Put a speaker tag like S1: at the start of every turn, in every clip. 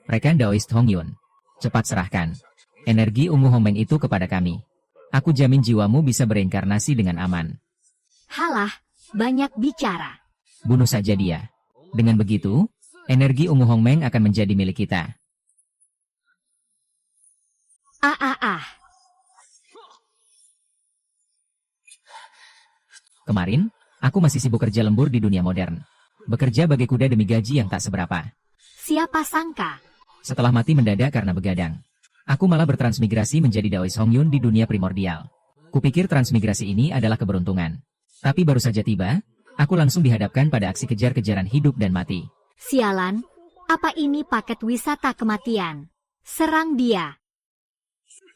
S1: Rekan Daoist Hong Yun, cepat serahkan energi ungu Hongmeng itu kepada kami. Aku jamin jiwamu bisa bereinkarnasi dengan aman.
S2: Halah, banyak bicara.
S1: Bunuh saja dia. Dengan begitu, energi ungu Hongmeng akan menjadi milik kita. Kemarin, aku masih sibuk kerja lembur di dunia modern. Bekerja bagai kuda demi gaji yang tak seberapa.
S2: Siapa sangka?
S1: Setelah mati mendadak karena begadang, aku malah bertransmigrasi menjadi Daoist Hong Yun di dunia primordial. Kupikir transmigrasi ini adalah keberuntungan. Tapi baru saja tiba, aku langsung dihadapkan pada aksi kejar-kejaran hidup dan mati.
S2: Sialan, apa ini paket wisata kematian? Serang dia.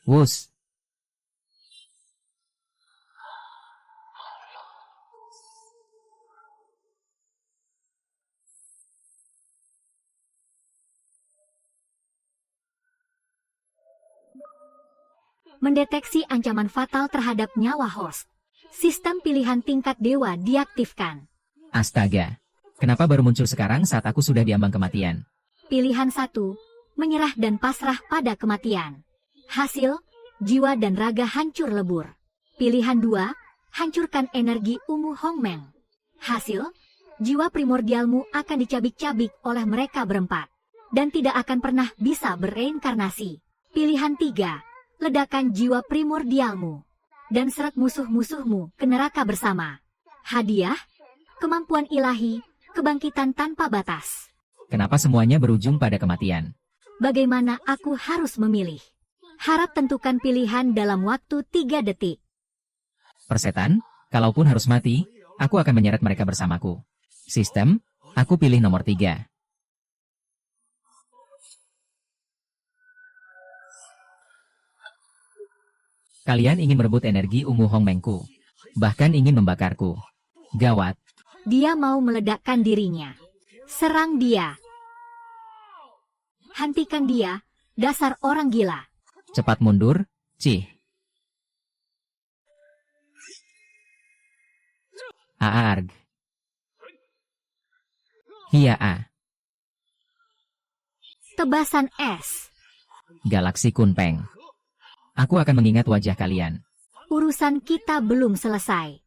S1: Wus.
S2: Mendeteksi ancaman fatal terhadap nyawa host. Sistem pilihan tingkat dewa diaktifkan.
S1: Astaga. Kenapa baru muncul sekarang saat aku sudah diambang kematian?
S2: Pilihan 1, menyerah dan pasrah pada kematian. Hasil, jiwa dan raga hancur lebur. Pilihan 2, hancurkan energi ungu Hongmeng. Hasil, jiwa primordialmu akan dicabik-cabik oleh mereka berempat. Dan tidak akan pernah bisa bereinkarnasi. Pilihan 3, ledakan jiwa primordialmu. Dan seret musuh-musuhmu ke neraka bersama. Hadiah, kemampuan ilahi, kebangkitan tanpa batas.
S1: Kenapa semuanya berujung pada kematian?
S2: Bagaimana aku harus memilih? Harap tentukan pilihan dalam waktu 3 detik.
S1: Persetan, kalaupun harus mati, aku akan menyeret mereka bersamaku. Sistem, aku pilih nomor 3. Kalian ingin merebut energi ungu Hongmengku. Bahkan ingin membakarku. Gawat.
S2: Dia mau meledakkan dirinya. Serang dia. Hentikan dia, dasar orang gila.
S1: Cepat mundur, Cih. Aarg. Hiaa.
S2: Tebasan es.
S1: Galaksi Kunpeng. Aku akan mengingat wajah kalian.
S2: Urusan kita belum selesai.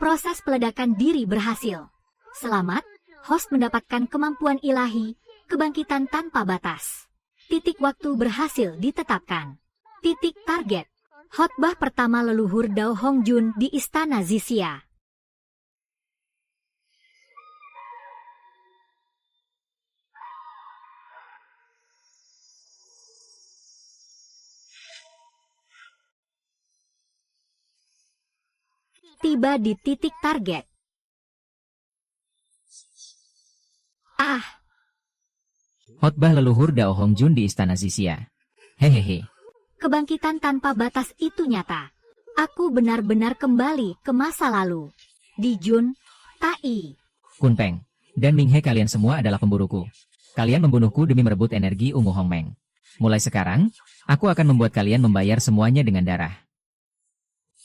S2: Proses peledakan diri berhasil. Selamat, host mendapatkan kemampuan ilahi, kebangkitan tanpa batas. Titik waktu berhasil ditetapkan. Titik target. Khotbah pertama leluhur Dao Hongjun di Istana Zixia. Tiba di titik target.
S1: Khotbah leluhur Dao Hongjun di Istana Zixia. Hehehe.
S2: Kebangkitan tanpa batas itu nyata. Aku benar-benar kembali ke masa lalu. Dijun, Tai,
S1: Kunpeng, dan Minghe, kalian semua adalah pemburuku. Kalian membunuhku demi merebut energi ungu Hongmeng. Mulai sekarang, aku akan membuat kalian membayar semuanya dengan darah.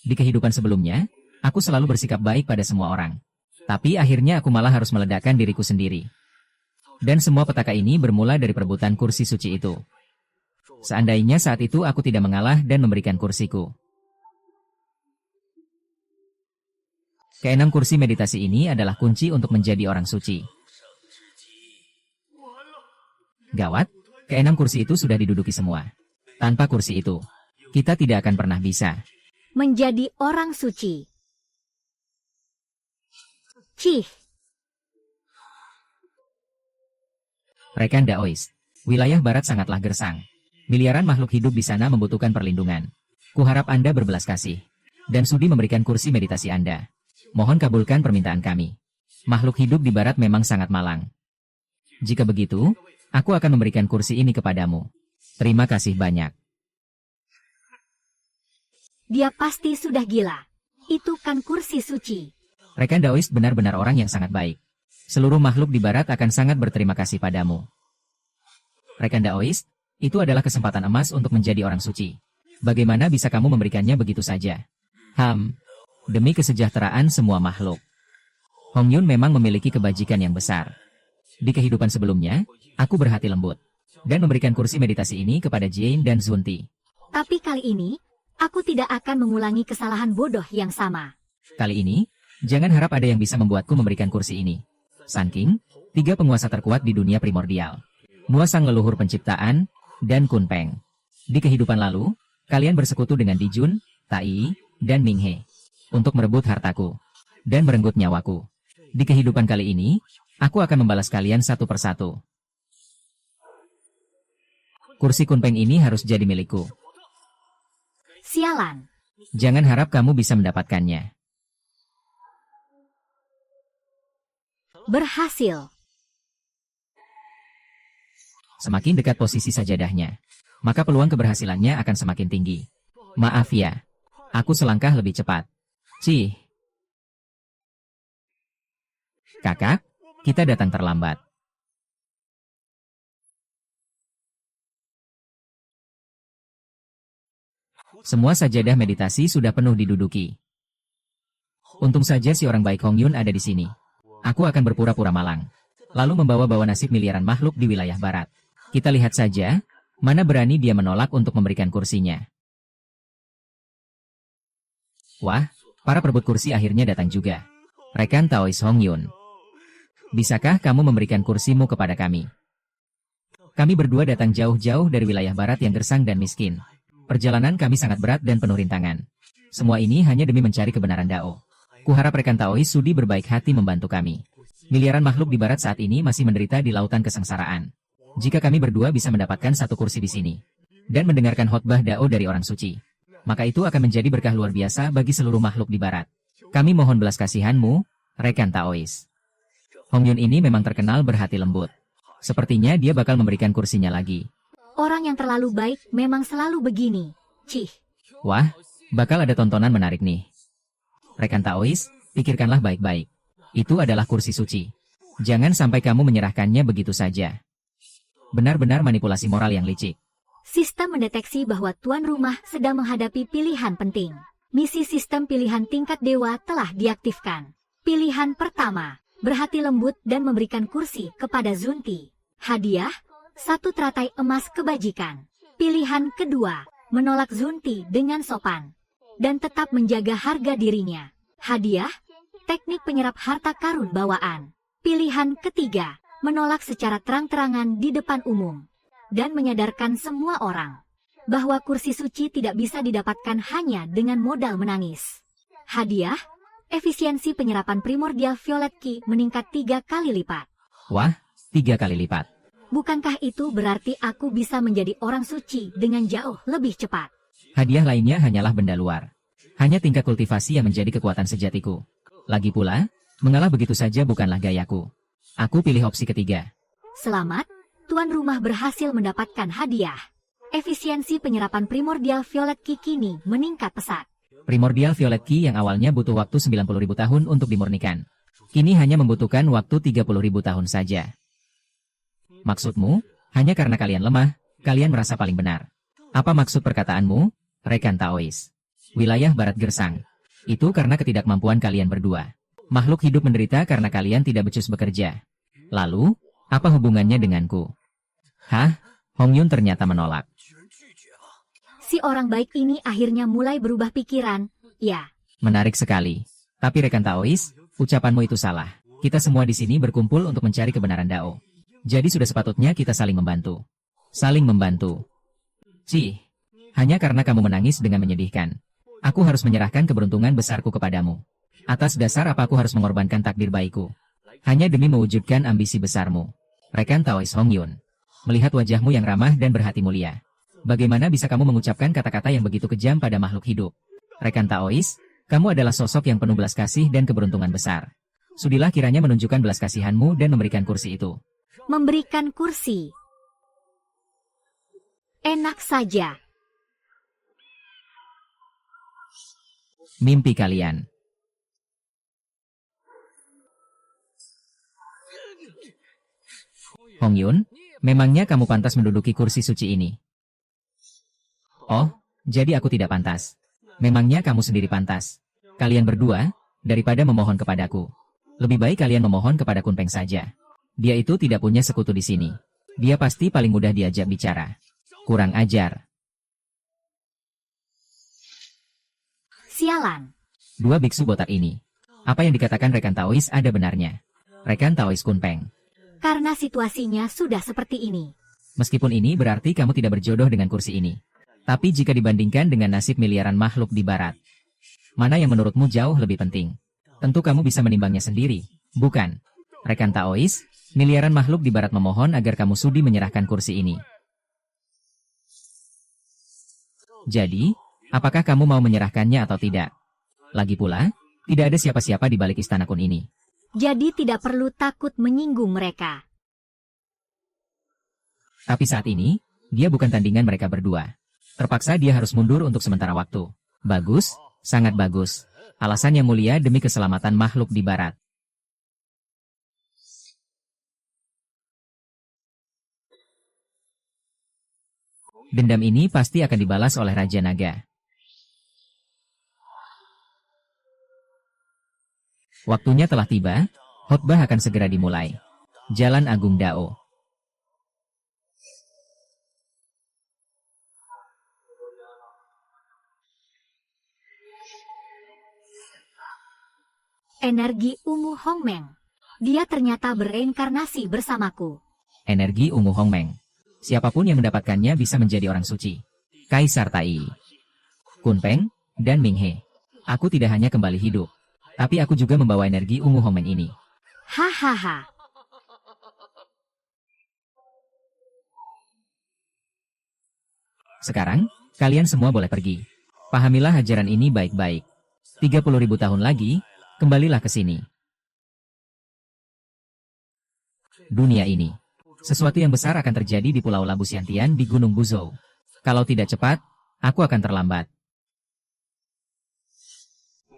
S1: Di kehidupan sebelumnya, aku selalu bersikap baik pada semua orang. Tapi akhirnya aku malah harus meledakkan diriku sendiri. Dan semua petaka ini bermula dari perebutan kursi suci itu. Seandainya saat itu aku tidak mengalah dan memberikan kursiku. Keenam kursi meditasi ini adalah kunci untuk menjadi orang suci. Gawat, keenam kursi itu sudah diduduki semua. Tanpa kursi itu, kita tidak akan pernah bisa
S2: menjadi orang suci. Cih.
S1: Rekan Daoist, wilayah barat sangatlah gersang. Miliaran makhluk hidup di sana membutuhkan perlindungan. Kuharap Anda berbelas kasih dan sudi memberikan kursi meditasi Anda. Mohon kabulkan permintaan kami. Makhluk hidup di barat memang sangat malang. Jika begitu, aku akan memberikan kursi ini kepadamu. Terima kasih banyak.
S2: Dia pasti sudah gila. Itu kan kursi suci.
S1: Rekan Daoist benar-benar orang yang sangat baik. Seluruh makhluk di barat akan sangat berterima kasih padamu. Rekan Daoist, itu adalah kesempatan emas untuk menjadi orang suci. Bagaimana bisa kamu memberikannya begitu saja? Demi kesejahteraan semua makhluk. Hongyun memang memiliki kebajikan yang besar. Di kehidupan sebelumnya, aku berhati lembut. dan memberikan kursi meditasi ini kepada Jane dan Zunti.
S2: Tapi kali ini, aku tidak akan mengulangi kesalahan bodoh yang sama.
S1: Kali ini, jangan harap ada yang bisa membuatku memberikan kursi ini. Sun King, 3 penguasa terkuat di dunia primordial. Mua sang leluhur penciptaan, dan Kun Peng. Di kehidupan lalu, kalian bersekutu dengan Dijun, Tai, dan Ming He untuk merebut hartaku dan merenggut nyawaku. Di kehidupan kali ini, aku akan membalas kalian satu persatu. Kursi Kun Peng ini harus jadi milikku.
S2: Sialan.
S1: Jangan harap kamu bisa mendapatkannya.
S2: Berhasil.
S1: Semakin dekat posisi sajadahnya, maka peluang keberhasilannya akan semakin tinggi. Maaf ya, aku selangkah lebih cepat. Cih. Kakak, kita datang terlambat. Semua sajadah meditasi sudah penuh diduduki. Untung saja si orang baik Hong Yun ada di sini. Aku akan berpura-pura malang, lalu membawa-bawa nasib miliaran makhluk di wilayah barat. Kita lihat saja, mana berani dia menolak untuk memberikan kursinya. Wah, para perebut kursi akhirnya datang juga. Rekan Taois Hong Yun. Bisakah kamu memberikan kursimu kepada kami? Kami berdua datang jauh-jauh dari wilayah barat yang gersang dan miskin. Perjalanan kami sangat berat dan penuh rintangan. Semua ini hanya demi mencari kebenaran Dao. Kuharap rekan Taois sudi berbaik hati membantu kami. Miliaran makhluk di barat saat ini masih menderita di lautan kesengsaraan. Jika kami berdua bisa mendapatkan satu kursi di sini, dan mendengarkan khotbah Dao dari orang suci, maka itu akan menjadi berkah luar biasa bagi seluruh makhluk di barat. Kami mohon belas kasihanmu, rekan Taois. Hong Yun ini memang terkenal berhati lembut. Sepertinya dia bakal memberikan kursinya lagi.
S2: Orang yang terlalu baik memang selalu begini. Cih.
S1: Wah, bakal ada tontonan menarik nih. Rekan Taois, pikirkanlah baik-baik. Itu adalah kursi suci. Jangan sampai kamu menyerahkannya begitu saja. Benar-benar manipulasi moral yang licik.
S2: Sistem mendeteksi bahwa tuan rumah sedang menghadapi pilihan penting. Misi sistem pilihan tingkat dewa telah diaktifkan. Pilihan pertama, berhati lembut dan memberikan kursi kepada Zunti. Hadiah, 1 teratai emas kebajikan. Pilihan kedua, menolak Zunti dengan sopan dan tetap menjaga harga dirinya. Hadiah, teknik penyerap harta karun bawaan. Pilihan ketiga, menolak secara terang-terangan di depan umum dan menyadarkan semua orang bahwa kursi suci tidak bisa didapatkan hanya dengan modal menangis. Hadiah, efisiensi penyerapan primordial Violet Ki meningkat 3 kali lipat.
S1: Wah, 3 kali lipat.
S2: Bukankah itu berarti aku bisa menjadi orang suci dengan jauh lebih cepat?
S1: Hadiah lainnya hanyalah benda luar. Hanya tingkat kultivasi yang menjadi kekuatan sejatiku. Lagi pula, mengalah begitu saja bukanlah gayaku. Aku pilih opsi ketiga.
S2: Selamat, tuan rumah berhasil mendapatkan hadiah. Efisiensi penyerapan primordial Violet Ki kini meningkat pesat.
S1: Primordial Violet Ki yang awalnya butuh waktu 90.000 tahun untuk dimurnikan, kini hanya membutuhkan waktu 30.000 tahun saja. Maksudmu, hanya karena kalian lemah, kalian merasa paling benar. Apa maksud perkataanmu, rekan Taois? Wilayah barat gersang. Itu karena ketidakmampuan kalian berdua. Makhluk hidup menderita karena kalian tidak becus bekerja. Lalu, apa hubungannya denganku? Hah? Hong Yun ternyata menolak.
S2: Si orang baik ini akhirnya mulai berubah pikiran, ya.
S1: Menarik sekali. Tapi rekan Taois, ucapanmu itu salah. Kita semua di sini berkumpul untuk mencari kebenaran Dao. Jadi sudah sepatutnya kita saling membantu. Saling membantu. Cih, hanya karena kamu menangis dengan menyedihkan. Aku harus menyerahkan keberuntungan besarku kepadamu. Atas dasar apa aku harus mengorbankan takdir baikku? Hanya demi mewujudkan ambisi besarmu. Rekan Taois Hong Yun. Melihat wajahmu yang ramah dan berhati mulia. Bagaimana bisa kamu mengucapkan kata-kata yang begitu kejam pada makhluk hidup? Rekan Taois, kamu adalah sosok yang penuh belas kasih dan keberuntungan besar. Sudilah kiranya menunjukkan belas kasihanmu dan memberikan kursi itu.
S2: Memberikan kursi. Enak saja.
S1: Mimpi kalian. Hong Yun, memangnya kamu pantas menduduki kursi suci ini? Oh, jadi aku tidak pantas. Memangnya kamu sendiri pantas. Kalian berdua, daripada memohon kepadaku, lebih baik kalian memohon kepada Kun Peng saja. Dia itu tidak punya sekutu di sini. Dia pasti paling mudah diajak bicara. Kurang ajar.
S2: Sialan.
S1: Dua biksu botak ini. Apa yang dikatakan rekan Taois ada benarnya. Rekan Taois Kunpeng.
S2: Karena situasinya sudah seperti ini.
S1: Meskipun ini berarti kamu tidak berjodoh dengan kursi ini. Tapi jika dibandingkan dengan nasib miliaran makhluk di barat, mana yang menurutmu jauh lebih penting? Tentu kamu bisa menimbangnya sendiri, bukan? Rekan Taois, miliaran makhluk di barat memohon agar kamu sudi menyerahkan kursi ini. Jadi, apakah kamu mau menyerahkannya atau tidak? Lagi pula, tidak ada siapa-siapa di balik istana kun ini.
S2: Jadi tidak perlu takut menyinggung mereka.
S1: Tapi saat ini, dia bukan tandingan mereka berdua. Terpaksa dia harus mundur untuk sementara waktu. Bagus, sangat bagus. Alasan yang mulia demi keselamatan makhluk di barat. Dendam ini pasti akan dibalas oleh Raja Naga. Waktunya telah tiba, khotbah akan segera dimulai. Jalan Agung Dao.
S2: Energi ungu Hongmeng. Dia ternyata bereinkarnasi bersamaku.
S1: Energi ungu Hongmeng. Siapapun yang mendapatkannya bisa menjadi orang suci. Kaisar Tai, Kunpeng, dan Minghe. Aku tidak hanya kembali hidup, tapi aku juga membawa energi ungu Hongmeng ini.
S2: Hahaha.
S1: Sekarang, kalian semua boleh pergi. Pahamilah ajaran ini baik-baik. 30.000 tahun lagi, kembalilah ke sini. Dunia ini. Sesuatu yang besar akan terjadi di Pulau Labu Siantian di Gunung Buzhou. Kalau tidak cepat, aku akan terlambat.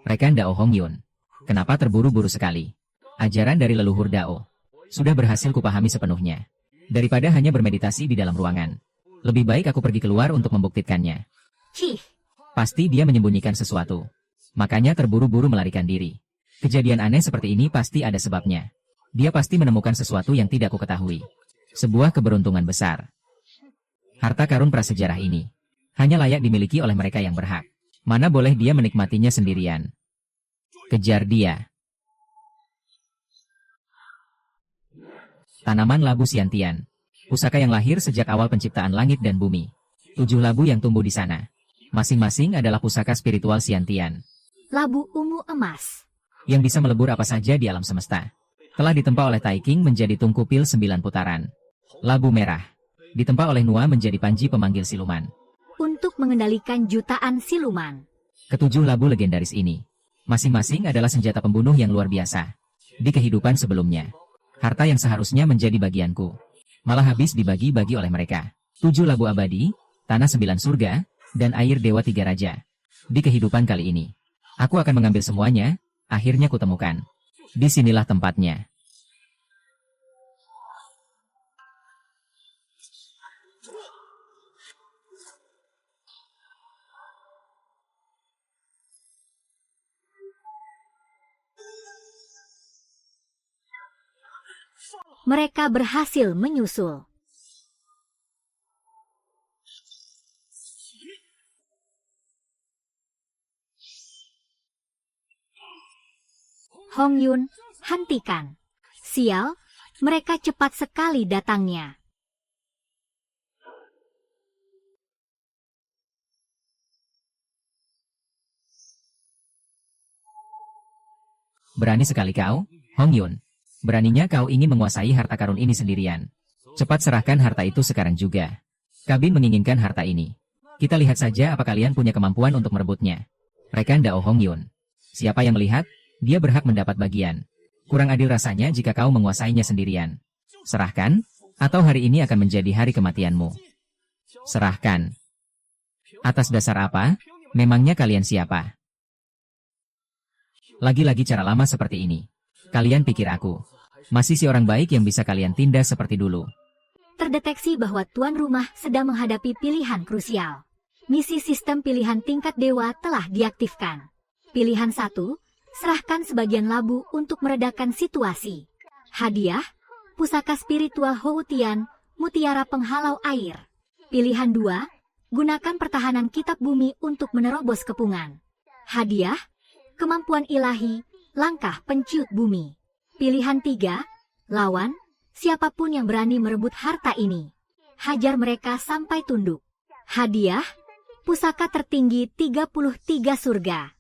S1: Rekan Dao Hongyun. Kenapa terburu-buru sekali? Ajaran dari leluhur Dao. Sudah berhasil kupahami sepenuhnya. Daripada hanya bermeditasi di dalam ruangan. Lebih baik aku pergi keluar untuk membuktikannya.
S2: Cih.
S1: Pasti dia menyembunyikan sesuatu. Makanya terburu-buru melarikan diri. Kejadian aneh seperti ini pasti ada sebabnya. Dia pasti menemukan sesuatu yang tidak kuketahui. Sebuah keberuntungan besar. Harta karun prasejarah ini hanya layak dimiliki oleh mereka yang berhak. Mana boleh dia menikmatinya sendirian. Kejar dia. Tanaman labu Siantian. Pusaka yang lahir sejak awal penciptaan langit dan bumi. 7 labu yang tumbuh di sana. Masing-masing adalah pusaka spiritual Siantian.
S2: Labu ungu emas.
S1: Yang bisa melebur apa saja di alam semesta. Telah ditempa oleh Tai King menjadi tungkupil 9 putaran. Labu merah. Ditempa oleh Nua menjadi panji pemanggil siluman.
S2: Untuk mengendalikan jutaan siluman.
S1: Ketujuh labu legendaris ini. Masing-masing adalah senjata pembunuh yang luar biasa. Di kehidupan sebelumnya. Harta yang seharusnya menjadi bagianku. Malah habis dibagi-bagi oleh mereka. 7 labu abadi, tanah 9 surga, dan air dewa 3 raja. Di kehidupan kali ini. Aku akan mengambil semuanya, akhirnya kutemukan. Disinilah tempatnya.
S2: Mereka berhasil menyusul. Hongyun, hentikan. Sial, mereka cepat sekali datangnya.
S1: Berani sekali kau, Hongyun. Beraninya kau ingin menguasai harta karun ini sendirian. Cepat serahkan harta itu sekarang juga. Kabin menginginkan harta ini. Kita lihat saja apa kalian punya kemampuan untuk merebutnya. Rekan Dao Hongyun. Siapa yang melihat, dia berhak mendapat bagian. Kurang adil rasanya jika kau menguasainya sendirian. Serahkan, atau hari ini akan menjadi hari kematianmu. Serahkan. Atas dasar apa? Memangnya kalian siapa? Lagi-lagi cara lama seperti ini. Kalian pikir aku masih si orang baik yang bisa kalian tindas seperti dulu.
S2: Terdeteksi bahwa tuan rumah sedang menghadapi pilihan krusial. Misi sistem pilihan tingkat dewa telah diaktifkan. Pilihan 1, serahkan sebagian labu untuk meredakan situasi. Hadiah, pusaka spiritual Hou Tian mutiara penghalau air. Pilihan 2, gunakan pertahanan kitab bumi untuk menerobos kepungan. Hadiah, kemampuan ilahi, langkah penciut bumi. Pilihan 3, lawan, siapapun yang berani merebut harta ini. Hajar mereka sampai tunduk. Hadiah, pusaka tertinggi 33 surga.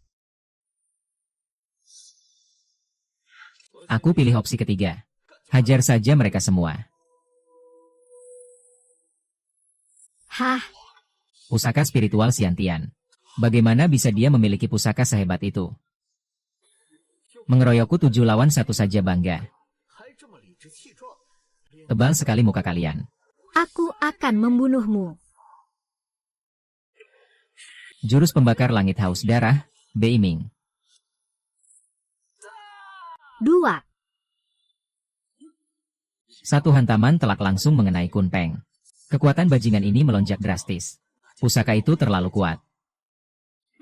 S1: Aku pilih opsi ketiga. Hajar saja mereka semua.
S2: Hah,
S1: Pusaka spiritual Xiantian. Bagaimana bisa dia memiliki pusaka sehebat itu? Mengeroyokku 7 lawan 1 saja bangga. Tebal sekali muka kalian.
S2: aku akan membunuhmu.
S1: Jurus pembakar langit haus darah, Beiming.
S2: 2.
S1: Satu hantaman telak langsung mengenai Kunpeng. Kekuatan bajingan ini melonjak drastis. Pusaka itu terlalu kuat.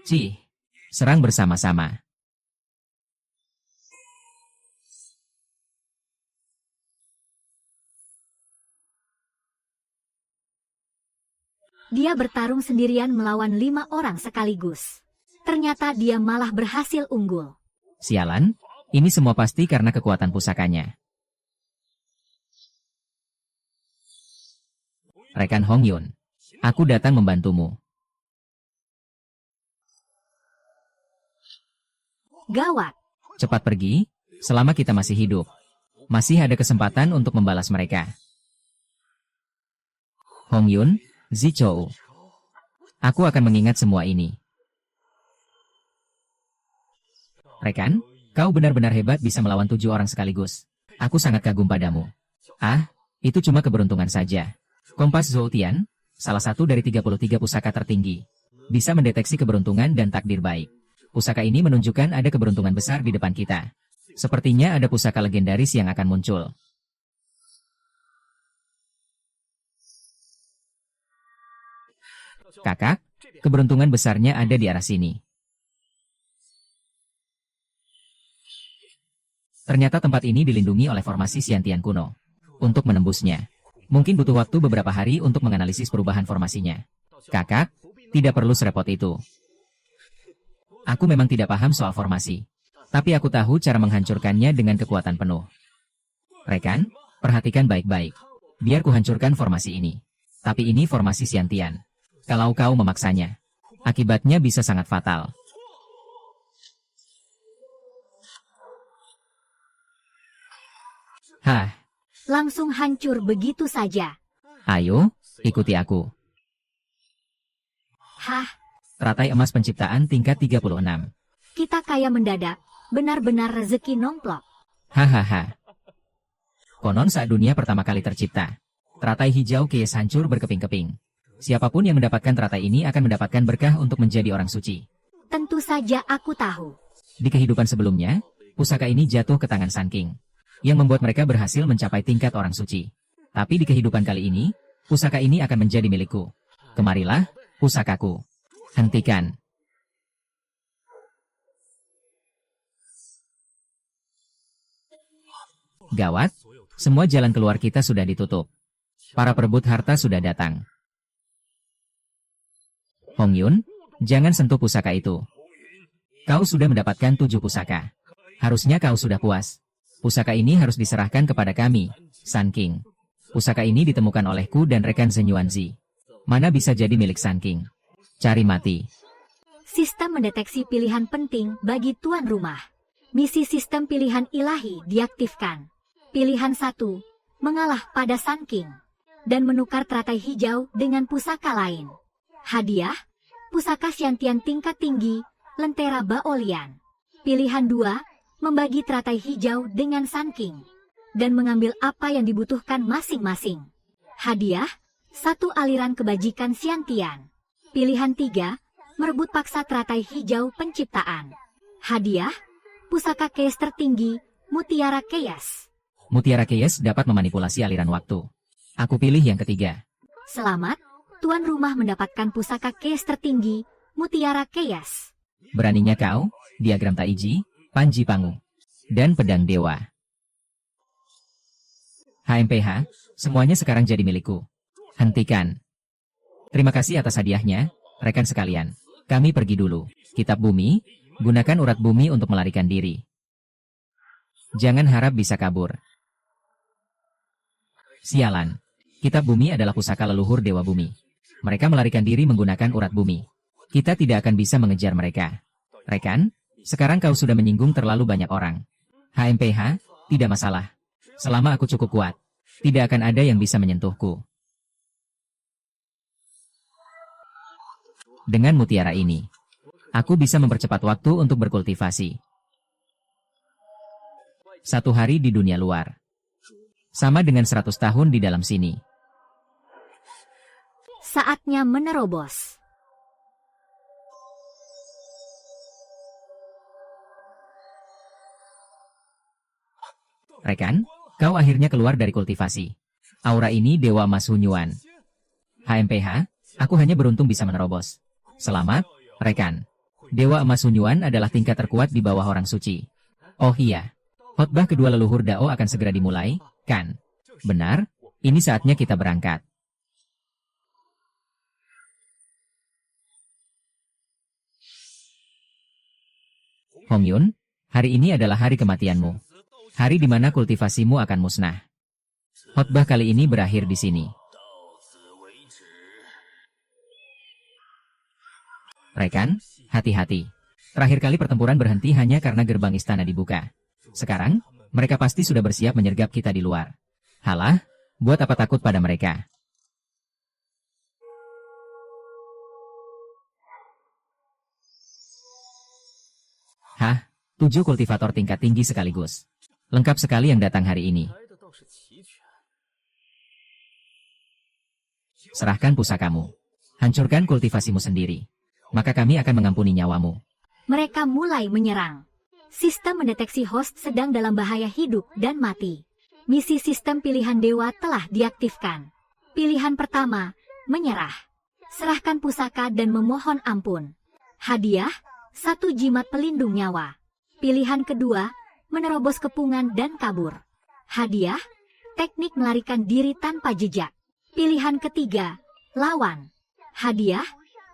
S1: Cih, serang bersama-sama.
S2: Dia bertarung sendirian melawan 5 orang sekaligus. Ternyata dia malah berhasil unggul.
S1: Sialan, ini semua pasti karena kekuatan pusakanya. Rekan Hong Yun, aku datang membantumu.
S2: Gawat.
S1: Cepat pergi, selama kita masih hidup. Masih ada kesempatan untuk membalas mereka. Hong Yun, Zichou. Aku akan mengingat semua ini. Rekan, kau benar-benar hebat bisa melawan 7 orang sekaligus. Aku sangat kagum padamu. Ah, itu cuma keberuntungan saja. Kompas Zoutian, salah satu dari 33 pusaka tertinggi, bisa mendeteksi keberuntungan dan takdir baik. Pusaka ini menunjukkan ada keberuntungan besar di depan kita. Sepertinya ada pusaka legendaris yang akan muncul. Kakak, keberuntungan besarnya ada di arah sini. Ternyata tempat ini dilindungi oleh formasi Xiantian kuno. Untuk menembusnya, mungkin butuh waktu beberapa hari untuk menganalisis perubahan formasinya. Kakak, tidak perlu serepot itu. Aku memang tidak paham soal formasi. Tapi aku tahu cara menghancurkannya dengan kekuatan penuh. Rekan, perhatikan baik-baik. Biar ku hancurkan formasi ini. Tapi ini formasi Xiantian. Kalau kau memaksanya, akibatnya bisa sangat fatal. Hah,
S2: Langsung hancur begitu saja.
S1: ayo, ikuti aku.
S2: Hah,
S1: Teratai emas penciptaan tingkat 36.
S2: kita kaya mendadak. Benar-benar rezeki nomplok.
S1: Hahaha. Konon saat dunia pertama kali tercipta, teratai hijau kias hancur berkeping-keping. Siapapun yang mendapatkan teratai ini akan mendapatkan berkah untuk menjadi orang suci.
S2: Tentu saja aku tahu.
S1: Di kehidupan sebelumnya, pusaka ini jatuh ke tangan Sun King, yang membuat mereka berhasil mencapai tingkat orang suci. Tapi di kehidupan kali ini, pusaka ini akan menjadi milikku. Kemarilah, pusakaku. Hentikan. Gawat, semua jalan keluar kita sudah ditutup. Para perebut harta sudah datang. Hong Yun, jangan sentuh pusaka itu. Kau sudah mendapatkan 7 pusaka. Harusnya kau sudah puas. Pusaka ini harus diserahkan kepada kami, Sun King. Pusaka ini ditemukan olehku dan rekan Zhen Yuanzi. Mana bisa jadi milik Sun King? Cari mati.
S2: Sistem mendeteksi pilihan penting bagi tuan rumah. Misi sistem pilihan ilahi diaktifkan. Pilihan 1, mengalah pada Sun King. Dan menukar teratai hijau dengan pusaka lain. Hadiah, pusaka Xiantian tingkat tinggi, Lentera Baolian. Pilihan 2, membagi teratai hijau dengan Sun King. Dan mengambil apa yang dibutuhkan masing-masing. Hadiah, 1 aliran kebajikan Xiantian. Pilihan 3, merebut paksa teratai hijau penciptaan. Hadiah, pusaka Chaos tertinggi, Mutiara Chaos.
S1: Mutiara Chaos dapat memanipulasi aliran waktu. Aku pilih yang ketiga.
S2: Selamat, tuan rumah mendapatkan pusaka Chaos tertinggi, Mutiara Chaos.
S1: Beraninya kau, diagram Taiji, Panji Pangu, dan pedang dewa. HMPH, semuanya sekarang jadi milikku. Hentikan. Terima kasih atas hadiahnya, rekan sekalian. Kami pergi dulu. Kitab bumi, gunakan urat bumi untuk melarikan diri. Jangan harap bisa kabur. Sialan. Kitab bumi adalah pusaka leluhur Dewa Bumi. Mereka melarikan diri menggunakan urat bumi. Kita tidak akan bisa mengejar mereka. Rekan, sekarang kau sudah menyinggung terlalu banyak orang. HMPH, tidak masalah. Selama aku cukup kuat, tidak akan ada yang bisa menyentuhku. Dengan mutiara ini, aku bisa mempercepat waktu untuk berkultivasi. 1 hari di dunia luar. Sama dengan 100 tahun di dalam sini.
S2: Saatnya menerobos.
S1: Rekan, kau akhirnya keluar dari kultivasi. Aura ini Dewa Emas Hunyuan. HMPH, aku hanya beruntung bisa menerobos. Selamat, rekan. Dewa Emas Hunyuan adalah tingkat terkuat di bawah orang suci. Oh iya, khotbah kedua leluhur Dao akan segera dimulai, kan? Benar, ini saatnya kita berangkat. Hong Yun, hari ini adalah hari kematianmu. Hari di mana kultivasimu akan musnah. Khotbah kali ini berakhir di sini. Rekan, hati-hati. Terakhir kali pertempuran berhenti hanya karena gerbang istana dibuka. Sekarang, mereka pasti sudah bersiap menyergap kita di luar. Halah, buat apa takut pada mereka? Hah, 7 kultivator tingkat tinggi sekaligus. Lengkap sekali yang datang hari ini. Serahkan pusakamu. Hancurkan kultivasimu sendiri. Maka kami akan mengampuni nyawamu.
S2: Mereka mulai menyerang. Sistem mendeteksi host sedang dalam bahaya hidup dan mati. Misi sistem pilihan dewa telah diaktifkan. Pilihan pertama, menyerah. Serahkan pusaka dan memohon ampun. Hadiah, 1 jimat pelindung nyawa. Pilihan kedua, menerobos kepungan dan kabur. Hadiah, teknik melarikan diri tanpa jejak. Pilihan ketiga, lawan. Hadiah,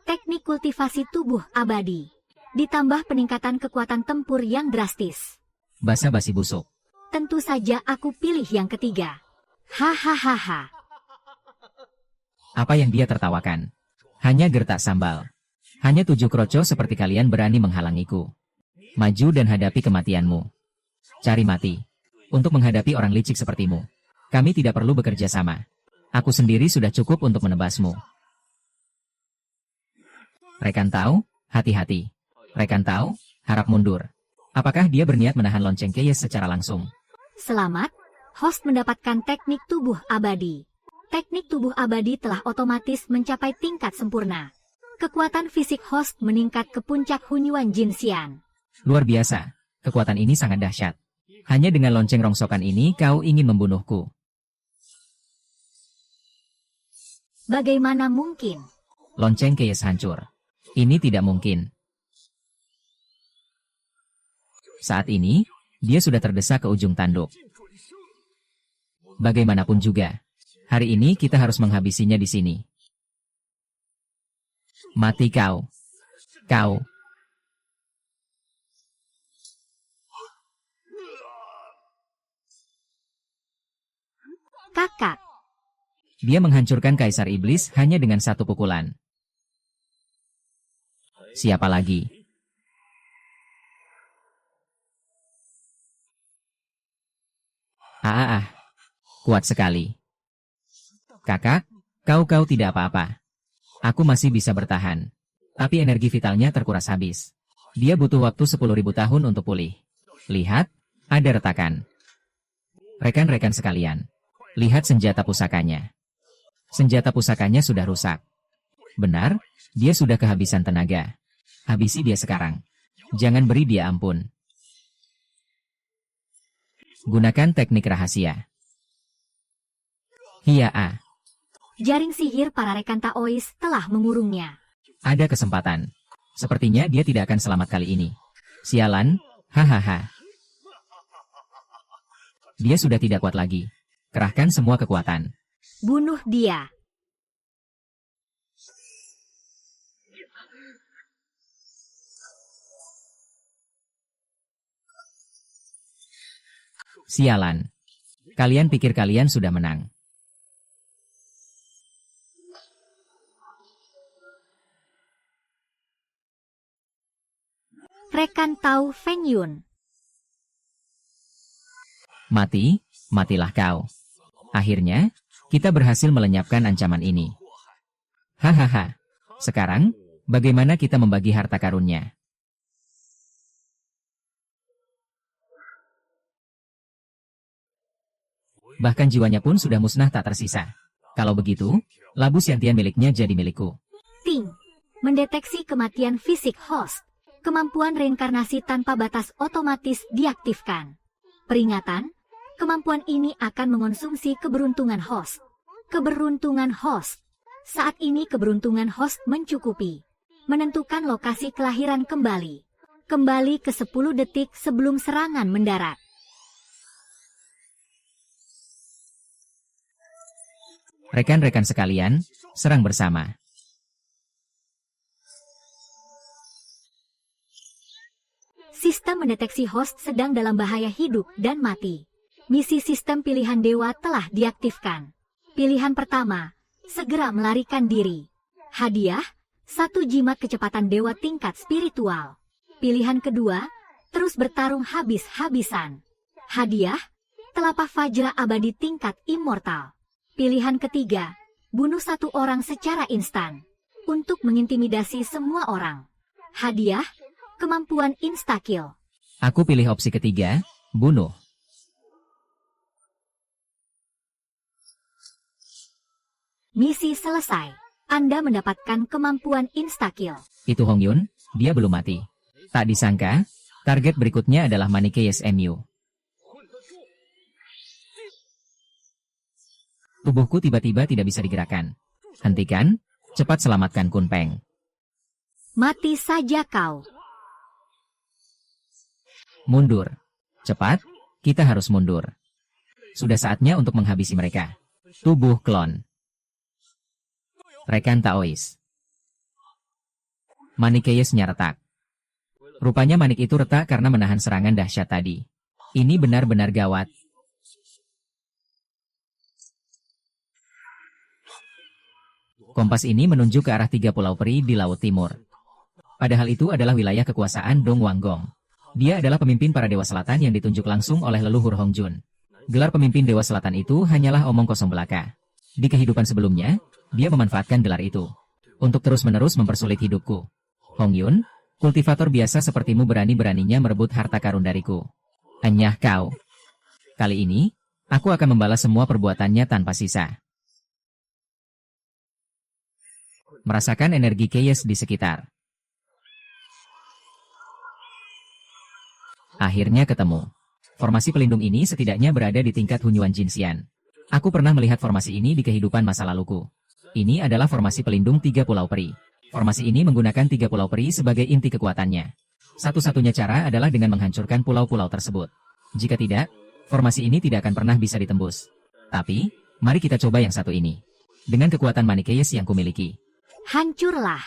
S2: teknik kultivasi tubuh abadi. Ditambah peningkatan kekuatan tempur yang drastis.
S1: Basa-basi busuk.
S2: Tentu saja aku pilih yang ketiga. Hahaha.
S1: Apa yang dia tertawakan? Hanya gertak sambal. Hanya 7 kroco seperti kalian berani menghalangiku. Maju dan hadapi kematianmu. Cari mati. Untuk menghadapi orang licik sepertimu, kami tidak perlu bekerja sama. Aku sendiri sudah cukup untuk menebasmu. Rekan tahu, hati-hati. Rekan tahu, harap mundur. Apakah dia berniat menahan lonceng Keyes secara langsung?
S2: Selamat, host mendapatkan teknik tubuh abadi. Teknik tubuh abadi telah otomatis mencapai tingkat sempurna. Kekuatan fisik host meningkat ke puncak Hunyuan Jinxian.
S1: Luar biasa, kekuatan ini sangat dahsyat. Hanya dengan lonceng rongsokan ini kau ingin membunuhku.
S2: Bagaimana mungkin?
S1: Lonceng Keyes hancur. Ini tidak mungkin. Saat ini, dia sudah terdesak ke ujung tanduk. Bagaimanapun juga, hari ini kita harus menghabisinya di sini. Mati kau. Kau.
S2: Kakak.
S1: Dia menghancurkan Kaisar Iblis hanya dengan 1 pukulan. Siapa lagi? Kuat sekali. Kakak, kau tidak apa-apa. Aku masih bisa bertahan. Tapi energi vitalnya terkuras habis. Dia butuh waktu 10.000 tahun untuk pulih. Lihat, ada retakan. Rekan-rekan sekalian, lihat senjata pusakanya. Senjata pusakanya sudah rusak. Benar, dia sudah kehabisan tenaga. Habisi dia sekarang. Jangan beri dia ampun. Gunakan teknik rahasia. Hiya.
S2: Jaring sihir para rekan Taois telah mengurungnya.
S1: Ada kesempatan. Sepertinya dia tidak akan selamat kali ini. Sialan, hahaha. Dia sudah tidak kuat lagi. Kerahkan semua kekuatan.
S2: Bunuh dia.
S1: Sialan. Kalian pikir kalian sudah menang.
S2: Rekan Tao Feng Yun.
S1: Mati, matilah kau. Akhirnya, kita berhasil melenyapkan ancaman ini. Hahaha. Sekarang, bagaimana kita membagi harta karunnya? Bahkan jiwanya pun sudah musnah tak tersisa. Kalau begitu, labu Xiantian miliknya jadi milikku.
S2: Ting. Mendeteksi kematian fisik host. Kemampuan reinkarnasi tanpa batas otomatis diaktifkan. Peringatan, kemampuan ini akan mengonsumsi keberuntungan host. Keberuntungan host. Saat ini keberuntungan host mencukupi. Menentukan lokasi kelahiran kembali. Kembali ke 10 detik sebelum serangan mendarat.
S1: Rekan-rekan sekalian, serang bersama.
S2: Sistem mendeteksi host sedang dalam bahaya hidup dan mati. Misi sistem pilihan dewa telah diaktifkan. Pilihan pertama, segera melarikan diri. Hadiah, 1 jimat kecepatan dewa tingkat spiritual. Pilihan kedua, terus bertarung habis-habisan. Hadiah, telapak Fajra abadi tingkat immortal. Pilihan ketiga, bunuh 1 orang secara instan. Untuk mengintimidasi semua orang. Hadiah, kemampuan insta-kill.
S1: Aku pilih opsi ketiga, bunuh.
S2: Misi selesai. Anda mendapatkan kemampuan insta-kill.
S1: Itu Hong Yun, dia belum mati. Tak disangka, target berikutnya adalah Manichaeus MU. Tubuhku tiba-tiba tidak bisa digerakkan. Hentikan, cepat selamatkan Kun Peng.
S2: Mati saja kau.
S1: Mundur. Cepat, kita harus mundur. Sudah saatnya untuk menghabisi mereka. Tubuh klon. Rekan Taois. Manichaeus-nya retak. Rupanya manik itu retak karena menahan serangan dahsyat tadi. Ini benar-benar gawat. Kompas ini menunjuk ke arah 3 pulau peri di Laut Timur. Padahal itu adalah wilayah kekuasaan Dong Wanggong. Dia adalah pemimpin para Dewa Selatan yang ditunjuk langsung oleh leluhur Hong Jun. Gelar pemimpin Dewa Selatan itu hanyalah omong kosong belaka. Di kehidupan sebelumnya, dia memanfaatkan gelar itu untuk terus-menerus mempersulit hidupku. Hong Yun, kultivator biasa sepertimu berani-beraninya merebut harta karun dariku. Anyah kau. Kali ini, aku akan membalas semua perbuatannya tanpa sisa. Merasakan energi chaos di sekitar. Akhirnya ketemu. Formasi pelindung ini setidaknya berada di tingkat Hunyuan Jinxian. Aku pernah melihat formasi ini di kehidupan masa laluku. Ini adalah formasi pelindung 3 pulau peri. Formasi ini menggunakan 3 pulau peri sebagai inti kekuatannya. Satu-satunya cara adalah dengan menghancurkan pulau-pulau tersebut. Jika tidak, formasi ini tidak akan pernah bisa ditembus. Tapi, mari kita coba yang satu ini. Dengan kekuatan Manichaeus yang kumiliki.
S2: Hancurlah.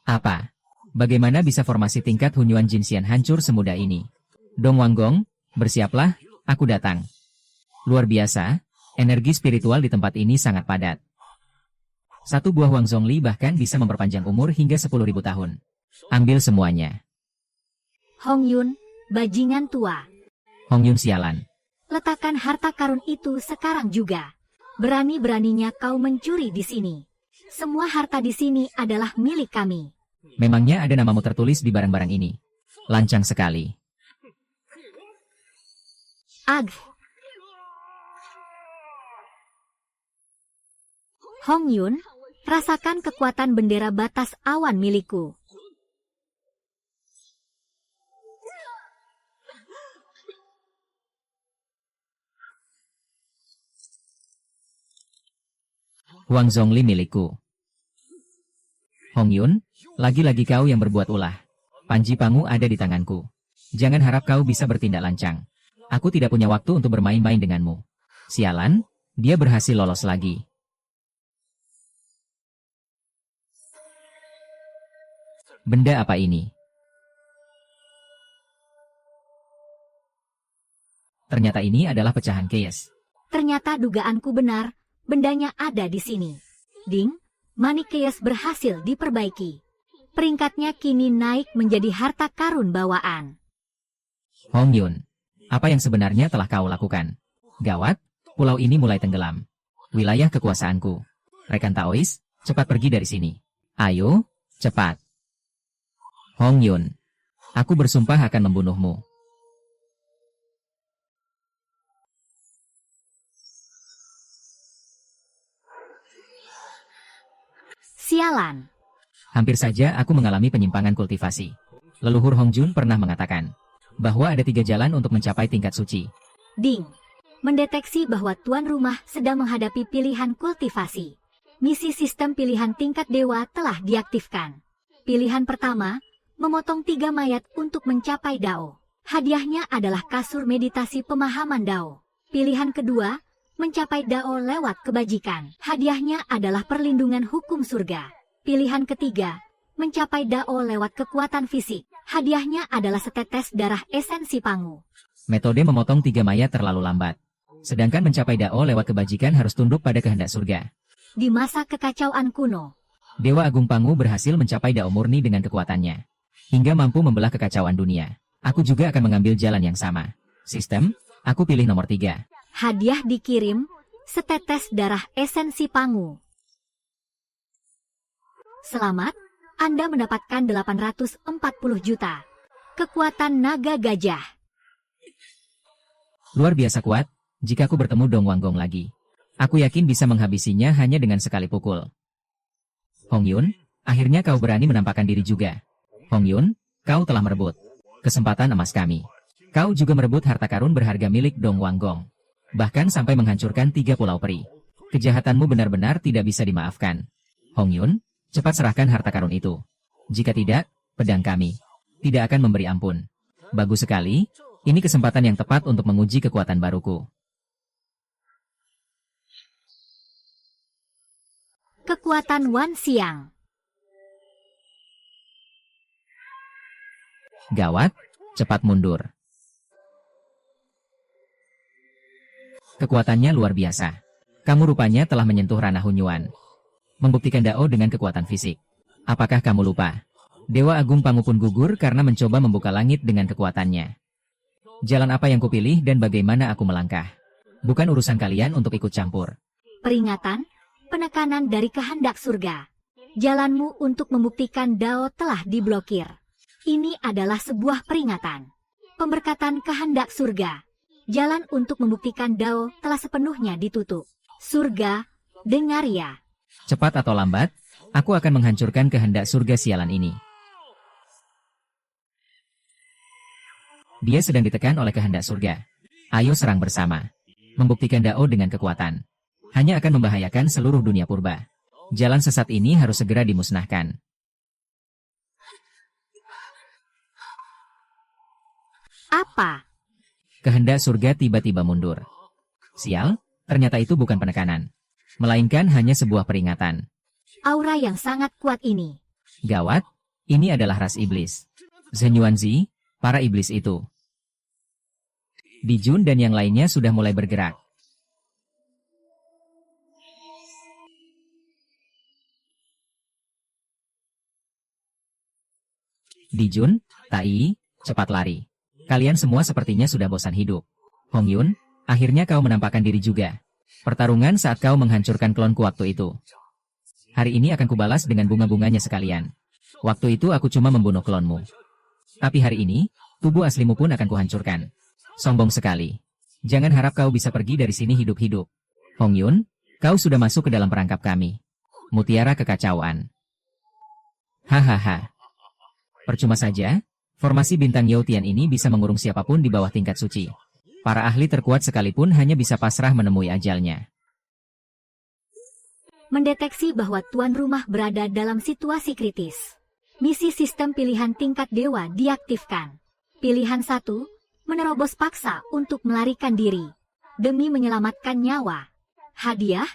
S1: Apa? Bagaimana bisa formasi tingkat Hunyuan Jinxian hancur semudah ini? Dong Wanggong, bersiaplah, aku datang. Luar biasa, energi spiritual di tempat ini sangat padat. 1 buah Wang Zhongli bahkan bisa memperpanjang umur hingga 10.000 tahun. Ambil semuanya.
S2: Hong Yun, bajingan tua.
S1: Hong Yun sialan.
S2: Letakkan harta karun itu sekarang juga. Berani-beraninya kau mencuri di sini. Semua harta di sini adalah milik kami.
S1: Memangnya ada namamu tertulis di barang-barang ini? Lancang sekali.
S2: Ag. Hong Yun, rasakan kekuatan bendera batas awan milikku.
S1: Wang Zhongli milikku. Hong Yun, lagi-lagi kau yang berbuat ulah. Panji Pangu ada di tanganku. Jangan harap kau bisa bertindak lancang. Aku tidak punya waktu untuk bermain-main denganmu. Sialan, dia berhasil lolos lagi. Benda apa ini? Ternyata ini adalah pecahan keys.
S2: Ternyata dugaanku benar, bendanya ada di sini. Ding, Money Keys berhasil diperbaiki. Peringkatnya kini naik menjadi harta karun bawaan.
S1: Hong Yun, apa yang sebenarnya telah kau lakukan? Gawat, pulau ini mulai tenggelam. Wilayah kekuasaanku. Rekan Taois, cepat pergi dari sini. Ayo, cepat. Hong Yun, aku bersumpah akan membunuhmu.
S2: Sialan.
S1: Hampir saja aku mengalami penyimpangan kultivasi. Leluhur Hong Jun pernah mengatakan bahwa ada 3 jalan untuk mencapai tingkat suci.
S2: Ding. Mendeteksi bahwa tuan rumah sedang menghadapi pilihan kultivasi. Misi sistem pilihan tingkat dewa telah diaktifkan. Pilihan pertama, memotong 3 mayat untuk mencapai Dao. Hadiahnya adalah kasur meditasi pemahaman Dao. Pilihan kedua, mencapai Dao lewat kebajikan. Hadiahnya adalah perlindungan hukum surga. Pilihan ketiga, mencapai Dao lewat kekuatan fisik. Hadiahnya adalah setetes darah esensi Pangu.
S1: Metode memotong 3 mayat terlalu lambat. Sedangkan mencapai Dao lewat kebajikan harus tunduk pada kehendak surga.
S2: Di masa kekacauan kuno,
S1: Dewa Agung Pangu berhasil mencapai Dao murni dengan kekuatannya. Hingga mampu membelah kekacauan dunia. Aku juga akan mengambil jalan yang sama. Sistem, aku pilih nomor 3.
S2: hadiah dikirim, setetes darah esensi Pangu. Selamat, Anda mendapatkan 840 juta. Kekuatan naga gajah.
S1: Luar biasa kuat, jika aku bertemu Dong Wanggong lagi. Aku yakin bisa menghabisinya hanya dengan sekali pukul. Hong Yun, akhirnya kau berani menampakkan diri juga. Hong Yun, kau telah merebut kesempatan emas kami. Kau juga merebut harta karun berharga milik Dong Wanggong. Bahkan sampai menghancurkan 3 pulau peri. Kejahatanmu benar-benar tidak bisa dimaafkan. Hong Yun, cepat serahkan harta karun itu. Jika tidak, pedang kami tidak akan memberi ampun. Bagus sekali, ini kesempatan yang tepat untuk menguji kekuatan baruku.
S2: Kekuatan Wan Xiang.
S1: Gawat, cepat mundur. Kekuatannya luar biasa. Kamu rupanya telah menyentuh ranah Hunyuan. Membuktikan Dao dengan kekuatan fisik. Apakah kamu lupa? Dewa Agung Pangu pun gugur karena mencoba membuka langit dengan kekuatannya. Jalan apa yang kupilih dan bagaimana aku melangkah? Bukan urusan kalian untuk ikut campur.
S2: Peringatan, penekanan dari kehendak surga. Jalanmu untuk membuktikan Dao telah diblokir. Ini adalah sebuah peringatan. Pemberkatan kehendak surga. Jalan untuk membuktikan Dao telah sepenuhnya ditutup. Surga, dengar ya.
S1: Cepat atau lambat, aku akan menghancurkan kehendak surga sialan ini. Dia sedang ditekan oleh kehendak surga. Ayo serang bersama. Membuktikan Dao dengan kekuatan. Hanya akan membahayakan seluruh dunia purba. Jalan sesat ini harus segera dimusnahkan.
S2: Apa?
S1: Kehendak surga tiba-tiba mundur. Sial, ternyata itu bukan penekanan. Melainkan hanya sebuah peringatan.
S2: Aura yang sangat kuat ini.
S1: Gawat, ini adalah ras iblis. Zhen Yuanzi, para iblis itu. Dijun dan yang lainnya sudah mulai bergerak. Dijun, Tai, cepat lari. Kalian semua sepertinya sudah bosan hidup. Hong Yun, akhirnya kau menampakkan diri juga. Pertarungan saat kau menghancurkan klonku waktu itu. Hari ini akan kubalas dengan bunga-bunganya sekalian. Waktu itu aku cuma membunuh klonmu. Tapi hari ini, tubuh aslimu pun akan kuhancurkan. Sombong sekali. Jangan harap kau bisa pergi dari sini hidup-hidup. Hong Yun, kau sudah masuk ke dalam perangkap kami. Mutiara kekacauan. Hahaha. Percuma saja, formasi bintang Yaotian ini bisa mengurung siapapun di bawah tingkat suci. Para ahli terkuat sekalipun hanya bisa pasrah menemui ajalnya.
S2: Mendeteksi bahwa tuan rumah berada dalam situasi kritis. Misi sistem pilihan tingkat dewa diaktifkan. Pilihan 1, menerobos paksa untuk melarikan diri. Demi menyelamatkan nyawa. Hadiah,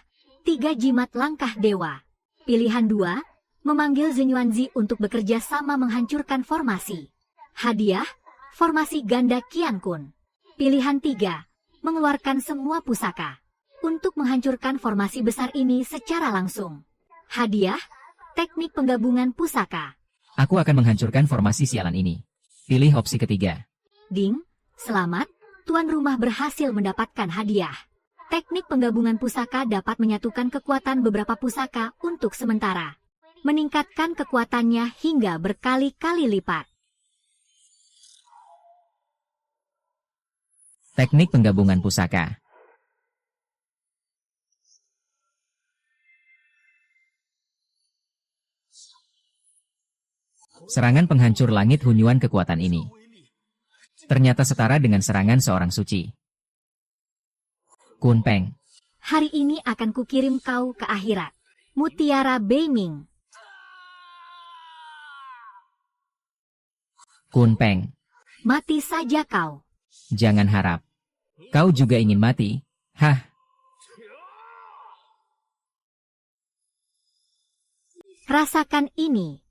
S2: 3 jimat langkah dewa. Pilihan 2, memanggil Zenyuanzi untuk bekerja sama menghancurkan formasi. Hadiah, formasi ganda Qian Kun. Pilihan 3, mengeluarkan semua pusaka. Untuk menghancurkan formasi besar ini secara langsung. Hadiah, teknik penggabungan pusaka.
S1: Aku akan menghancurkan formasi sialan ini. Pilih opsi ketiga.
S2: Ding, selamat, tuan rumah berhasil mendapatkan hadiah. Teknik penggabungan pusaka dapat menyatukan kekuatan beberapa pusaka untuk sementara. Meningkatkan kekuatannya hingga berkali-kali lipat.
S1: Teknik penggabungan pusaka. Serangan penghancur langit Hunyuan kekuatan ini ternyata setara dengan serangan seorang suci. Kun Peng,
S2: Hari ini akan kukirim kau ke akhirat. Mutiara Beiming.
S1: Kun Peng,
S2: Mati saja kau.
S1: jangan harap. Kau juga ingin mati? Hah?
S2: Rasakan ini.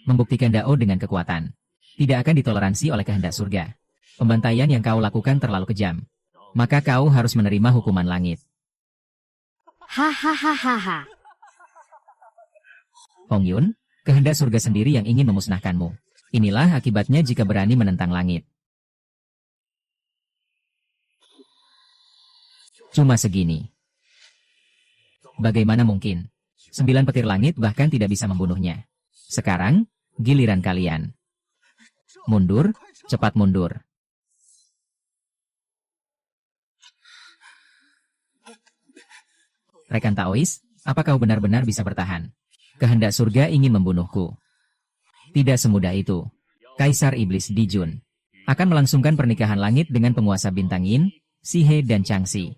S1: Membuktikan Dao dengan kekuatan tidak akan ditoleransi oleh kehendak surga. Pembantaian yang kau lakukan terlalu kejam. Maka kau harus menerima hukuman langit.
S2: Hahaha.
S1: Hong Yun, kehendak surga sendiri yang ingin memusnahkanmu. Inilah akibatnya jika berani menentang langit. Cuma segini. Bagaimana mungkin? 9 petir langit bahkan tidak bisa membunuhnya. Sekarang, giliran kalian. Mundur, cepat mundur. Rekan Taois, apa kau benar-benar bisa bertahan? Kehendak surga ingin membunuhku. Tidak semudah itu. Kaisar Iblis Dijun akan melangsungkan pernikahan langit dengan penguasa bintang Yin, Sihe dan Changxi.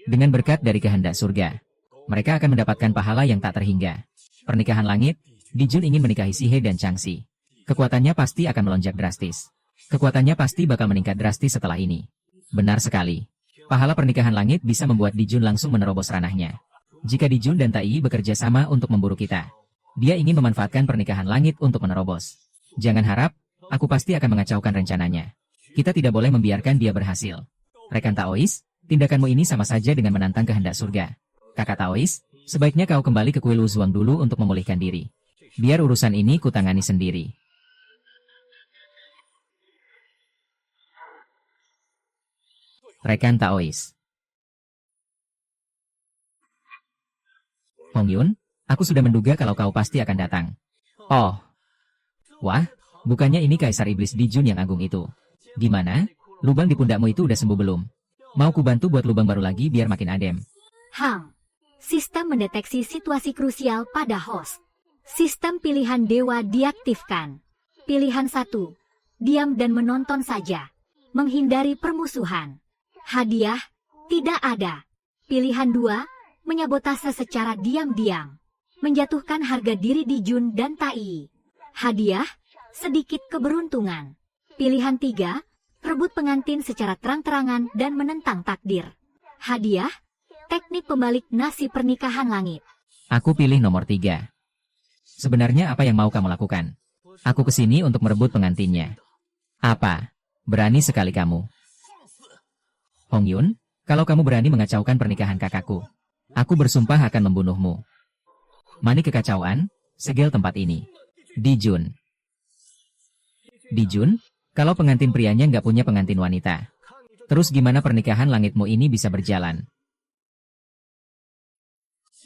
S1: Dengan berkat dari kehendak surga, mereka akan mendapatkan pahala yang tak terhingga. Pernikahan langit, Dijun ingin menikahi Sihe dan Changxi. Kekuatannya pasti akan melonjak drastis. Kekuatannya pasti bakal meningkat drastis setelah ini. Benar sekali. Pahala pernikahan langit bisa membuat Dijun langsung menerobos ranahnya. Jika Dijun dan Tai bekerja sama untuk memburu kita, dia ingin memanfaatkan pernikahan langit untuk menerobos. Jangan harap, aku pasti akan mengacaukan rencananya. Kita tidak boleh membiarkan dia berhasil. Rekan Taois, tindakanmu ini sama saja dengan menantang kehendak surga. Kakak Taois, sebaiknya kau kembali ke Kuil Wuzuang dulu untuk memulihkan diri. Biar urusan ini kutangani sendiri. Rekan Taois. Hong Yun, aku sudah menduga kalau kau pasti akan datang. Oh. Wah, bukannya ini Kaisar Iblis Dijun yang agung itu. Gimana? Lubang di pundakmu itu udah sembuh belum? Mau ku bantu buat lubang baru lagi biar makin adem.
S2: Sistem mendeteksi situasi krusial pada host. Sistem pilihan dewa diaktifkan. Pilihan 1. Diam dan menonton saja. Menghindari permusuhan. Hadiah, tidak ada. Pilihan 2. Menyabotase secara diam-diam. Menjatuhkan harga diri Dijun dan Tai. Hadiah, sedikit keberuntungan. Pilihan 3. Rebut pengantin secara terang-terangan dan menentang takdir. Hadiah, teknik pembalik nasib pernikahan langit.
S1: Aku pilih nomor 3. Sebenarnya apa yang mau kamu lakukan? Aku kesini untuk merebut pengantinnya. Apa? Berani sekali kamu. Hong Yun, kalau kamu berani mengacaukan pernikahan kakakku, aku bersumpah akan membunuhmu. Mani kekacauan, segel tempat ini. Dijun. Dijun, kalau pengantin prianya nggak punya pengantin wanita, terus gimana pernikahan langitmu ini bisa berjalan?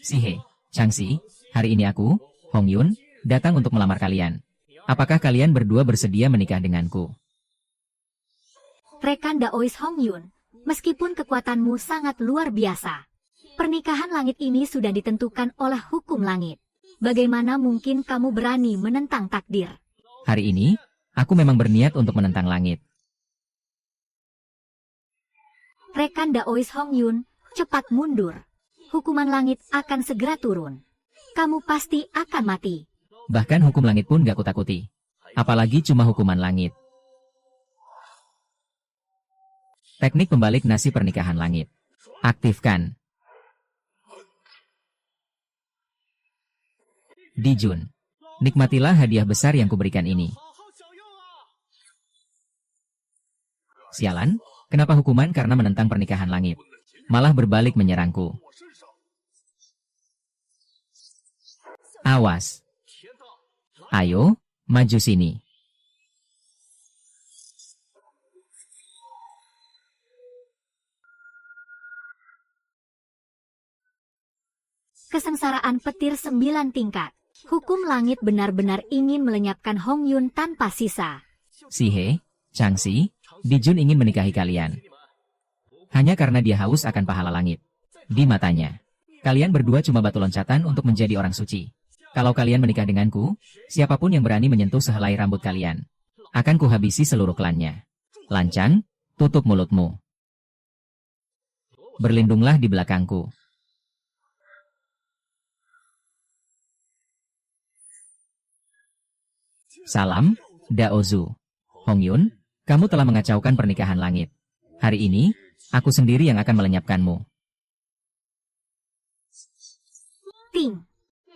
S1: Sihe, Changxi, hari ini aku, Hong Yun, datang untuk melamar kalian. Apakah kalian berdua bersedia menikah denganku?
S2: Rekan Daois Hong Yun, meskipun kekuatanmu sangat luar biasa, pernikahan langit ini sudah ditentukan oleh hukum langit. Bagaimana mungkin kamu berani menentang takdir?
S1: Hari ini, aku memang berniat untuk menentang langit.
S2: Rekan Daois Hong Yun, cepat mundur. Hukuman langit akan segera turun. Kamu pasti akan mati.
S1: Bahkan hukum langit pun gak kutakuti. Apalagi cuma hukuman langit. Teknik pembalik nasib pernikahan langit. Aktifkan. Dijun. Nikmatilah hadiah besar yang kuberikan ini. Sialan, kenapa hukuman karena menentang pernikahan langit malah berbalik menyerangku? Awas. Ayo, maju sini.
S2: Kesengsaraan petir 9 tingkat. Hukum langit benar-benar ingin melenyapkan Hong Yun tanpa sisa.
S1: Sihe, Changxi, Dijun ingin menikahi kalian. Hanya karena dia haus akan pahala langit. Di matanya, kalian berdua cuma batu loncatan untuk menjadi orang suci. Kalau kalian menikah denganku, siapapun yang berani menyentuh sehelai rambut kalian, akan kuhabisi seluruh klannya. Lancang, tutup mulutmu. Berlindunglah di belakangku. Salam, Daozu. Hong Yun, kamu telah mengacaukan pernikahan langit. Hari ini, aku sendiri yang akan melenyapkanmu.
S2: Ting.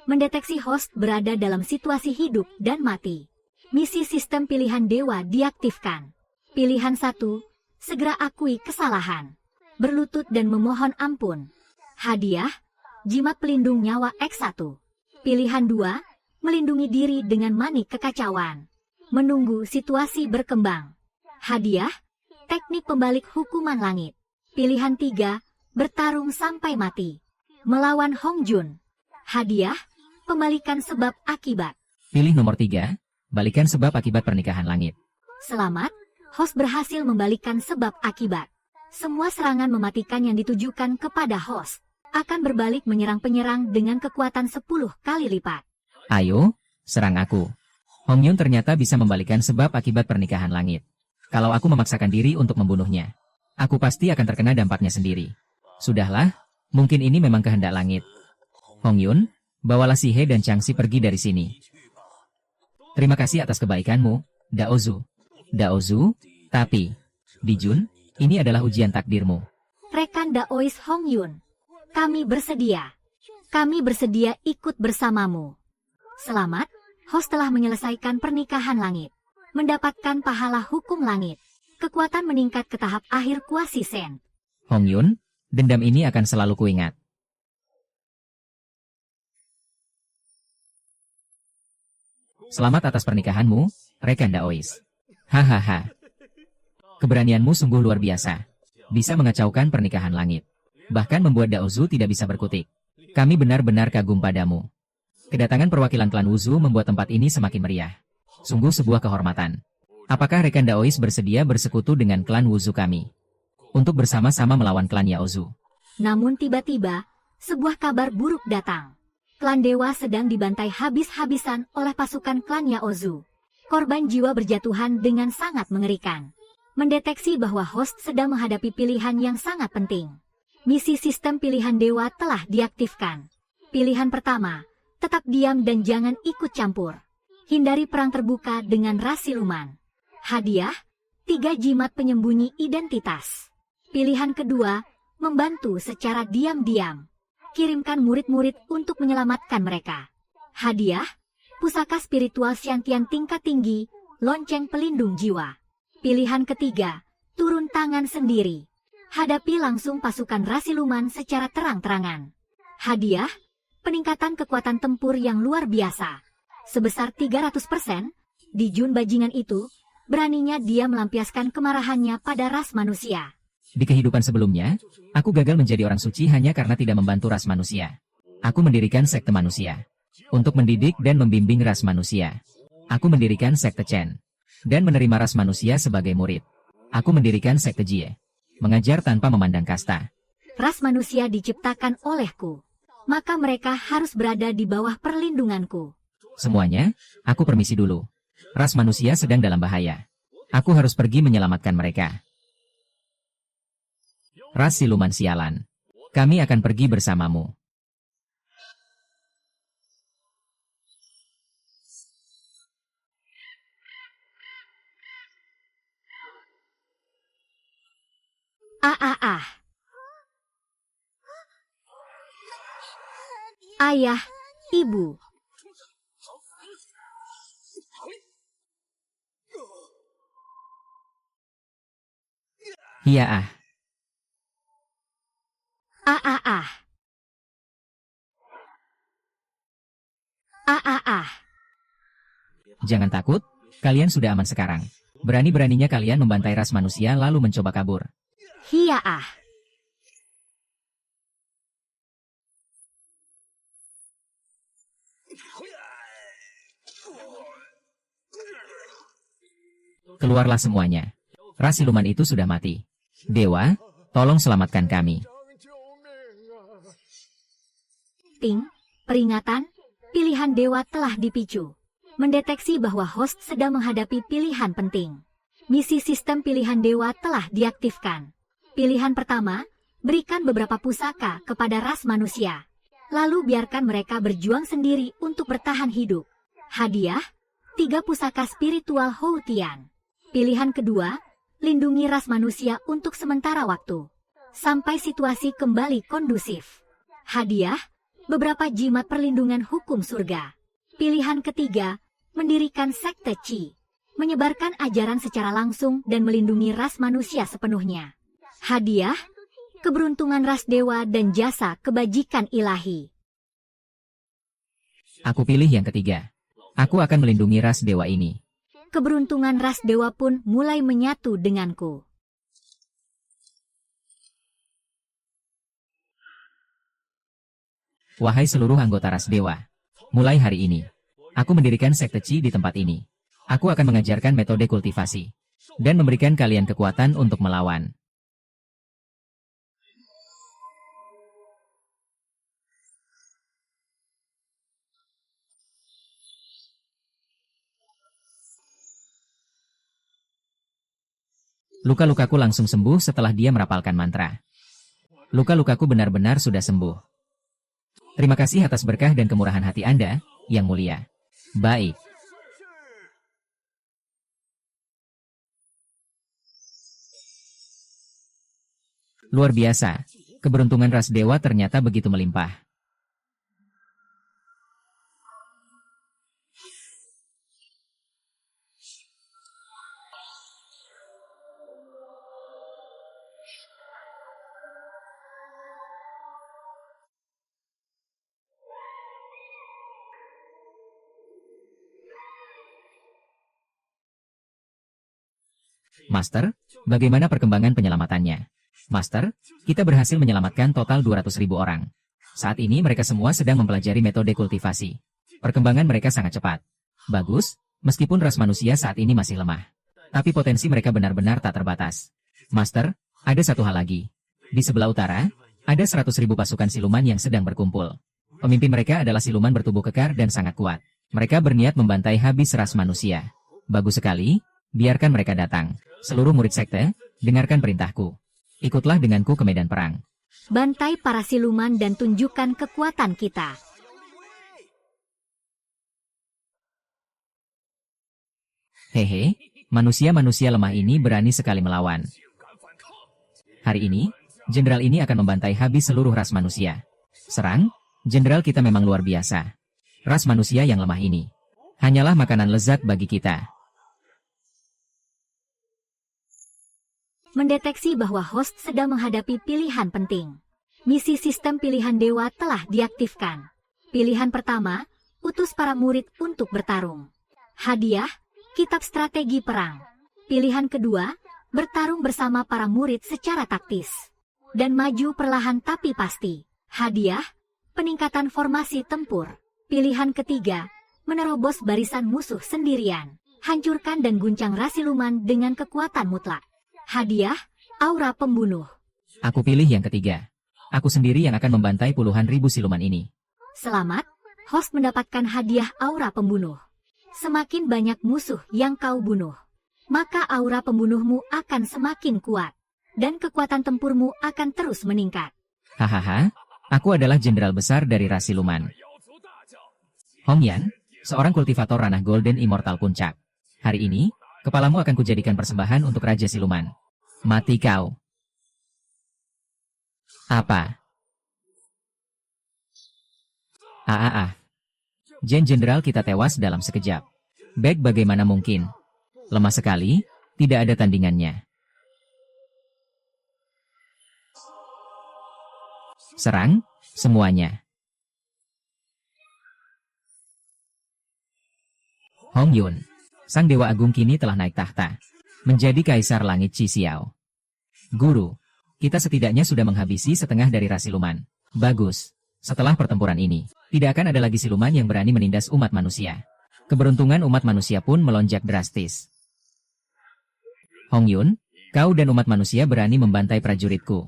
S2: Mendeteksi host berada dalam situasi hidup dan mati. Misi sistem pilihan dewa diaktifkan. Pilihan 1, segera akui kesalahan. Berlutut dan memohon ampun. Hadiah, jimat pelindung nyawa X1. Pilihan 2, melindungi diri dengan manik kekacauan. Menunggu situasi berkembang. Hadiah, teknik pembalik hukuman langit. Pilihan 3, bertarung sampai mati. Melawan Hong Jun. Hadiah, pembalikan sebab akibat.
S1: Pilih nomor 3, balikan sebab akibat pernikahan langit.
S2: Selamat, host berhasil membalikkan sebab akibat. Semua serangan mematikan yang ditujukan kepada host akan berbalik menyerang penyerang dengan kekuatan 10 kali lipat.
S1: Ayo, serang aku. Hong Yun ternyata bisa membalikkan sebab akibat pernikahan langit. Kalau aku memaksakan diri untuk membunuhnya, aku pasti akan terkena dampaknya sendiri. Sudahlah, mungkin ini memang kehendak langit. Hong Yun, bawalah Sihe dan Changxi pergi dari sini. Terima kasih atas kebaikanmu, Daozu. Daozu, tapi, Dijun, ini adalah ujian takdirmu.
S2: Rekan Daois Hong Yun, kami bersedia. Kami bersedia ikut bersamamu. Selamat, host telah menyelesaikan pernikahan langit. Mendapatkan pahala hukum langit. Kekuatan meningkat ke tahap akhir kuasi Sen.
S1: Hong Yun, dendam ini akan selalu kuingat. Selamat atas pernikahanmu, rekan Daois. Hahaha. Keberanianmu sungguh luar biasa. Bisa mengacaukan pernikahan langit. Bahkan membuat Daozu tidak bisa berkutik. Kami benar-benar kagum padamu. Kedatangan perwakilan klan Wuzu membuat tempat ini semakin meriah. Sungguh sebuah kehormatan. Apakah rekan Daois bersedia bersekutu dengan klan Wuzu kami untuk bersama-sama melawan klan Yaozu?
S2: Namun tiba-tiba, sebuah kabar buruk datang. Klan Dewa sedang dibantai habis-habisan oleh pasukan klan Yaozu. Korban jiwa berjatuhan dengan sangat mengerikan. Mendeteksi bahwa host sedang menghadapi pilihan yang sangat penting. Misi sistem pilihan dewa telah diaktifkan. Pilihan pertama, tetap diam dan jangan ikut campur. Hindari perang terbuka dengan ras siluman. Hadiah, 3 jimat penyembunyi identitas. Pilihan kedua, membantu secara diam-diam. Kirimkan murid-murid untuk menyelamatkan mereka. Hadiah, pusaka spiritual Shantian tingkat tinggi, lonceng pelindung jiwa. Pilihan ketiga, turun tangan sendiri. Hadapi langsung pasukan ras siluman secara terang-terangan. Hadiah, peningkatan kekuatan tempur yang luar biasa. Sebesar 300%, di Jun bajingan itu, beraninya dia melampiaskan kemarahannya pada ras manusia.
S1: Di kehidupan sebelumnya, aku gagal menjadi orang suci hanya karena tidak membantu ras manusia. Aku mendirikan sekte manusia. Untuk mendidik dan membimbing ras manusia. Aku mendirikan sekte Chen. Dan menerima ras manusia sebagai murid. Aku mendirikan sekte Jie. Mengajar tanpa memandang kasta.
S2: Ras manusia diciptakan olehku. Maka mereka harus berada di bawah perlindunganku.
S1: Semuanya, aku permisi dulu. Ras manusia sedang dalam bahaya. Aku harus pergi menyelamatkan mereka. Ras siluman sialan. Kami akan pergi bersamamu.
S2: Ah ah ah. Ayah, ibu.
S1: Iya ah.
S2: Ah ah ah. Ah ah ah.
S1: Jangan takut, kalian sudah aman sekarang. Berani-beraninya kalian membantai ras manusia lalu mencoba kabur.
S2: Hiya ah.
S1: Keluarlah semuanya. Ras siluman itu sudah mati. Dewa, tolong selamatkan kami.
S2: Ting, peringatan, pilihan dewa telah dipicu. Mendeteksi bahwa host sedang menghadapi pilihan penting. Misi sistem pilihan dewa telah diaktifkan. Pilihan pertama, berikan beberapa pusaka kepada ras manusia. Lalu biarkan mereka berjuang sendiri untuk bertahan hidup. Hadiah, 3 pusaka spiritual Houtian. Pilihan kedua, lindungi ras manusia untuk sementara waktu. Sampai situasi kembali kondusif. Hadiah, beberapa jimat perlindungan hukum surga. Pilihan ketiga, mendirikan sekte Qi. Menyebarkan ajaran secara langsung dan melindungi ras manusia sepenuhnya. Hadiah, keberuntungan ras dewa dan jasa kebajikan ilahi.
S1: Aku pilih yang ketiga. Aku akan melindungi ras dewa ini.
S2: Keberuntungan ras dewa pun mulai menyatu denganku.
S1: Wahai seluruh anggota ras dewa. Mulai hari ini, aku mendirikan sekte Qi di tempat ini. Aku akan mengajarkan metode kultivasi. Dan memberikan kalian kekuatan untuk melawan. Luka-lukaku langsung sembuh setelah dia merapalkan mantra. Luka-lukaku benar-benar sudah sembuh. Terima kasih atas berkah dan kemurahan hati Anda, Yang Mulia. Baik. Luar biasa. Keberuntungan ras dewa ternyata begitu melimpah. Master, bagaimana perkembangan penyelamatannya? Master, kita berhasil menyelamatkan total 200.000 orang. Saat ini mereka semua sedang mempelajari metode kultivasi. Perkembangan mereka sangat cepat. Bagus, meskipun ras manusia saat ini masih lemah. Tapi potensi mereka benar-benar tak terbatas. Master, ada satu hal lagi. Di sebelah utara, ada 100.000 pasukan siluman yang sedang berkumpul. Pemimpin mereka adalah siluman bertubuh kekar dan sangat kuat. Mereka berniat membantai habis ras manusia. Bagus sekali, biarkan mereka datang. Seluruh murid sekte, dengarkan perintahku. Ikutlah denganku ke medan perang.
S2: Bantai para siluman dan tunjukkan kekuatan kita.
S1: Hehe, manusia-manusia lemah ini berani sekali melawan. Hari ini, jenderal ini akan membantai habis seluruh ras manusia. Serang, jenderal kita memang luar biasa. Ras manusia yang lemah ini hanyalah makanan lezat bagi kita.
S2: Mendeteksi bahwa host sedang menghadapi pilihan penting. Misi sistem pilihan dewa telah diaktifkan. Pilihan pertama, utus para murid untuk bertarung. Hadiah, kitab strategi perang. Pilihan kedua, bertarung bersama para murid secara taktis. Dan maju perlahan tapi pasti. Hadiah, peningkatan formasi tempur. Pilihan ketiga, menerobos barisan musuh sendirian. Hancurkan dan guncang ras siluman dengan kekuatan mutlak. Hadiah, aura pembunuh.
S1: Aku pilih yang ketiga. Aku sendiri yang akan membantai puluhan ribu siluman ini.
S2: Selamat, host mendapatkan hadiah aura pembunuh. Semakin banyak musuh yang kau bunuh, maka aura pembunuhmu akan semakin kuat. Dan kekuatan tempurmu akan terus meningkat.
S1: Hahaha, aku adalah jenderal besar dari ras siluman. Hong Yan, seorang kultivator ranah Golden Immortal Puncak. Hari ini, kepalamu akan kujadikan persembahan untuk Raja Siluman. Mati kau. Apa? Jenderal kita tewas dalam sekejap. Bagaimana mungkin? Lemah sekali, tidak ada tandingannya. Serang, semuanya. Hong Yun, sang dewa agung kini telah naik tahta. Menjadi kaisar langit Qi Xiao. Guru, kita setidaknya sudah menghabisi setengah dari ras siluman. Bagus. Setelah pertempuran ini, tidak akan ada lagi siluman yang berani menindas umat manusia. Keberuntungan umat manusia pun melonjak drastis. Hong Yun, kau dan umat manusia berani membantai prajuritku.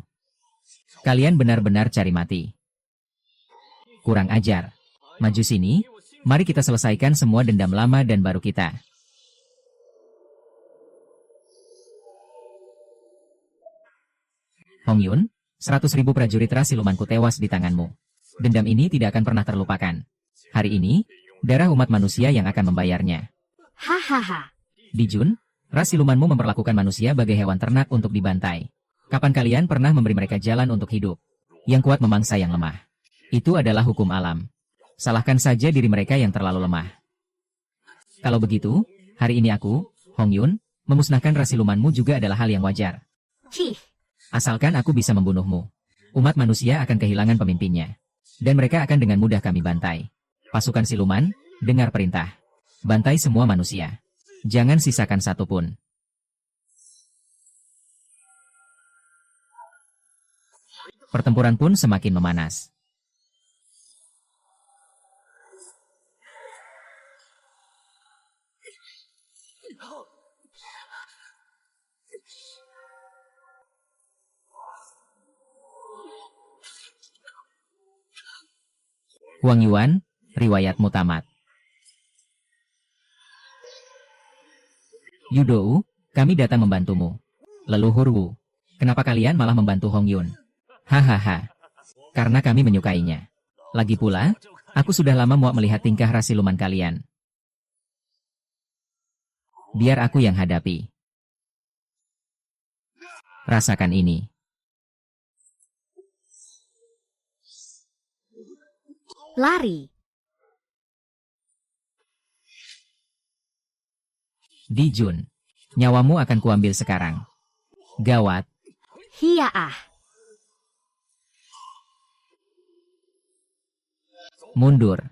S1: Kalian benar-benar cari mati. Kurang ajar. Maju sini, mari kita selesaikan semua dendam lama dan baru kita. Hong Yun, 100.000 prajurit ras silumanku tewas di tanganmu. Dendam ini tidak akan pernah terlupakan. Hari ini, darah umat manusia yang akan membayarnya.
S2: Hahaha.
S1: Dijun, ras silumanmu memperlakukan manusia bagai hewan ternak untuk dibantai. Kapan kalian pernah memberi mereka jalan untuk hidup? Yang kuat memangsa yang lemah. Itu adalah hukum alam. Salahkan saja diri mereka yang terlalu lemah. Kalau begitu, hari ini aku, Hong Yun, memusnahkan ras silumanmu juga adalah hal yang wajar.
S2: Cih.
S1: Asalkan aku bisa membunuhmu, umat manusia akan kehilangan pemimpinnya. Dan mereka akan dengan mudah kami bantai. Pasukan siluman, dengar perintah. Bantai semua manusia. Jangan sisakan satu pun. Pertempuran pun semakin memanas. Huang Yuan, riwayatmu tamat. Yudou, kami datang membantumu. Leluhur Wu, kenapa kalian malah membantu Hong Yun? Hahaha. Karena kami menyukainya. Lagi pula, aku sudah lama muak melihat tingkah ras siluman kalian. Biar aku yang hadapi. Rasakan ini.
S2: Lari.
S1: Dijun, nyawamu akan kuambil sekarang. Gawat.
S2: Hiyaah.
S1: Mundur.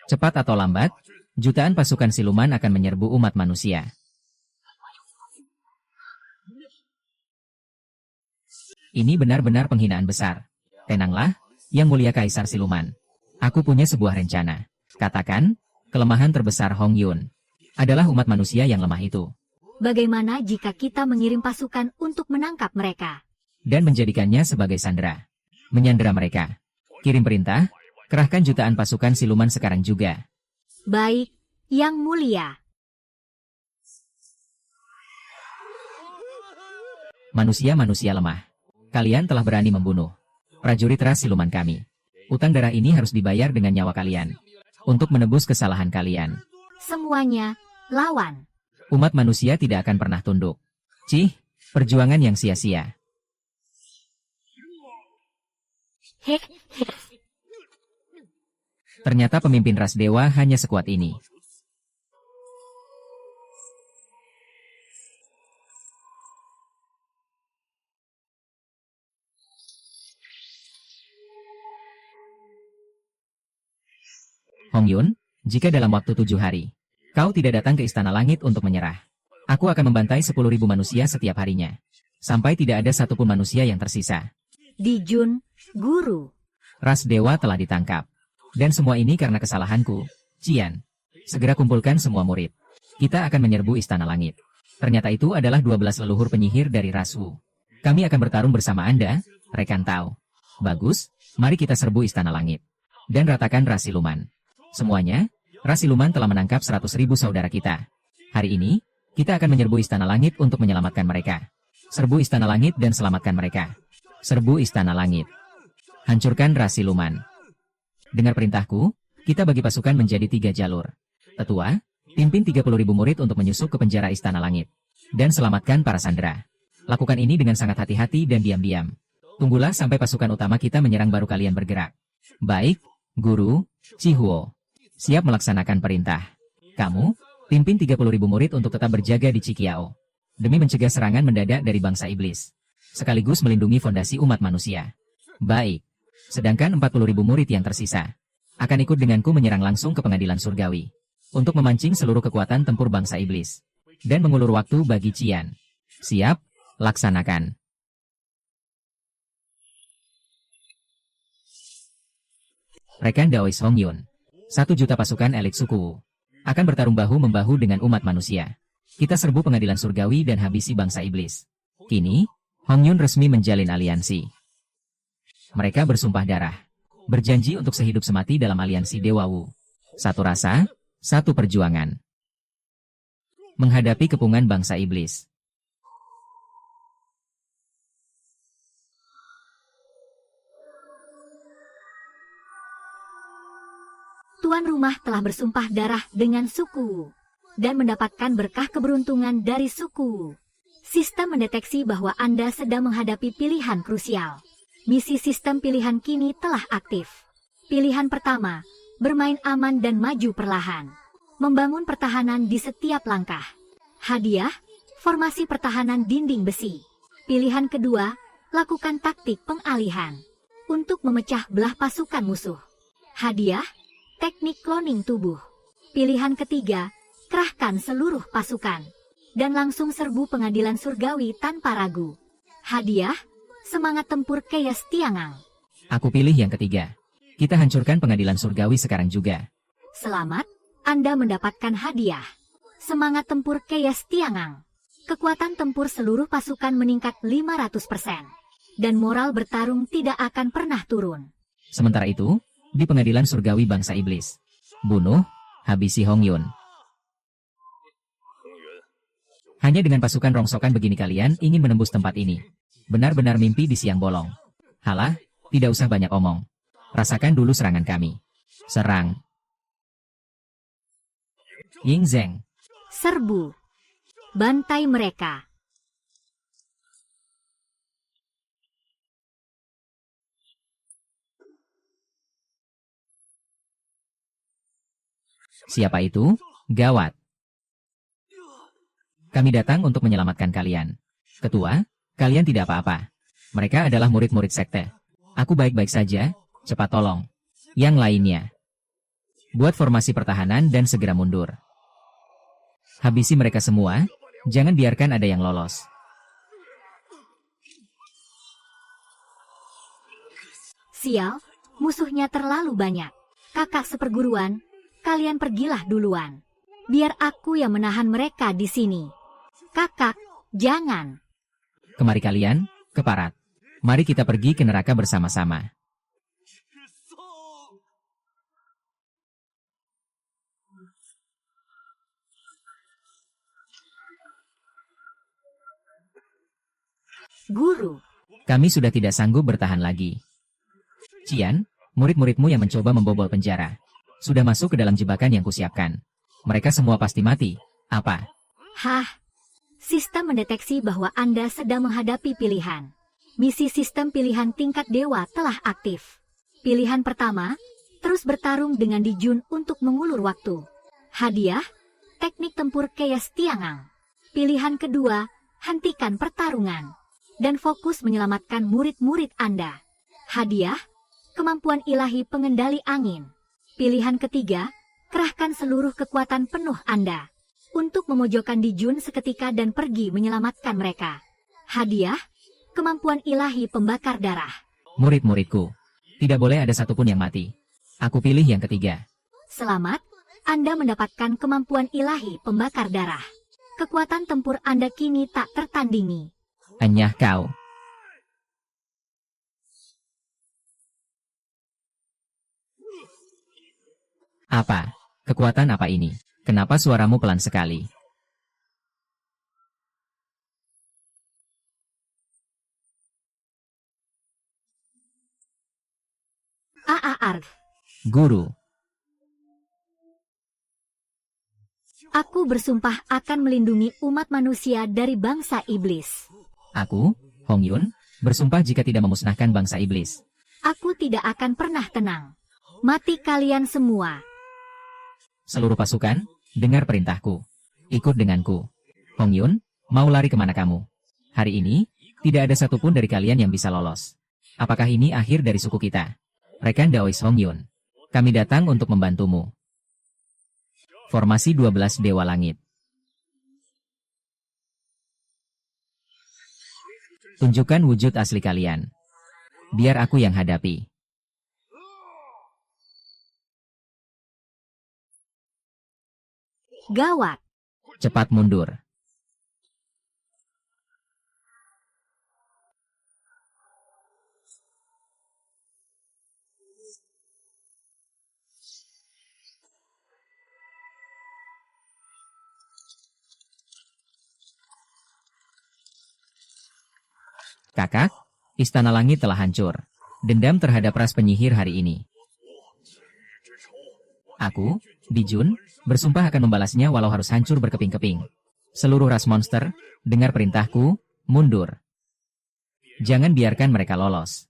S1: Cepat atau lambat, jutaan pasukan siluman akan menyerbu umat manusia. Ini benar-benar penghinaan besar. Tenanglah, Yang Mulia Kaisar Siluman. Aku punya sebuah rencana. Katakan, kelemahan terbesar Hong Yun adalah umat manusia yang lemah itu.
S2: Bagaimana jika kita mengirim pasukan untuk menangkap mereka?
S1: Dan menjadikannya sebagai sandera. Menyandera mereka. Kirim perintah, kerahkan jutaan pasukan siluman sekarang juga.
S2: Baik, Yang Mulia.
S1: Manusia-manusia lemah. Kalian telah berani membunuh prajurit ras siluman kami. Utang darah ini harus dibayar dengan nyawa kalian. Untuk menebus kesalahan kalian.
S2: Semuanya, lawan.
S1: Umat manusia tidak akan pernah tunduk. Cih, perjuangan yang sia-sia. Ternyata pemimpin ras dewa hanya sekuat ini. Hong Yun, jika dalam waktu 7 hari, kau tidak datang ke Istana Langit untuk menyerah, aku akan membantai 10.000 manusia setiap harinya. Sampai tidak ada satupun manusia yang tersisa.
S2: Dijun, Guru.
S1: Ras dewa telah ditangkap. Dan semua ini karena kesalahanku. Cian, segera kumpulkan semua murid. Kita akan menyerbu Istana Langit. Ternyata itu adalah 12 leluhur penyihir dari ras Wu. Kami akan bertarung bersama Anda, rekan Tao. Bagus, mari kita serbu Istana Langit. Dan ratakan ras siluman. Semuanya, ras siluman telah menangkap 100.000 saudara kita. Hari ini, kita akan menyerbu Istana Langit untuk menyelamatkan mereka. Serbu Istana Langit dan selamatkan mereka. Serbu Istana Langit. Hancurkan ras siluman. Dengar perintahku, kita bagi pasukan menjadi 3 jalur. Tetua, pimpin 30.000 murid untuk menyusup ke penjara Istana Langit. Dan selamatkan para sandera. Lakukan ini dengan sangat hati-hati dan diam-diam. Tunggulah sampai pasukan utama kita menyerang baru kalian bergerak. Baik, Guru, Chihuo. Siap melaksanakan perintah. Kamu, pimpin 30.000 murid untuk tetap berjaga di Cikiao. Demi mencegah serangan mendadak dari bangsa iblis. Sekaligus melindungi fondasi umat manusia. Baik. Sedangkan 40.000 murid yang tersisa akan ikut denganku menyerang langsung ke pengadilan surgawi. Untuk memancing seluruh kekuatan tempur bangsa iblis. Dan mengulur waktu bagi Cian. Siap, laksanakan. Rekan Daois Hong Yun. 1 juta pasukan elit suku Wu akan bertarung bahu-membahu dengan umat manusia. Kita serbu pengadilan surgawi dan habisi bangsa iblis. Kini, Hong Yun resmi menjalin aliansi. Mereka bersumpah darah. Berjanji untuk sehidup semati dalam aliansi Dewa Wu. Satu rasa, satu perjuangan. Menghadapi kepungan bangsa iblis.
S2: Tuan rumah telah bersumpah darah dengan suku dan mendapatkan berkah keberuntungan dari suku. Sistem mendeteksi bahwa Anda sedang menghadapi pilihan krusial. Misi sistem pilihan kini telah aktif. Pilihan pertama, bermain aman dan maju perlahan. Membangun pertahanan di setiap langkah. Hadiah, formasi pertahanan dinding besi. Pilihan kedua, lakukan taktik pengalihan untuk memecah belah pasukan musuh. Hadiah, teknik cloning tubuh. Pilihan ketiga, kerahkan seluruh pasukan dan langsung serbu pengadilan surgawi tanpa ragu. Hadiah, semangat tempur Chaos Tiangang.
S1: Aku pilih yang ketiga. Kita hancurkan pengadilan surgawi sekarang juga.
S2: Selamat, Anda mendapatkan hadiah. Semangat tempur Chaos Tiangang. Kekuatan tempur seluruh pasukan meningkat 500%. Dan moral bertarung tidak akan pernah turun.
S1: Sementara itu, di pengadilan surgawi bangsa iblis. Bunuh, habisi Hong Yun. Hanya dengan pasukan rongsokan begini kalian ingin menembus tempat ini. Benar-benar mimpi di siang bolong. Halah, tidak usah banyak omong. Rasakan dulu serangan kami. Serang. Ying Zheng.
S2: Serbu. Bantai mereka.
S1: Siapa itu? Gawat. Kami datang untuk menyelamatkan kalian. Ketua, kalian tidak apa-apa. Mereka adalah murid-murid sekte. Aku baik-baik saja, cepat tolong. Yang lainnya. Buat formasi pertahanan dan segera mundur. Habisi mereka semua, jangan biarkan ada yang lolos.
S2: Sial, musuhnya terlalu banyak. Kakak seperguruan, kalian pergilah duluan. Biar aku yang menahan mereka di sini. Kakak, jangan.
S1: Kemari kalian, ke Parat. Mari kita pergi ke neraka bersama-sama.
S2: Guru.
S1: Kami sudah tidak sanggup bertahan lagi. Cian, murid-muridmu yang mencoba membobol penjara sudah masuk ke dalam jebakan yang kusiapkan. Mereka semua pasti mati. Apa?
S2: Hah? Sistem mendeteksi bahwa Anda sedang menghadapi pilihan. Misi sistem pilihan tingkat dewa telah aktif. Pilihan pertama, terus bertarung dengan Dijun untuk mengulur waktu. Hadiah, teknik tempur Chaos Tiangang. Pilihan kedua, hentikan pertarungan. Dan fokus menyelamatkan murid-murid Anda. Hadiah, kemampuan ilahi pengendali angin. Pilihan ketiga, kerahkan seluruh kekuatan penuh Anda untuk memojokkan Dijun seketika dan pergi menyelamatkan mereka. Hadiah, kemampuan ilahi pembakar darah.
S1: Murid-muridku, tidak boleh ada satupun yang mati. Aku pilih yang ketiga.
S2: Selamat, Anda mendapatkan kemampuan ilahi pembakar darah. Kekuatan tempur Anda kini tak tertandingi.
S1: Enyah kau. Apa? Kekuatan apa ini? Kenapa suaramu pelan sekali?
S2: Aar.
S1: Guru.
S2: Aku bersumpah akan melindungi umat manusia dari bangsa iblis.
S1: Aku, Hong Yun, bersumpah jika tidak memusnahkan bangsa iblis.
S2: Aku tidak akan pernah tenang. Mati kalian semua.
S1: Seluruh pasukan, dengar perintahku. Ikut denganku. Hong Yun, mau lari kemana kamu? Hari ini, tidak ada satupun dari kalian yang bisa lolos. Apakah ini akhir dari suku kita? Rekan Daois Hong Yun. Kami datang untuk membantumu. Formasi 12 Dewa Langit. Tunjukkan wujud asli kalian. Biar aku yang hadapi.
S2: Gawat.
S1: Cepat mundur. Kakak, Istana Langit telah hancur. Dendam terhadap ras penyihir hari ini. Aku, Dijun, bersumpah akan membalasnya walau harus hancur berkeping-keping. Seluruh ras monster, dengar perintahku, mundur. Jangan biarkan mereka lolos.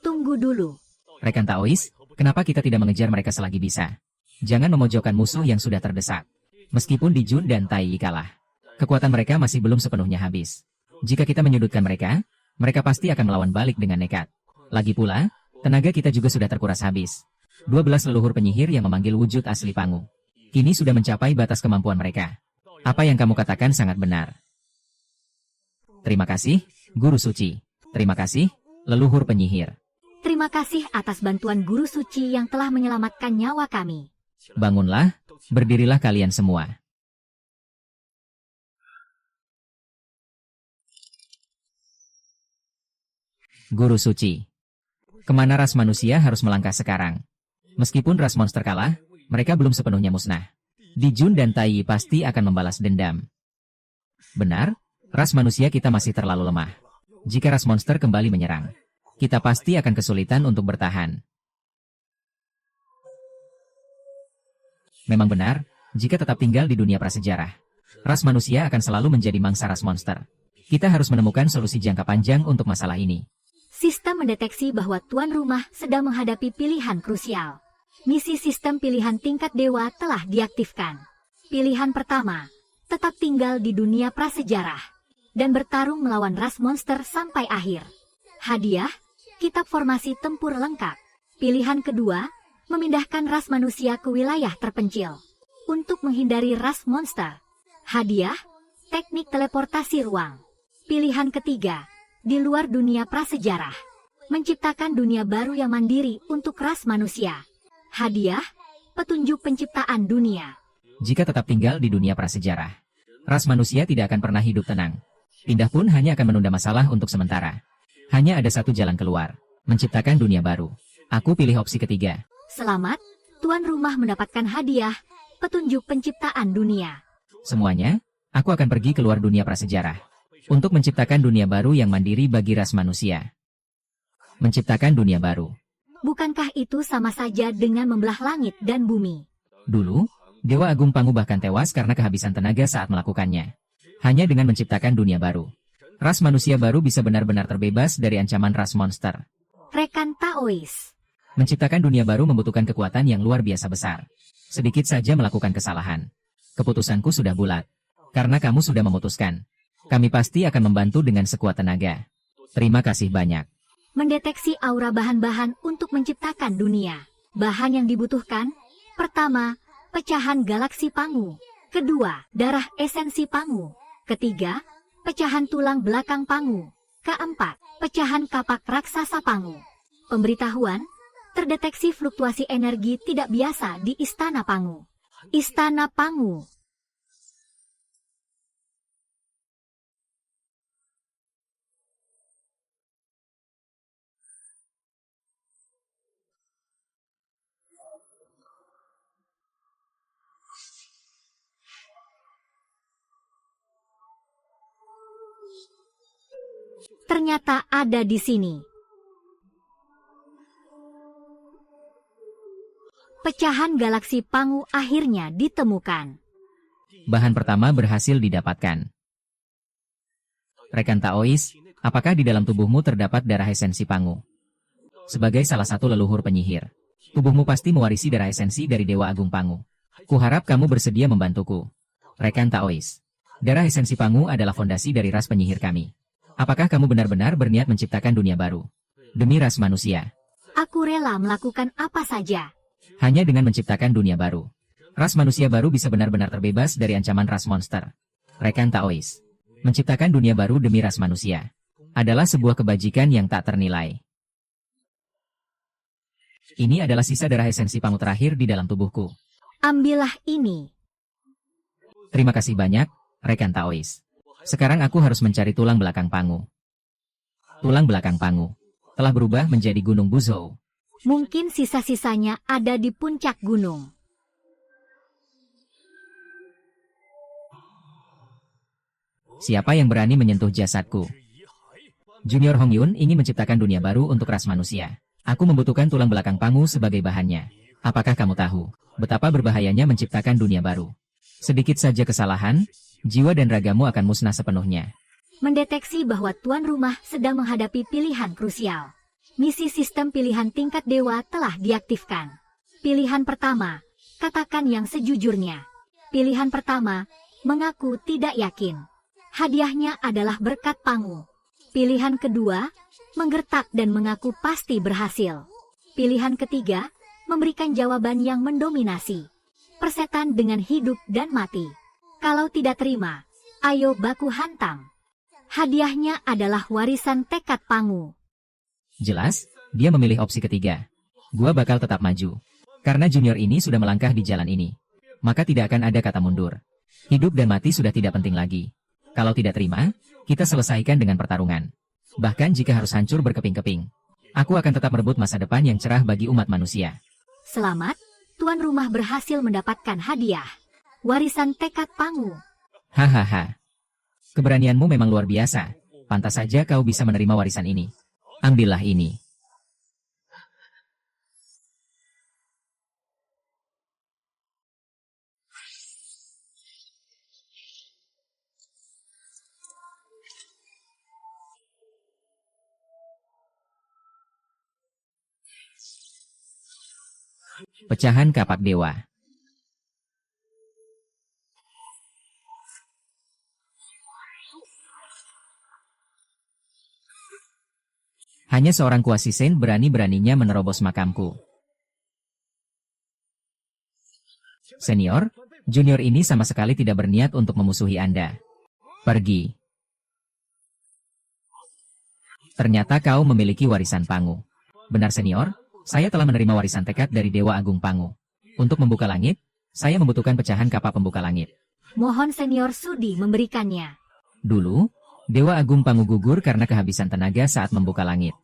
S2: Tunggu dulu.
S1: Rekan Taois, kenapa kita tidak mengejar mereka selagi bisa? Jangan memojokkan musuh yang sudah terdesak. Meskipun Dijun dan Tai Yi kalah, kekuatan mereka masih belum sepenuhnya habis. Jika kita menyudutkan mereka, mereka pasti akan melawan balik dengan nekat. Lagi pula, tenaga kita juga sudah terkuras habis. 12 leluhur penyihir yang memanggil wujud asli Pangu. Kini sudah mencapai batas kemampuan mereka. Apa yang kamu katakan sangat benar. Terima kasih, Guru Suci. Terima kasih, leluhur penyihir.
S2: Terima kasih atas bantuan Guru Suci yang telah menyelamatkan nyawa kami.
S1: Bangunlah, berdirilah kalian semua. Guru Suci. Kemana ras manusia harus melangkah sekarang? Meskipun ras monster kalah, mereka belum sepenuhnya musnah. Dijun dan Tai Yi pasti akan membalas dendam. Benar, ras manusia kita masih terlalu lemah. Jika ras monster kembali menyerang, kita pasti akan kesulitan untuk bertahan. Memang benar, jika tetap tinggal di dunia prasejarah, ras manusia akan selalu menjadi mangsa ras monster. Kita harus menemukan solusi jangka panjang untuk masalah ini.
S2: Sistem mendeteksi bahwa tuan rumah sedang menghadapi pilihan krusial. Misi sistem pilihan tingkat dewa telah diaktifkan. Pilihan pertama, tetap tinggal di dunia prasejarah dan bertarung melawan ras monster sampai akhir. Hadiah, kitab formasi tempur lengkap. Pilihan kedua, memindahkan ras manusia ke wilayah terpencil untuk menghindari ras monster. Hadiah, teknik teleportasi ruang. Pilihan ketiga, di luar dunia prasejarah, menciptakan dunia baru yang mandiri untuk ras manusia. Hadiah, petunjuk penciptaan dunia.
S1: Jika tetap tinggal di dunia prasejarah, ras manusia tidak akan pernah hidup tenang. Pindah pun hanya akan menunda masalah untuk sementara. Hanya ada satu jalan keluar, menciptakan dunia baru. Aku pilih opsi ketiga.
S2: Selamat, tuan rumah mendapatkan hadiah, petunjuk penciptaan dunia.
S1: Semuanya, aku akan pergi keluar dunia prasejarah untuk menciptakan dunia baru yang mandiri bagi ras manusia. Menciptakan dunia baru.
S2: Bukankah itu sama saja dengan membelah langit dan bumi?
S1: Dulu, Dewa Agung Pangu bahkan tewas karena kehabisan tenaga saat melakukannya. Hanya dengan menciptakan dunia baru, ras manusia baru bisa benar-benar terbebas dari ancaman ras monster.
S2: Rekan Taois.
S1: Menciptakan dunia baru membutuhkan kekuatan yang luar biasa besar. Sedikit saja melakukan kesalahan. Keputusanku sudah bulat. Karena kamu sudah memutuskan, kami pasti akan membantu dengan sekuat tenaga. Terima kasih banyak.
S2: Mendeteksi aura bahan-bahan untuk menciptakan dunia. Bahan yang dibutuhkan, pertama, pecahan galaksi Pangu. Kedua, darah esensi Pangu. Ketiga, pecahan tulang belakang Pangu. Keempat, pecahan kapak raksasa Pangu. Pemberitahuan, terdeteksi fluktuasi energi tidak biasa di Istana Pangu. Istana Pangu. Ternyata ada di sini. Pecahan galaksi Pangu akhirnya ditemukan.
S1: Bahan pertama berhasil didapatkan. Rekan Taois, apakah di dalam tubuhmu terdapat darah esensi Pangu? Sebagai salah satu leluhur penyihir, tubuhmu pasti mewarisi darah esensi dari Dewa Agung Pangu. Kuharap kamu bersedia membantuku. Rekan Taois, darah esensi Pangu adalah fondasi dari ras penyihir kami. Apakah kamu benar-benar berniat menciptakan dunia baru demi ras manusia?
S2: Aku rela melakukan apa saja.
S1: Hanya dengan menciptakan dunia baru, ras manusia baru bisa benar-benar terbebas dari ancaman ras monster. Rekan Taois, menciptakan dunia baru demi ras manusia adalah sebuah kebajikan yang tak ternilai. Ini adalah sisa darah esensi Pangu terakhir di dalam tubuhku.
S2: Ambillah ini.
S1: Terima kasih banyak, rekan Taois. Sekarang aku harus mencari tulang belakang Pangu. Tulang belakang Pangu telah berubah menjadi Gunung Buzhou.
S2: Mungkin sisa-sisanya ada di puncak gunung.
S1: Siapa yang berani menyentuh jasadku? Junior Hongyun ingin menciptakan dunia baru untuk ras manusia. Aku membutuhkan tulang belakang Pangu sebagai bahannya. Apakah kamu tahu betapa berbahayanya menciptakan dunia baru? Sedikit saja kesalahan, jiwa dan ragamu akan musnah sepenuhnya.
S2: Mendeteksi bahwa tuan rumah sedang menghadapi pilihan krusial. Misi sistem pilihan tingkat dewa telah diaktifkan. Pilihan pertama, katakan yang sejujurnya. Pilihan pertama, mengaku tidak yakin. Hadiahnya adalah berkat Pangu. Pilihan kedua, menggertak dan mengaku pasti berhasil. Pilihan ketiga, memberikan jawaban yang mendominasi. Persetan dengan hidup dan mati. Kalau tidak terima, ayo baku hantam. Hadiahnya adalah warisan tekad Pangu.
S1: Jelas, dia memilih opsi ketiga. Gua bakal tetap maju. Karena junior ini sudah melangkah di jalan ini. Maka tidak akan ada kata mundur. Hidup dan mati sudah tidak penting lagi. Kalau tidak terima, kita selesaikan dengan pertarungan. Bahkan jika harus hancur berkeping-keping. Aku akan tetap merebut masa depan yang cerah bagi umat manusia.
S2: Selamat, tuan rumah berhasil mendapatkan hadiah. Warisan tekad Pangu.
S1: Hahaha. Keberanianmu memang luar biasa. Pantas saja kau bisa menerima warisan ini. Ambillah ini. Pecahan kapak dewa. Hanya seorang Kuasi Sen berani-beraninya menerobos makamku. Senior, junior ini sama sekali tidak berniat untuk memusuhi Anda. Pergi. Ternyata kau memiliki warisan Pangu. Benar senior, saya telah menerima warisan tekad dari Dewa Agung Pangu. Untuk membuka langit, saya membutuhkan pecahan kapak pembuka langit.
S2: Mohon senior sudi memberikannya.
S1: Dulu, Dewa Agung Pangu gugur karena kehabisan tenaga saat membuka langit.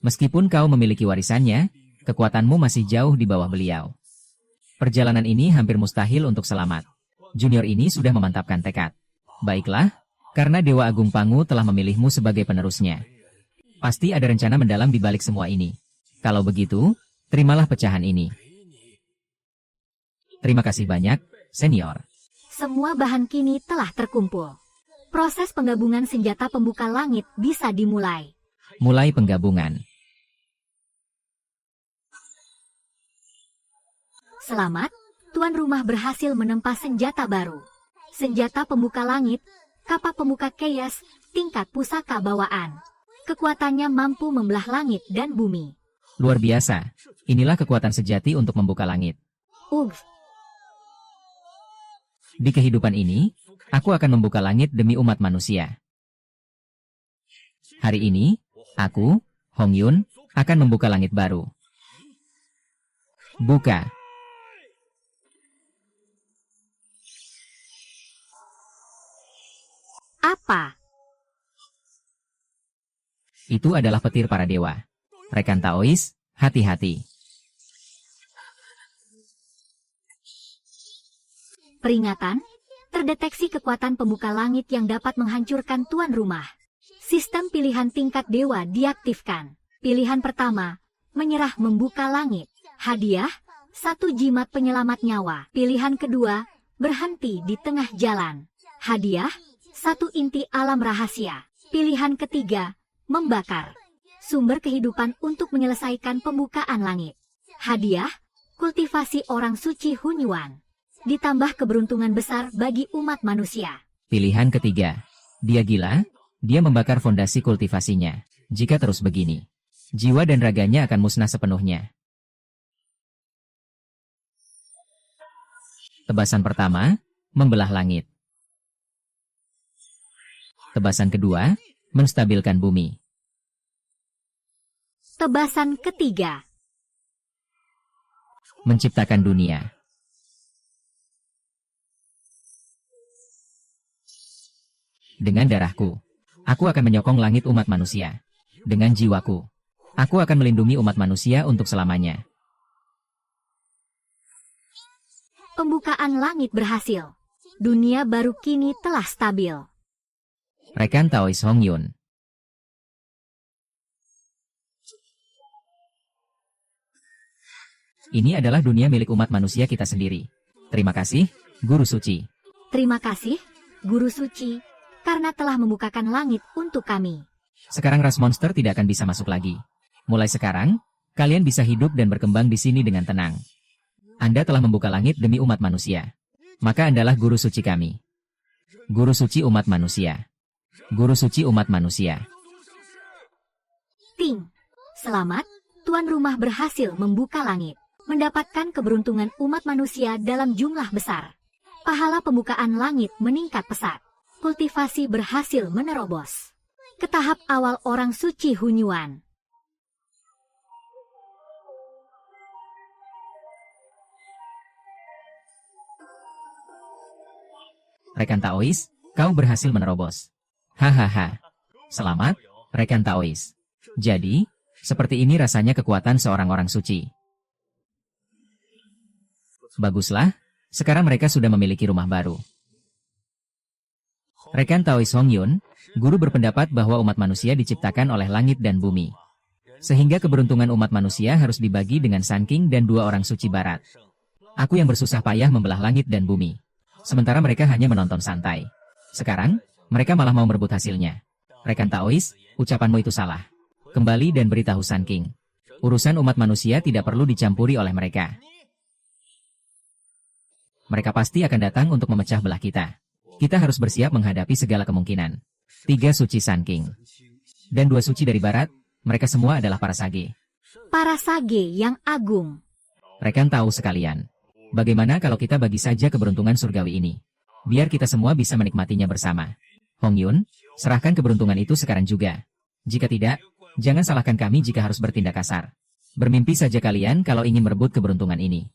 S1: Meskipun kau memiliki warisannya, kekuatanmu masih jauh di bawah beliau. Perjalanan ini hampir mustahil untuk selamat. Junior ini sudah memantapkan tekad. Baiklah, karena Dewa Agung Pangu telah memilihmu sebagai penerusnya. Pasti ada rencana mendalam di balik semua ini. Kalau begitu, terimalah pecahan ini. Terima kasih banyak, senior.
S2: Semua bahan kini telah terkumpul. Proses penggabungan senjata pembuka langit bisa dimulai.
S1: Mulai penggabungan.
S2: Selamat, tuan rumah berhasil menempa senjata baru. Senjata pembuka langit, kapak pembuka chaos, tingkat pusaka bawaan. Kekuatannya mampu membelah langit dan bumi.
S1: Luar biasa. Inilah kekuatan sejati untuk membuka langit. Di kehidupan ini, aku akan membuka langit demi umat manusia. Hari ini, aku, Hongyun, akan membuka langit baru. Buka.
S2: Apa?
S1: Itu adalah petir para dewa. Rekan Taois, hati-hati.
S2: Peringatan, terdeteksi kekuatan pembuka langit yang dapat menghancurkan tuan rumah. Sistem pilihan tingkat dewa diaktifkan. Pilihan pertama, menyerah membuka langit. Hadiah, 1 jimat penyelamat nyawa. Pilihan kedua, berhenti di tengah jalan. Hadiah, 1 inti alam rahasia. Pilihan ketiga, membakar. Sumber kehidupan untuk menyelesaikan pembukaan langit. Hadiah, kultivasi orang suci Hunyuan. Ditambah keberuntungan besar bagi umat manusia.
S1: Pilihan ketiga. Dia gila, dia membakar fondasi kultivasinya. Jika terus begini, jiwa dan raganya akan musnah sepenuhnya. Tebasan pertama, membelah langit. Tebasan kedua, menstabilkan bumi.
S2: Tebasan ketiga,
S1: Menciptakan dunia. Dengan darahku, aku akan menyokong langit umat manusia. Dengan jiwaku, aku akan melindungi umat manusia untuk selamanya.
S2: pembukaan langit berhasil. Dunia baru kini telah stabil.
S1: Rekan Taois Hong Yun. Ini adalah dunia milik umat manusia kita sendiri. Terima kasih, Guru Suci.
S2: Terima kasih, Guru Suci, karena telah membukakan langit untuk kami.
S1: Sekarang ras monster tidak akan bisa masuk lagi. Mulai sekarang, kalian bisa hidup dan berkembang di sini dengan tenang. Anda telah membuka langit demi umat manusia. Maka Andalah Guru Suci kami. Guru Suci umat manusia. Guru Suci umat manusia.
S2: Ting. Selamat, tuan rumah berhasil membuka langit. Mendapatkan keberuntungan umat manusia dalam jumlah besar. Pahala pembukaan langit meningkat pesat. Kultivasi berhasil menerobos ke tahap awal orang suci Hunyuan.
S1: Rekan Taois, kau berhasil menerobos. Hahaha. Selamat, rekan Taois. Jadi, seperti ini rasanya kekuatan seorang orang suci. Baguslah, sekarang mereka sudah memiliki rumah baru. Rekan Taois Hong Yun, guru berpendapat bahwa umat manusia diciptakan oleh langit dan bumi. Sehingga keberuntungan umat manusia harus dibagi dengan Sun King dan 2 orang suci barat. Aku yang bersusah payah membelah langit dan bumi. Sementara mereka hanya menonton santai. Sekarang, mereka malah mau merebut hasilnya. Rekan Taois, ucapanmu itu salah. Kembali dan beritahu Sun King. Urusan umat manusia tidak perlu dicampuri oleh mereka. Mereka pasti akan datang untuk memecah belah kita. Kita harus bersiap menghadapi segala kemungkinan. 3 suci Sun King. Dan 2 suci dari barat, mereka semua adalah para sage.
S2: Para sage yang agung.
S1: Rekan tahu sekalian. Bagaimana kalau kita bagi saja keberuntungan surgawi ini? Biar kita semua bisa menikmatinya bersama. Hong Yun, serahkan keberuntungan itu sekarang juga. Jika tidak, jangan salahkan kami jika harus bertindak kasar. Bermimpi saja kalian kalau ingin merebut keberuntungan ini.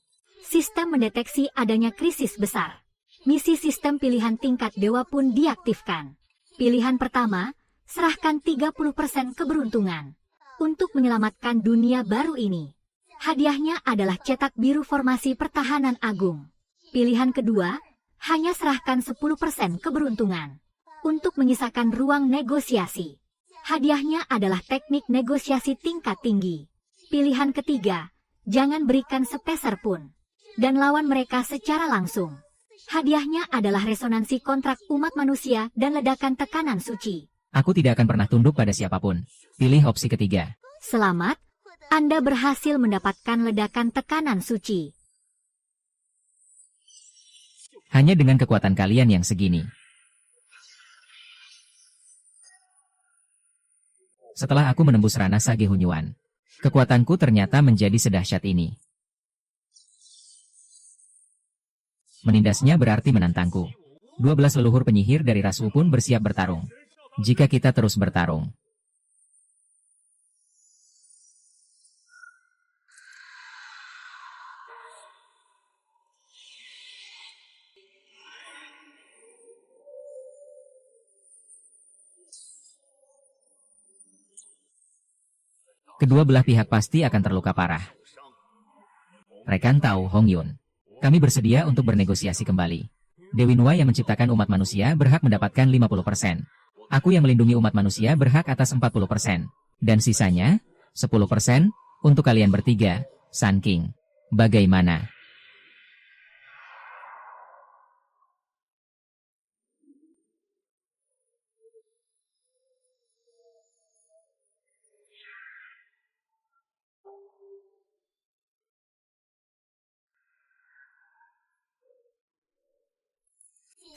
S2: Sistem mendeteksi adanya krisis besar. Misi sistem pilihan tingkat dewa pun diaktifkan. Pilihan pertama, serahkan 30% keberuntungan. Untuk menyelamatkan dunia baru ini. Hadiahnya adalah cetak biru formasi pertahanan agung. Pilihan kedua, hanya serahkan 10% keberuntungan. Untuk menyisakan ruang negosiasi. Hadiahnya adalah teknik negosiasi tingkat tinggi. Pilihan ketiga, jangan berikan sepeser pun. Dan lawan mereka secara langsung. Hadiahnya adalah resonansi kontrak umat manusia dan ledakan tekanan suci.
S1: Aku tidak akan pernah tunduk pada siapapun. Pilih opsi ketiga.
S2: Selamat, Anda berhasil mendapatkan ledakan tekanan suci.
S1: Hanya dengan kekuatan kalian yang segini. Setelah aku menembus ranah Sage Hunyuan, kekuatanku ternyata menjadi sedahsyat ini. Menindasnya berarti menantangku. 12 leluhur penyihir dari ras Wu pun bersiap bertarung. Jika kita terus bertarung. Kedua belah pihak pasti akan terluka parah. Rekan tahu Hong Yun. Kami bersedia untuk bernegosiasi kembali. Dewi Nuwa yang menciptakan umat manusia berhak mendapatkan 50%. Aku yang melindungi umat manusia berhak atas 40%. Dan sisanya, 10% untuk kalian bertiga, Sun King. Bagaimana?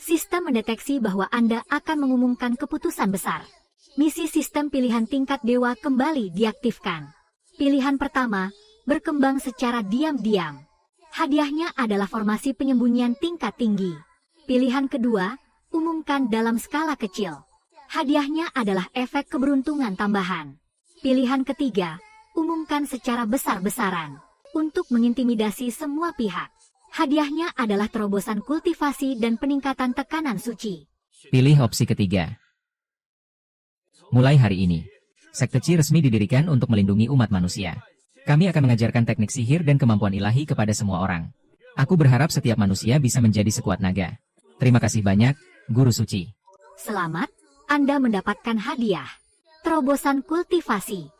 S2: Sistem mendeteksi bahwa Anda akan mengumumkan keputusan besar. Misi sistem pilihan tingkat dewa kembali diaktifkan. Pilihan pertama, berkembang secara diam-diam. Hadiahnya adalah formasi penyembunyian tingkat tinggi. Pilihan kedua, umumkan dalam skala kecil. Hadiahnya adalah efek keberuntungan tambahan. Pilihan ketiga, umumkan secara besar-besaran. Untuk mengintimidasi semua pihak. Hadiahnya adalah terobosan kultivasi dan peningkatan tekanan suci.
S1: Pilih opsi ketiga. Mulai hari ini, sekte Qi resmi didirikan untuk melindungi umat manusia. Kami akan mengajarkan teknik sihir dan kemampuan ilahi kepada semua orang. Aku berharap setiap manusia bisa menjadi sekuat naga. Terima kasih banyak, Guru Suci.
S2: Selamat, Anda mendapatkan hadiah. Terobosan kultivasi.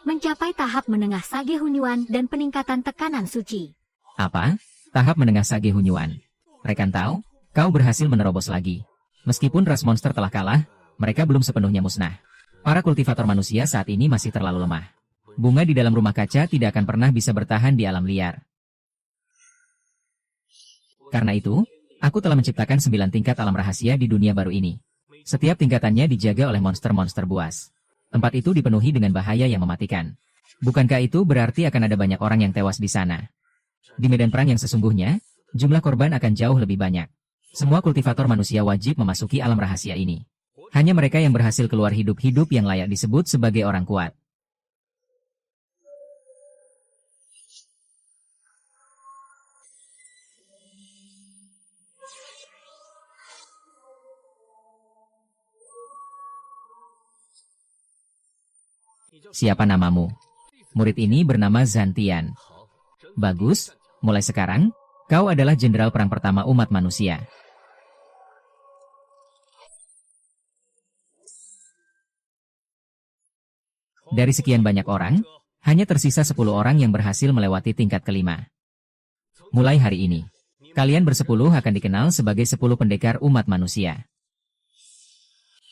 S2: Mencapai tahap menengah Sage Hunyuan dan peningkatan tekanan suci.
S1: Apa? Tahap menengah Sage Hunyuan. Rekan tahu, kau berhasil menerobos lagi. Meskipun ras monster telah kalah, mereka belum sepenuhnya musnah. Para kultivator manusia saat ini masih terlalu lemah. Bunga di dalam rumah kaca tidak akan pernah bisa bertahan di alam liar. Karena itu, aku telah menciptakan 9 tingkat alam rahasia di dunia baru ini. Setiap tingkatannya dijaga oleh monster-monster buas. Tempat itu dipenuhi dengan bahaya yang mematikan. Bukankah itu berarti akan ada banyak orang yang tewas di sana? Di medan perang yang sesungguhnya, jumlah korban akan jauh lebih banyak. Semua kultivator manusia wajib memasuki alam rahasia ini. Hanya mereka yang berhasil keluar hidup-hidup yang layak disebut sebagai orang kuat. Siapa namamu? Murid ini bernama Zantian. Bagus, mulai sekarang, kau adalah jenderal perang pertama umat manusia. Dari sekian banyak orang, hanya tersisa 10 orang yang berhasil melewati tingkat kelima. Mulai hari ini, kalian bersepuluh akan dikenal sebagai 10 pendekar umat manusia.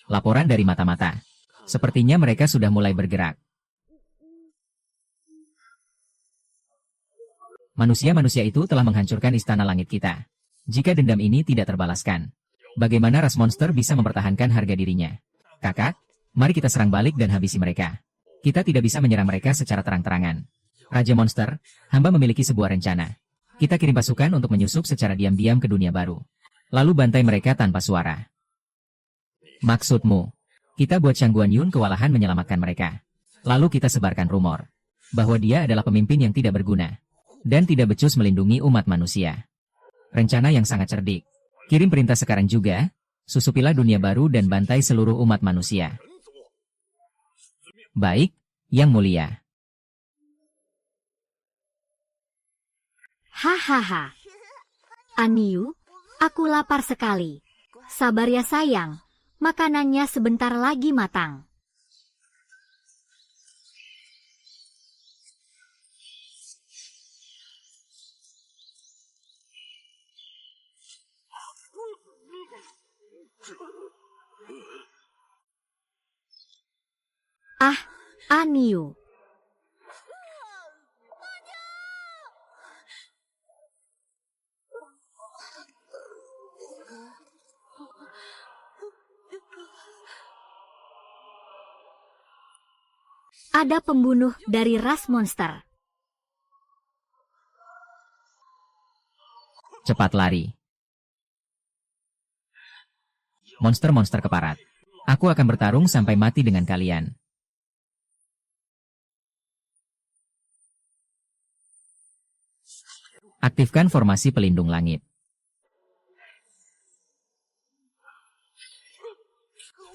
S1: Laporan dari mata-mata. Sepertinya mereka sudah mulai bergerak. Manusia-manusia itu telah menghancurkan istana langit kita. Jika dendam ini tidak terbalaskan, bagaimana ras monster bisa mempertahankan harga dirinya? Kakak, mari kita serang balik dan habisi mereka. Kita tidak bisa menyerang mereka secara terang-terangan. Raja Monster, hamba memiliki sebuah rencana. Kita kirim pasukan untuk menyusup secara diam-diam ke dunia baru. Lalu bantai mereka tanpa suara. Maksudmu, kita buat Shang Guanyun kewalahan menyelamatkan mereka. Lalu kita sebarkan rumor bahwa dia adalah pemimpin yang tidak berguna dan tidak becus melindungi umat manusia. Rencana yang sangat cerdik. Kirim perintah sekarang juga, susupilah dunia baru dan bantai seluruh umat manusia. Baik, Yang Mulia.
S2: Hahaha. Aniu, aku lapar sekali. Sabar ya sayang, makanannya sebentar lagi matang. Ah, Aniu. Ada pembunuh dari ras monster.
S1: Cepat lari. Monster-monster keparat. Aku akan bertarung sampai mati dengan kalian. Aktifkan formasi pelindung langit.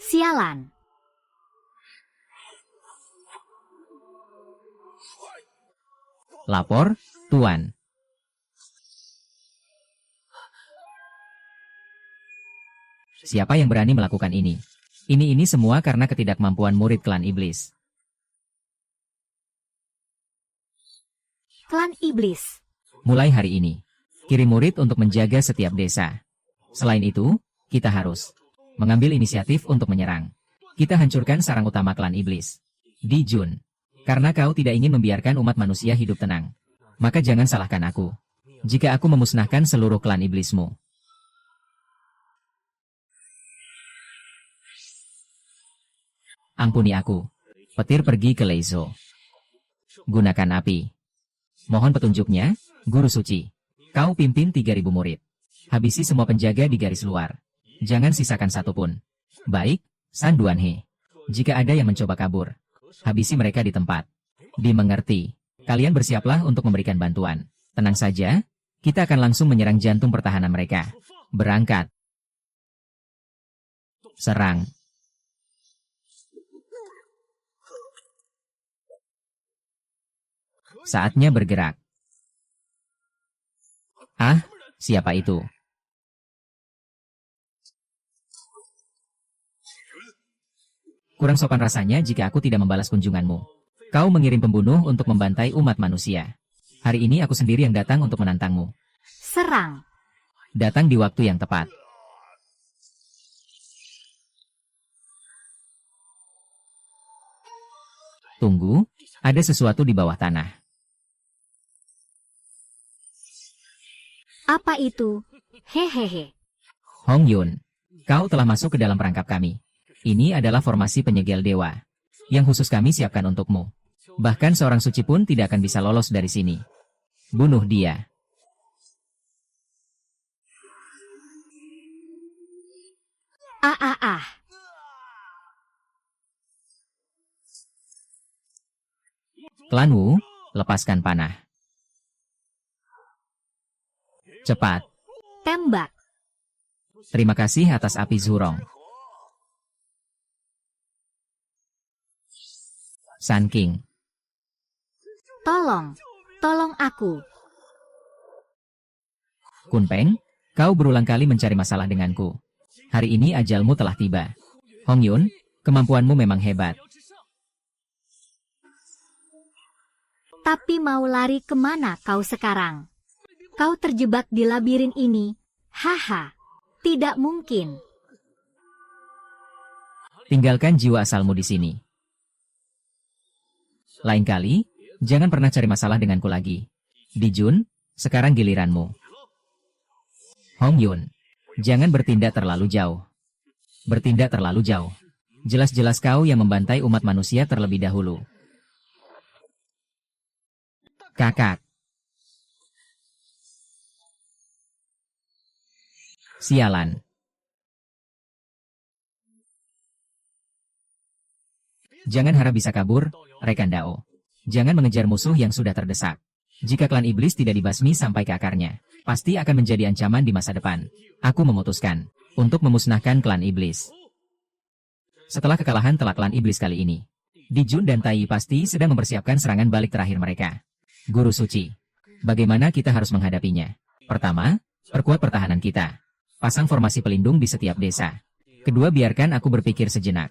S2: Sialan.
S1: Lapor, Tuan. Siapa yang berani melakukan ini? Ini semua karena ketidakmampuan murid klan iblis.
S2: Klan iblis.
S1: Mulai hari ini, kirim murid untuk menjaga setiap desa. Selain itu, kita harus mengambil inisiatif untuk menyerang. Kita hancurkan sarang utama klan iblis. Di Jun, karena kau tidak ingin membiarkan umat manusia hidup tenang, maka jangan salahkan aku. Jika aku memusnahkan seluruh klan iblismu. Ampuni aku. Petir pergi ke Leizo. Gunakan api. Mohon petunjuknya, Guru Suci. Kau pimpin 3.000 murid. Habisi semua penjaga di garis luar. Jangan sisakan satupun. Baik, San Duanhe. Jika ada yang mencoba kabur, habisi mereka di tempat. Dimengerti. Kalian bersiaplah untuk memberikan bantuan. Tenang saja, kita akan langsung menyerang jantung pertahanan mereka. Berangkat. Serang. Saatnya bergerak. Ah, siapa itu? Kurang sopan rasanya jika aku tidak membalas kunjunganmu. Kau mengirim pembunuh untuk membantai umat manusia. Hari ini aku sendiri yang datang untuk menantangmu.
S2: Serang.
S1: Datang di waktu yang tepat. Tunggu, ada sesuatu di bawah tanah.
S2: Apa itu? Hehehe.
S1: Hong Yun, kau telah masuk ke dalam perangkap kami. Ini adalah formasi penyegel dewa, yang khusus kami siapkan untukmu. Bahkan seorang suci pun tidak akan bisa lolos dari sini. Bunuh dia.
S2: Ah.
S1: Klan Wu, lepaskan panah. Cepat.
S2: Tembak.
S1: Terima kasih atas api Zhurong. Sun King.
S2: Tolong aku.
S1: Kun Peng, kau berulang kali mencari masalah denganku. Hari ini ajalmu telah tiba. Hong Yun, kemampuanmu memang hebat.
S2: Tapi mau lari kemana kau sekarang? Kau terjebak di labirin ini. Haha, tidak mungkin.
S1: Tinggalkan jiwa asalmu di sini. Lain kali, jangan pernah cari masalah denganku lagi. Dijun, sekarang giliranmu. Hong Yun, jangan bertindak terlalu jauh. Bertindak terlalu jauh. Jelas-jelas kau yang membantai umat manusia terlebih dahulu. Kakak. Sialan. Jangan harap bisa kabur, rekan Dao. Jangan mengejar musuh yang sudah terdesak. Jika klan iblis tidak dibasmi sampai ke akarnya, pasti akan menjadi ancaman di masa depan. Aku memutuskan untuk memusnahkan klan iblis. Setelah kekalahan telak klan iblis kali ini, Dijun dan Tai pasti sedang mempersiapkan serangan balik terakhir mereka. Guru Suci, bagaimana kita harus menghadapinya? Pertama, perkuat pertahanan kita. Pasang formasi pelindung di setiap desa. Kedua, biarkan aku berpikir sejenak.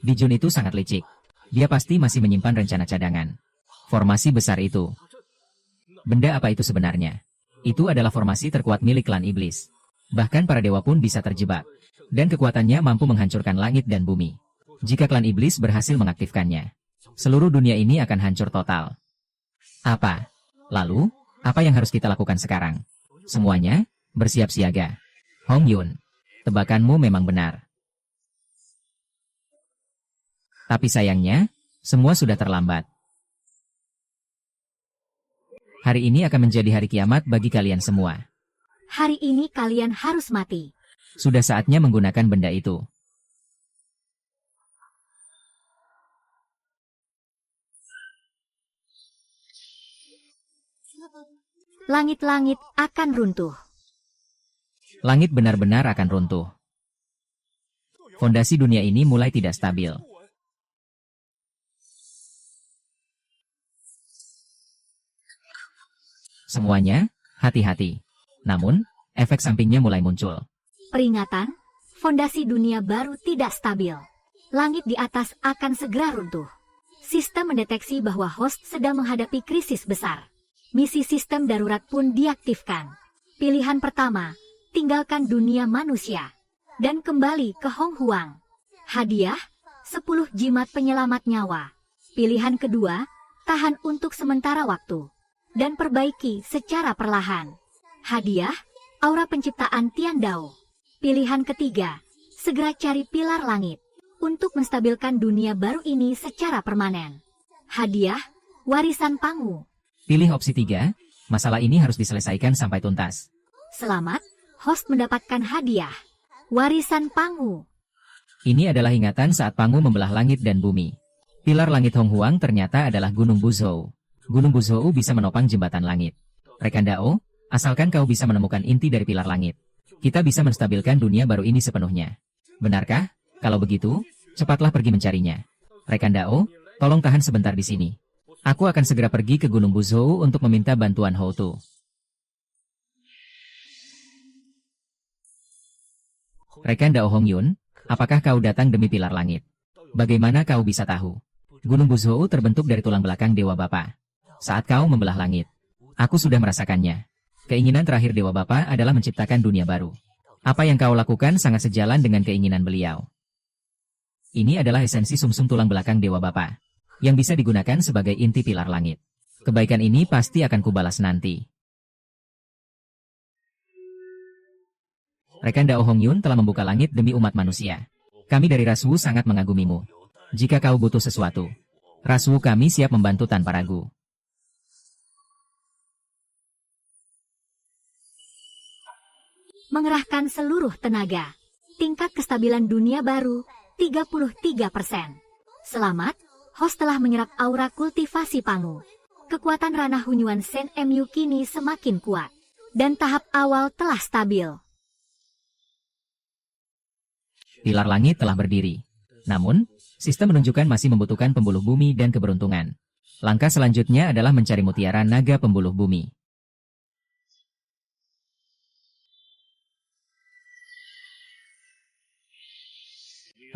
S1: Dijun itu sangat licik. Dia pasti masih menyimpan rencana cadangan. Formasi besar itu. Benda apa itu sebenarnya? Itu adalah formasi terkuat milik klan iblis. Bahkan para dewa pun bisa terjebak. Dan kekuatannya mampu menghancurkan langit dan bumi. Jika klan iblis berhasil mengaktifkannya, seluruh dunia ini akan hancur total. Apa? Lalu, apa yang harus kita lakukan sekarang? Semuanya, bersiap siaga. Hong Yun, tebakanmu memang benar. Tapi sayangnya, semua sudah terlambat. Hari ini akan menjadi hari kiamat bagi kalian semua.
S2: Hari ini kalian harus mati.
S1: Sudah saatnya menggunakan benda itu.
S2: Langit-langit akan runtuh.
S1: Langit benar-benar akan runtuh. Fondasi dunia ini mulai tidak stabil. Semuanya, hati-hati. Namun, efek sampingnya mulai muncul.
S2: Peringatan, fondasi dunia baru tidak stabil. Langit di atas akan segera runtuh. Sistem mendeteksi bahwa host sedang menghadapi krisis besar. Misi sistem darurat pun diaktifkan. Pilihan pertama, tinggalkan dunia manusia. Dan kembali ke Hong Huang. Hadiah, 10 jimat penyelamat nyawa. Pilihan kedua, tahan untuk sementara waktu. Dan perbaiki secara perlahan. Hadiah, aura penciptaan Tian Dao. Pilihan ketiga, segera cari pilar langit. untuk menstabilkan dunia baru ini secara permanen. Hadiah, warisan Pangu.
S1: Pilih opsi 3, masalah ini harus diselesaikan sampai tuntas.
S2: Selamat, host mendapatkan hadiah. Warisan Pangu.
S1: Ini adalah ingatan saat Pangu membelah langit dan bumi. Pilar langit Hong Huang ternyata adalah Gunung Buzhou. Gunung Buzhou bisa menopang jembatan langit. Rekan Dao, asalkan kau bisa menemukan inti dari pilar langit, kita bisa menstabilkan dunia baru ini sepenuhnya. Benarkah? Kalau begitu, cepatlah pergi mencarinya. Rekan Dao, tolong tahan sebentar di sini. Aku akan segera pergi ke Gunung Buzhou untuk meminta bantuan Houtu. Rekan Dao Hong Yun, apakah kau datang demi pilar langit? Bagaimana kau bisa tahu? Gunung Buzhou terbentuk dari tulang belakang Dewa Bapa. Saat kau membelah langit, aku sudah merasakannya. Keinginan terakhir Dewa Bapa adalah menciptakan dunia baru. Apa yang kau lakukan sangat sejalan dengan keinginan beliau. Ini adalah esensi sumsum tulang belakang Dewa Bapa, yang bisa digunakan sebagai inti pilar langit. Kebaikan ini pasti akan kubalas nanti. Rekan Dao Hong Yun telah membuka langit demi umat manusia. Kami dari Raswu sangat mengagumimu. Jika kau butuh sesuatu, Raswu kami siap membantu tanpa ragu.
S2: Mengerahkan seluruh tenaga. Tingkat kestabilan dunia baru, 33%. Selamat, host telah menyerap aura kultivasi Pangu. Kekuatan ranah Hunyuan Sen MU kini semakin kuat. Dan tahap awal telah stabil.
S1: Pilar langit telah berdiri. Namun, sistem menunjukkan masih membutuhkan pembuluh bumi dan keberuntungan. Langkah selanjutnya adalah mencari mutiara naga pembuluh bumi.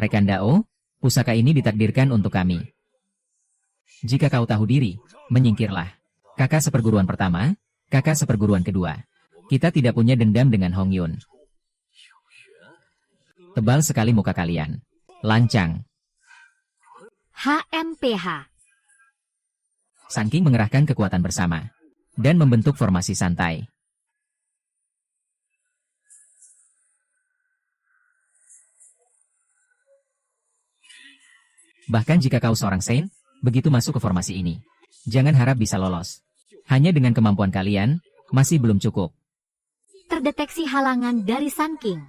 S1: Rekan Dao, pusaka ini ditakdirkan untuk kami. Jika kau tahu diri, menyingkirlah. Kakak seperguruan pertama, kakak seperguruan kedua. Kita tidak punya dendam dengan Hong Yun. Tebal sekali muka kalian. Lancang.
S2: HMPH.
S1: Sun King mengerahkan kekuatan bersama dan membentuk formasi santai. Bahkan jika kau seorang Saint, begitu masuk ke formasi ini, jangan harap bisa lolos. Hanya dengan kemampuan kalian, masih belum cukup.
S2: Terdeteksi halangan dari Sun King.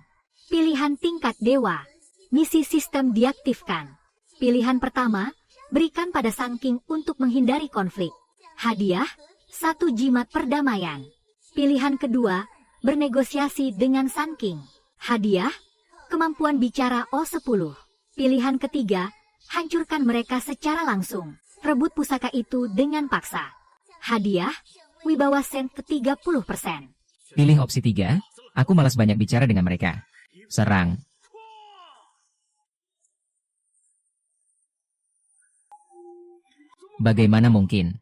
S2: Pilihan tingkat dewa. Misi sistem diaktifkan. Pilihan pertama, berikan pada Sun King untuk menghindari konflik. Hadiah, 1 jimat perdamaian. Pilihan kedua, bernegosiasi dengan Sun King. Hadiah, kemampuan bicara O10. Pilihan ketiga, hancurkan mereka secara langsung. Rebut pusaka itu dengan paksa. Hadiah, wibawa Sen ke-30%.
S1: Pilih opsi 3, aku malas banyak bicara dengan mereka. Serang. Bagaimana mungkin?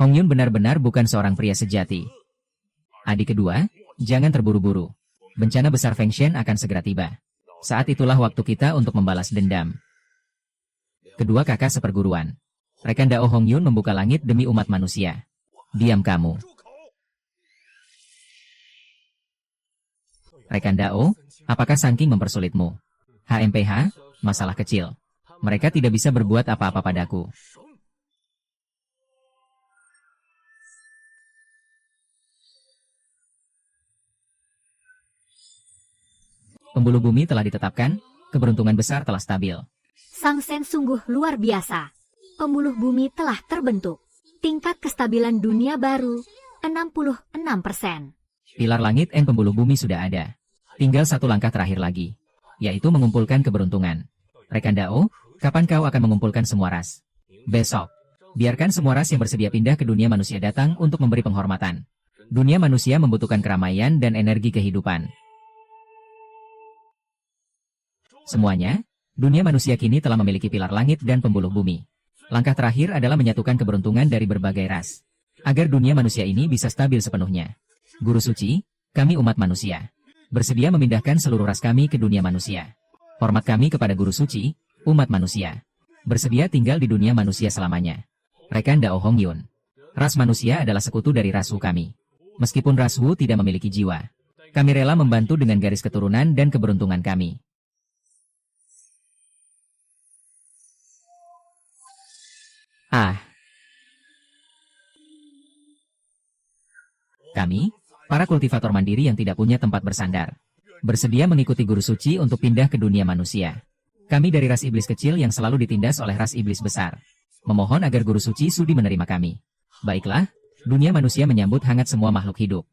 S1: Hong Yun benar-benar bukan seorang pria sejati. Adik kedua, jangan terburu-buru. Bencana besar Feng Shen akan segera tiba. Saat itulah waktu kita untuk membalas dendam. Kedua kakak seperguruan. Rekan Dao Hong Yun membuka langit demi umat manusia. Diam kamu. Rekan Dao, apakah Sun King mempersulitmu? HMPH, masalah kecil. Mereka tidak bisa berbuat apa-apa padaku. Pembuluh bumi telah ditetapkan, keberuntungan besar telah stabil.
S2: Sang Sen sungguh luar biasa. Pembuluh bumi telah terbentuk. Tingkat kestabilan dunia baru, 66%.
S1: Pilar langit dan pembuluh bumi sudah ada. Tinggal satu langkah terakhir lagi, yaitu mengumpulkan keberuntungan. Rekan Dao, kapan kau akan mengumpulkan semua ras? Besok. Biarkan semua ras yang bersedia pindah ke dunia manusia datang untuk memberi penghormatan. Dunia manusia membutuhkan keramaian dan energi kehidupan. Semuanya, dunia manusia kini telah memiliki pilar langit dan pembuluh bumi. Langkah terakhir adalah menyatukan keberuntungan dari berbagai ras, agar dunia manusia ini bisa stabil sepenuhnya. Guru suci, kami umat manusia, bersedia memindahkan seluruh ras kami ke dunia manusia. Hormat kami kepada guru suci, umat manusia, bersedia tinggal di dunia manusia selamanya. Rekan Dao Hong Yun. Ras manusia adalah sekutu dari ras Wu kami. Meskipun ras Wu tidak memiliki jiwa, kami rela membantu dengan garis keturunan dan keberuntungan kami. Kami, para kultivator mandiri yang tidak punya tempat bersandar, bersedia mengikuti guru suci untuk pindah ke dunia manusia. Kami dari ras iblis kecil yang selalu ditindas oleh ras iblis besar. Memohon agar guru suci sudi menerima kami. Baiklah, dunia manusia menyambut hangat semua makhluk hidup.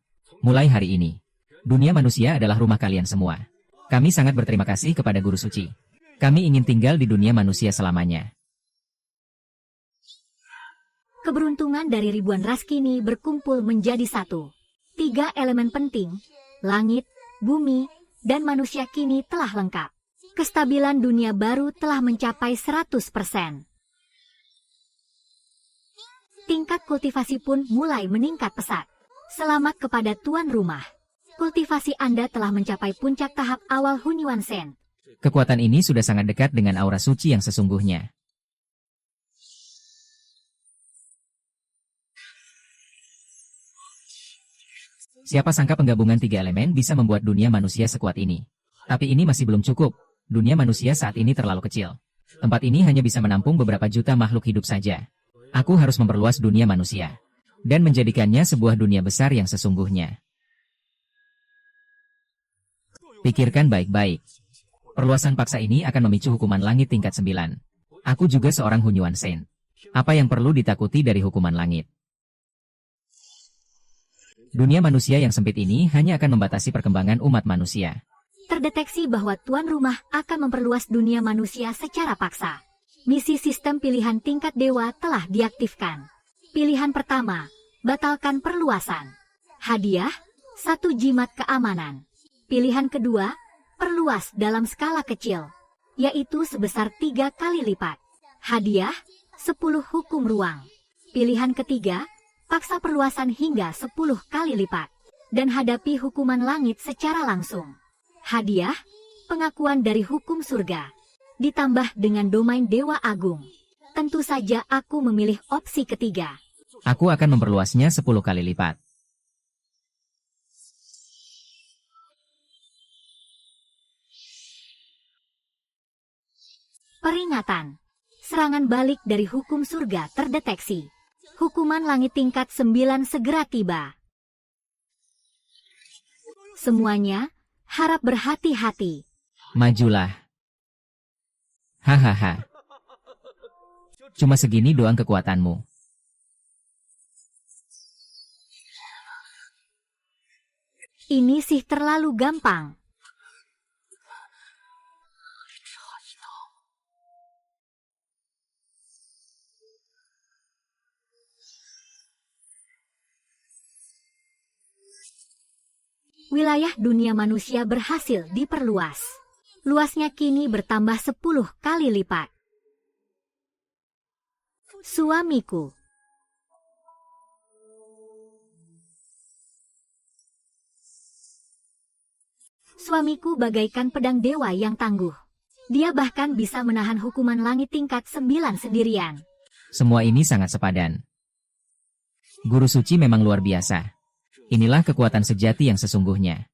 S1: Mulai hari ini, dunia manusia adalah rumah kalian semua. Kami sangat berterima kasih kepada guru suci. Kami ingin tinggal di dunia manusia selamanya.
S2: Keberuntungan dari ribuan ras kini berkumpul menjadi satu. 3 elemen penting, langit, bumi, dan manusia kini telah lengkap. Kestabilan dunia baru telah mencapai 100%. Tingkat kultivasi pun mulai meningkat pesat. Selamat kepada tuan rumah. Kultivasi Anda telah mencapai puncak tahap awal Hunyuan Sen.
S1: Kekuatan ini sudah sangat dekat dengan aura suci yang sesungguhnya. Siapa sangka penggabungan 3 elemen bisa membuat dunia manusia sekuat ini. Tapi ini masih belum cukup. Dunia manusia saat ini terlalu kecil. Tempat ini hanya bisa menampung beberapa juta makhluk hidup saja. Aku harus memperluas dunia manusia dan menjadikannya sebuah dunia besar yang sesungguhnya. Pikirkan baik-baik. Perluasan paksa ini akan memicu hukuman langit tingkat 9. Aku juga seorang Hunyuan Sen. Apa yang perlu ditakuti dari hukuman langit? Dunia manusia yang sempit ini hanya akan membatasi perkembangan umat manusia.
S2: Terdeteksi bahwa tuan rumah akan memperluas dunia manusia secara paksa. Misi sistem pilihan tingkat dewa telah diaktifkan. Pilihan pertama, batalkan perluasan. Hadiah, 1 jimat keamanan. Pilihan kedua, perluas dalam skala kecil, yaitu sebesar 3 kali lipat. Hadiah, 10 hukum ruang. Pilihan ketiga, paksa perluasan hingga 10 kali lipat. Dan hadapi hukuman langit secara langsung. Hadiah, pengakuan dari hukum surga. Ditambah dengan domain Dewa Agung. Tentu saja aku memilih opsi ketiga.
S1: Aku akan memperluasnya 10 kali lipat.
S2: Peringatan. Serangan balik dari hukum surga terdeteksi. Hukuman langit tingkat 9 segera tiba. Semuanya, harap berhati-hati.
S1: Majulah. Hahaha. Cuma segini doang kekuatanmu.
S2: Ini sih terlalu gampang. Wilayah dunia manusia berhasil diperluas. Luasnya kini bertambah 10 kali lipat. Suamiku. Suamiku bagaikan pedang dewa yang tangguh. Dia bahkan bisa menahan hukuman langit tingkat 9 sendirian.
S1: Semua ini sangat sepadan. Guru suci memang luar biasa. Inilah kekuatan sejati yang sesungguhnya.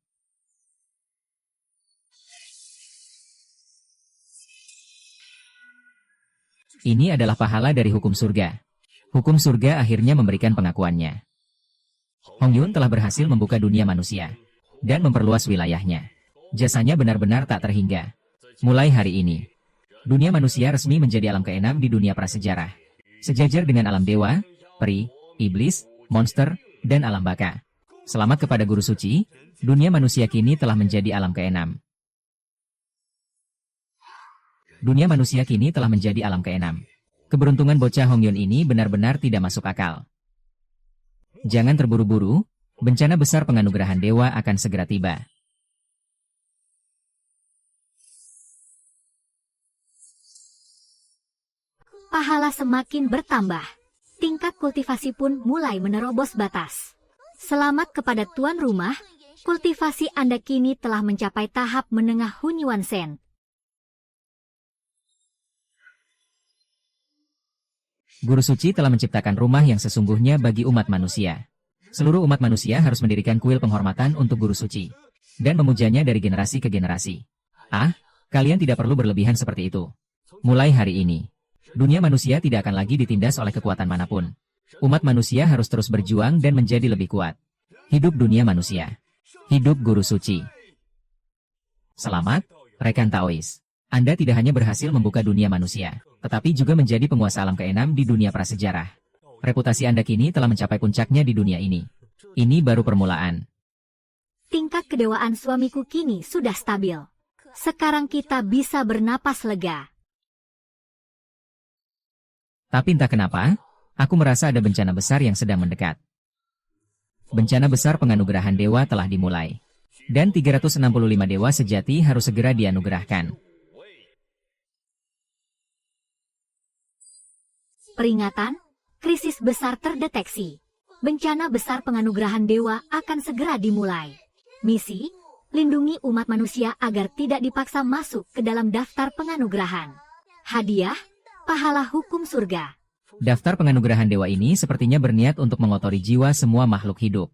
S1: Ini adalah pahala dari hukum surga. Hukum surga akhirnya memberikan pengakuannya. Hong Yun telah berhasil membuka dunia manusia dan memperluas wilayahnya. Jasanya benar-benar tak terhingga. Mulai hari ini, dunia manusia resmi menjadi alam keenam di dunia prasejarah. Sejajar dengan alam dewa, peri, iblis, monster, dan alam baka. Selamat kepada guru suci, dunia manusia kini telah menjadi alam keenam. Dunia manusia kini telah menjadi alam keenam. Keberuntungan bocah Hong Yun ini benar-benar tidak masuk akal. Jangan terburu-buru, bencana besar penganugerahan dewa akan segera tiba.
S2: Pahala semakin bertambah. Tingkat kultivasi pun mulai menerobos batas. Selamat kepada tuan rumah, kultivasi Anda kini telah mencapai tahap menengah Hunyuan Sen.
S1: Guru suci telah menciptakan rumah yang sesungguhnya bagi umat manusia. Seluruh umat manusia harus mendirikan kuil penghormatan untuk guru suci dan memujanya dari generasi ke generasi. Kalian tidak perlu berlebihan seperti itu. Mulai hari ini, dunia manusia tidak akan lagi ditindas oleh kekuatan manapun. Umat manusia harus terus berjuang dan menjadi lebih kuat. Hidup dunia manusia. Hidup guru suci. Selamat, rekan Taois. Anda tidak hanya berhasil membuka dunia manusia, tetapi juga menjadi penguasa alam keenam di dunia prasejarah. Reputasi Anda kini telah mencapai puncaknya di dunia ini. Ini baru permulaan.
S2: Tingkat kedewaan suamiku kini sudah stabil. Sekarang kita bisa bernapas lega.
S1: Tapi entah kenapa, aku merasa ada bencana besar yang sedang mendekat. Bencana besar penganugerahan dewa telah dimulai. Dan 365 dewa sejati harus segera dianugerahkan.
S2: Peringatan, krisis besar terdeteksi. Bencana besar penganugerahan dewa akan segera dimulai. Misi, lindungi umat manusia agar tidak dipaksa masuk ke dalam daftar penganugerahan. Hadiah, pahala hukum surga.
S1: Daftar penganugerahan dewa ini sepertinya berniat untuk mengotori jiwa semua makhluk hidup.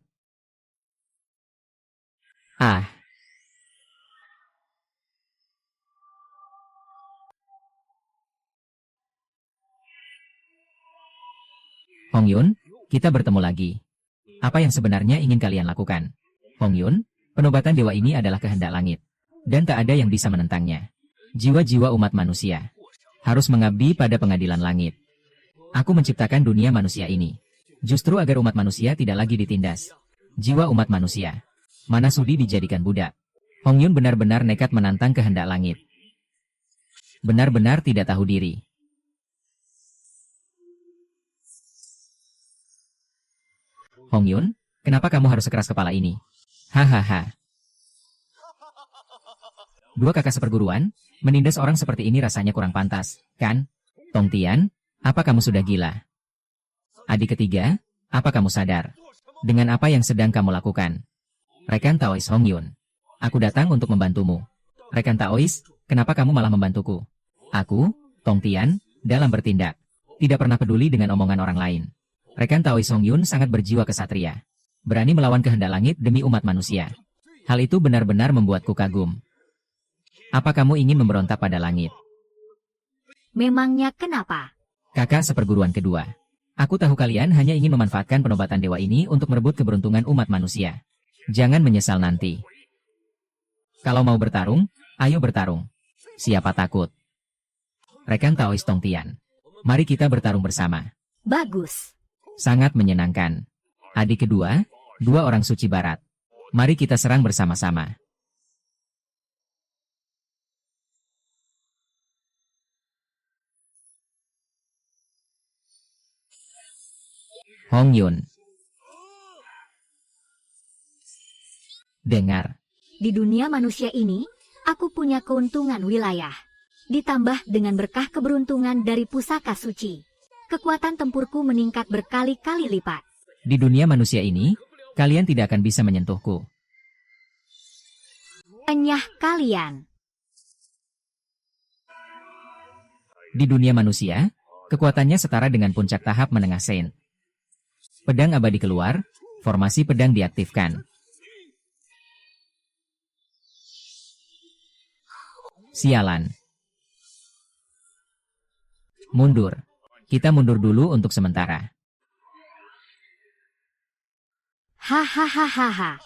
S1: Hong Yun, kita bertemu lagi. Apa yang sebenarnya ingin kalian lakukan? Hong Yun, penobatan dewa ini adalah kehendak langit. Dan tak ada yang bisa menentangnya. Jiwa-jiwa umat manusia harus mengabdi pada pengadilan langit. Aku menciptakan dunia manusia ini justru agar umat manusia tidak lagi ditindas. Jiwa umat manusia mana sudi dijadikan budak. Hong Yun benar-benar nekat menantang kehendak langit. Benar-benar tidak tahu diri. Hong Yun, kenapa kamu harus sekeras kepala ini? Hahaha. Dua kakak seperguruan, menindas orang seperti ini rasanya kurang pantas, kan? Tong Tian, apa kamu sudah gila? Adik ketiga, apa kamu sadar dengan apa yang sedang kamu lakukan? Rekan Taois Hong Yun, aku datang untuk membantumu. Rekan Taois, kenapa kamu malah membantuku? Aku, Tong Tian, dalam bertindak tidak pernah peduli dengan omongan orang lain. Rekan Taois Hong Yun sangat berjiwa kesatria. Berani melawan kehendak langit demi umat manusia. Hal itu benar-benar membuatku kagum. Apa kamu ingin memberontak pada langit?
S2: Memangnya kenapa?
S1: Kakak seperguruan kedua. Aku tahu kalian hanya ingin memanfaatkan penobatan dewa ini untuk merebut keberuntungan umat manusia. Jangan menyesal nanti. Kalau mau bertarung, ayo bertarung. Siapa takut? Rekan Taois Tong Tian. Mari kita bertarung bersama.
S2: Bagus.
S1: Sangat menyenangkan. Adik kedua, dua orang suci barat. Mari kita serang bersama-sama. Hong Yun. Dengar.
S2: Di dunia manusia ini, aku punya keuntungan wilayah. Ditambah dengan berkah keberuntungan dari pusaka suci. Kekuatan tempurku meningkat berkali-kali lipat.
S1: Di dunia manusia ini, kalian tidak akan bisa menyentuhku.
S2: Enyah kalian.
S1: Di dunia manusia, kekuatannya setara dengan puncak tahap menengah Saint. Pedang abadi keluar, formasi pedang diaktifkan. Sialan. Mundur. Kita mundur dulu untuk sementara.
S2: Hahaha.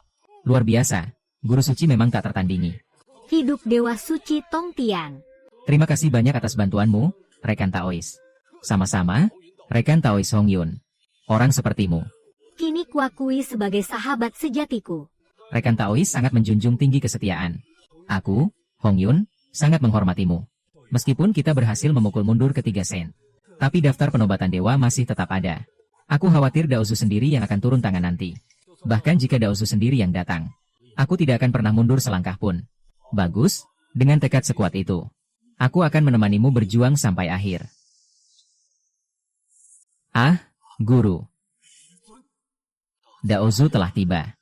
S1: Luar biasa, guru suci memang tak tertandingi.
S2: Hidup Dewa Suci Tong Tian.
S1: Terima kasih banyak atas bantuanmu, rekan Taois. Sama-sama, rekan Taois Hong Yun. Orang sepertimu.
S2: Kini kuakui sebagai sahabat sejatiku.
S1: Rekan Taois sangat menjunjung tinggi kesetiaan. Aku, Hong Yun, sangat menghormatimu. Meskipun kita berhasil memukul mundur ketiga Saint. Tapi daftar penobatan dewa masih tetap ada. Aku khawatir Daozu sendiri yang akan turun tangan nanti. Bahkan jika Daozu sendiri yang datang, aku tidak akan pernah mundur selangkah pun. Bagus, dengan tekad sekuat itu. Aku akan menemanimu berjuang sampai akhir. Guru. Daozu telah tiba.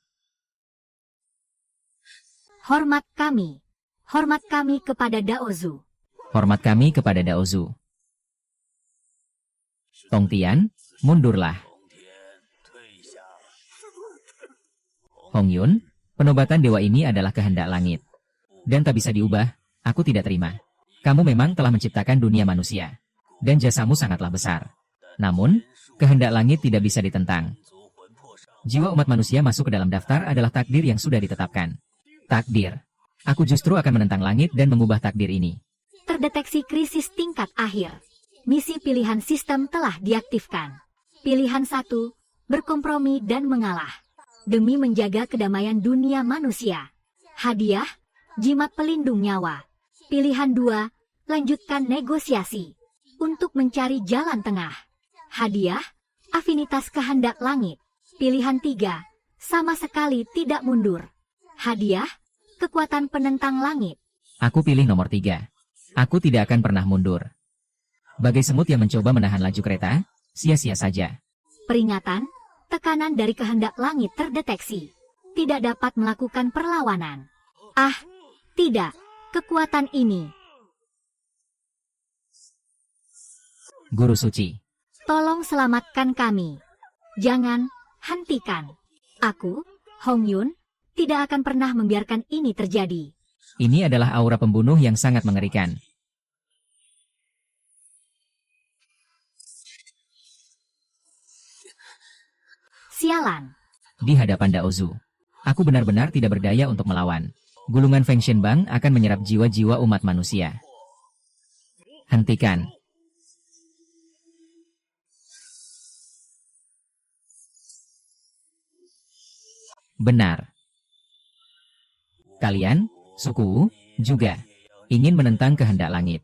S2: Hormat kami. Hormat kami kepada Daozu.
S1: Hormat kami kepada Daozu. Tongtian, mundurlah. Hong Yun, penobatan dewa ini adalah kehendak langit. Dan tak bisa diubah, aku tidak terima. Kamu memang telah menciptakan dunia manusia. Dan jasamu sangatlah besar. Namun, kehendak langit tidak bisa ditentang. Jiwa umat manusia masuk ke dalam daftar adalah takdir yang sudah ditetapkan. Takdir. Aku justru akan menentang langit dan mengubah takdir ini.
S2: Terdeteksi krisis tingkat akhir. Misi pilihan sistem telah diaktifkan. Pilihan 1, berkompromi dan mengalah. Demi menjaga kedamaian dunia manusia. Hadiah, jimat pelindung nyawa. Pilihan 2, lanjutkan negosiasi. Untuk mencari jalan tengah. Hadiah, afinitas kehendak langit. Pilihan 3, sama sekali tidak mundur. Hadiah, kekuatan penentang langit.
S1: Aku pilih nomor 3. Aku tidak akan pernah mundur. Bagai semut yang mencoba menahan laju kereta, sia-sia saja.
S2: Peringatan, tekanan dari kehendak langit terdeteksi. Tidak dapat melakukan perlawanan. Ah, tidak. Kekuatan ini.
S1: Guru suci.
S2: Tolong selamatkan kami. Jangan, hentikan. Aku, Hong Yun, tidak akan pernah membiarkan ini terjadi.
S1: Ini adalah aura pembunuh yang sangat mengerikan.
S2: Sialan.
S1: Di hadapan Daozu, aku benar-benar tidak berdaya untuk melawan. Gulungan Feng Shenbang akan menyerap jiwa-jiwa umat manusia. Hentikan. Benar. Kalian, suku, juga ingin menentang kehendak langit.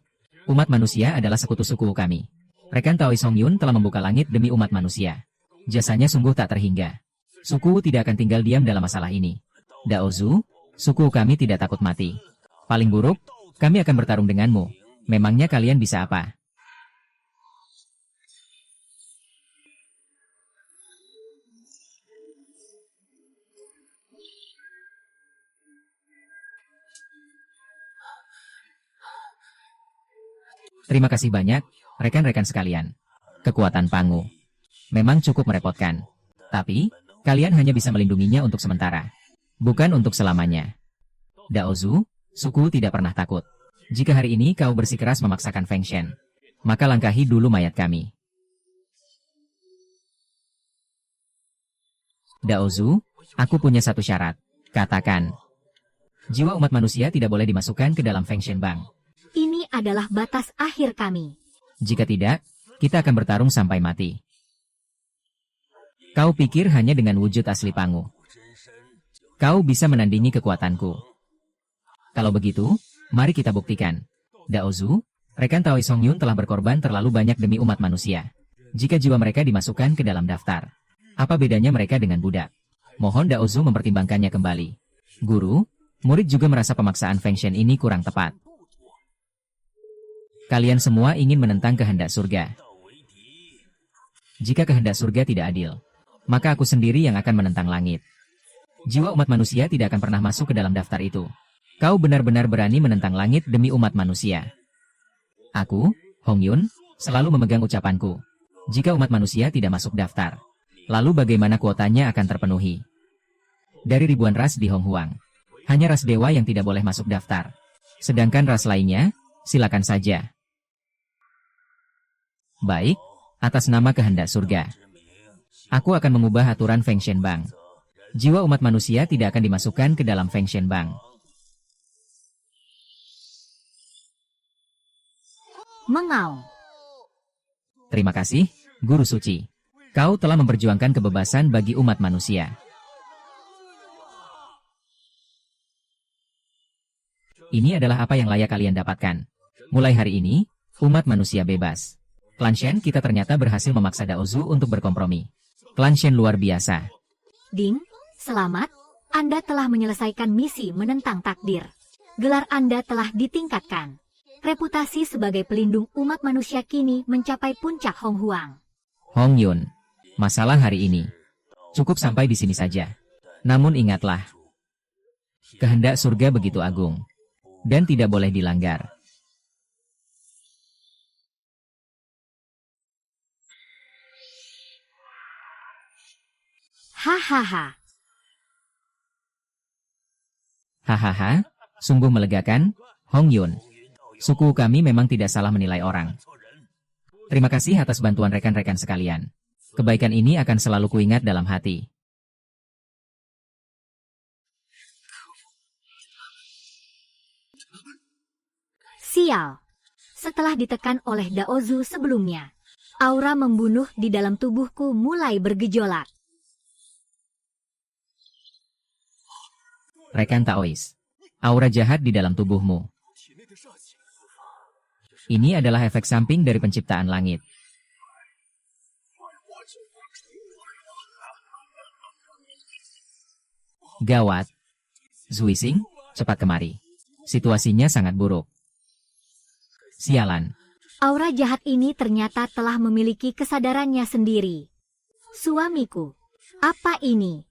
S1: Umat manusia adalah sekutu suku kami. Rekan Taois Hong Yun telah membuka langit demi umat manusia. Jasanya sungguh tak terhingga. Suku tidak akan tinggal diam dalam masalah ini. Daozu, suku kami tidak takut mati. Paling buruk, kami akan bertarung denganmu. Memangnya kalian bisa apa? Terima kasih banyak, rekan-rekan sekalian. Kekuatan Pangu memang cukup merepotkan. Tapi, kalian hanya bisa melindunginya untuk sementara. Bukan untuk selamanya. Daozu, suku tidak pernah takut. Jika hari ini kau bersikeras memaksakan Feng Shen, maka langkahi dulu mayat kami. Daozu, aku punya satu syarat. Katakan. Jiwa umat manusia tidak boleh dimasukkan ke dalam Feng Shenbang.
S2: Ini adalah batas akhir kami.
S1: Jika tidak, kita akan bertarung sampai mati. Kau pikir hanya dengan wujud asli Pangu kau bisa menandingi kekuatanku? Kalau begitu, mari kita buktikan. Daozu, rekan Taois Hong Yun telah berkorban terlalu banyak demi umat manusia. Jika jiwa mereka dimasukkan ke dalam daftar, apa bedanya mereka dengan budak? Mohon Daozu mempertimbangkannya kembali. Guru, murid juga merasa pemaksaan Feng Shen ini kurang tepat. Kalian semua ingin menentang kehendak surga. Jika kehendak surga tidak adil, maka aku sendiri yang akan menentang langit. Jiwa umat manusia tidak akan pernah masuk ke dalam daftar itu. Kau benar-benar berani menentang langit demi umat manusia. Aku, Hong Yun, selalu memegang ucapanku. Jika umat manusia tidak masuk daftar, lalu bagaimana kuotanya akan terpenuhi? Dari ribuan ras di Hong Huang, hanya ras dewa yang tidak boleh masuk daftar. Sedangkan ras lainnya, silakan saja. Baik, atas nama kehendak surga, aku akan mengubah aturan Feng Shenbang. Jiwa umat manusia tidak akan dimasukkan ke dalam Feng Shenbang.
S2: Mengaum.
S1: Terima kasih, Guru Suci. Kau telah memperjuangkan kebebasan bagi umat manusia. Ini adalah apa yang layak kalian dapatkan. Mulai hari ini, umat manusia bebas. Klan Shen kita ternyata berhasil memaksa Daozu untuk berkompromi. Klan Shen luar biasa.
S2: Ding, selamat. Anda telah menyelesaikan misi menentang takdir. Gelar Anda telah ditingkatkan. Reputasi sebagai pelindung umat manusia kini mencapai puncak Hong Huang.
S1: Hong Yun, masalah hari ini cukup sampai di sini saja. Namun ingatlah, kehendak surga begitu agung dan tidak boleh dilanggar.
S2: Hahaha.
S1: Hahaha, sungguh melegakan, Hong Yun. Suku kami memang tidak salah menilai orang. Terima kasih atas bantuan rekan-rekan sekalian. Kebaikan ini akan selalu kuingat dalam hati.
S2: Sial. Setelah ditekan oleh Daozu sebelumnya, aura membunuh di dalam tubuhku mulai bergejolak.
S1: Rekan Taois. Aura jahat di dalam tubuhmu. Ini adalah efek samping dari penciptaan langit. Gawat. Zuising, cepat kemari. Situasinya sangat buruk. Sialan.
S2: Aura jahat ini ternyata telah memiliki kesadarannya sendiri. Suamiku, apa ini?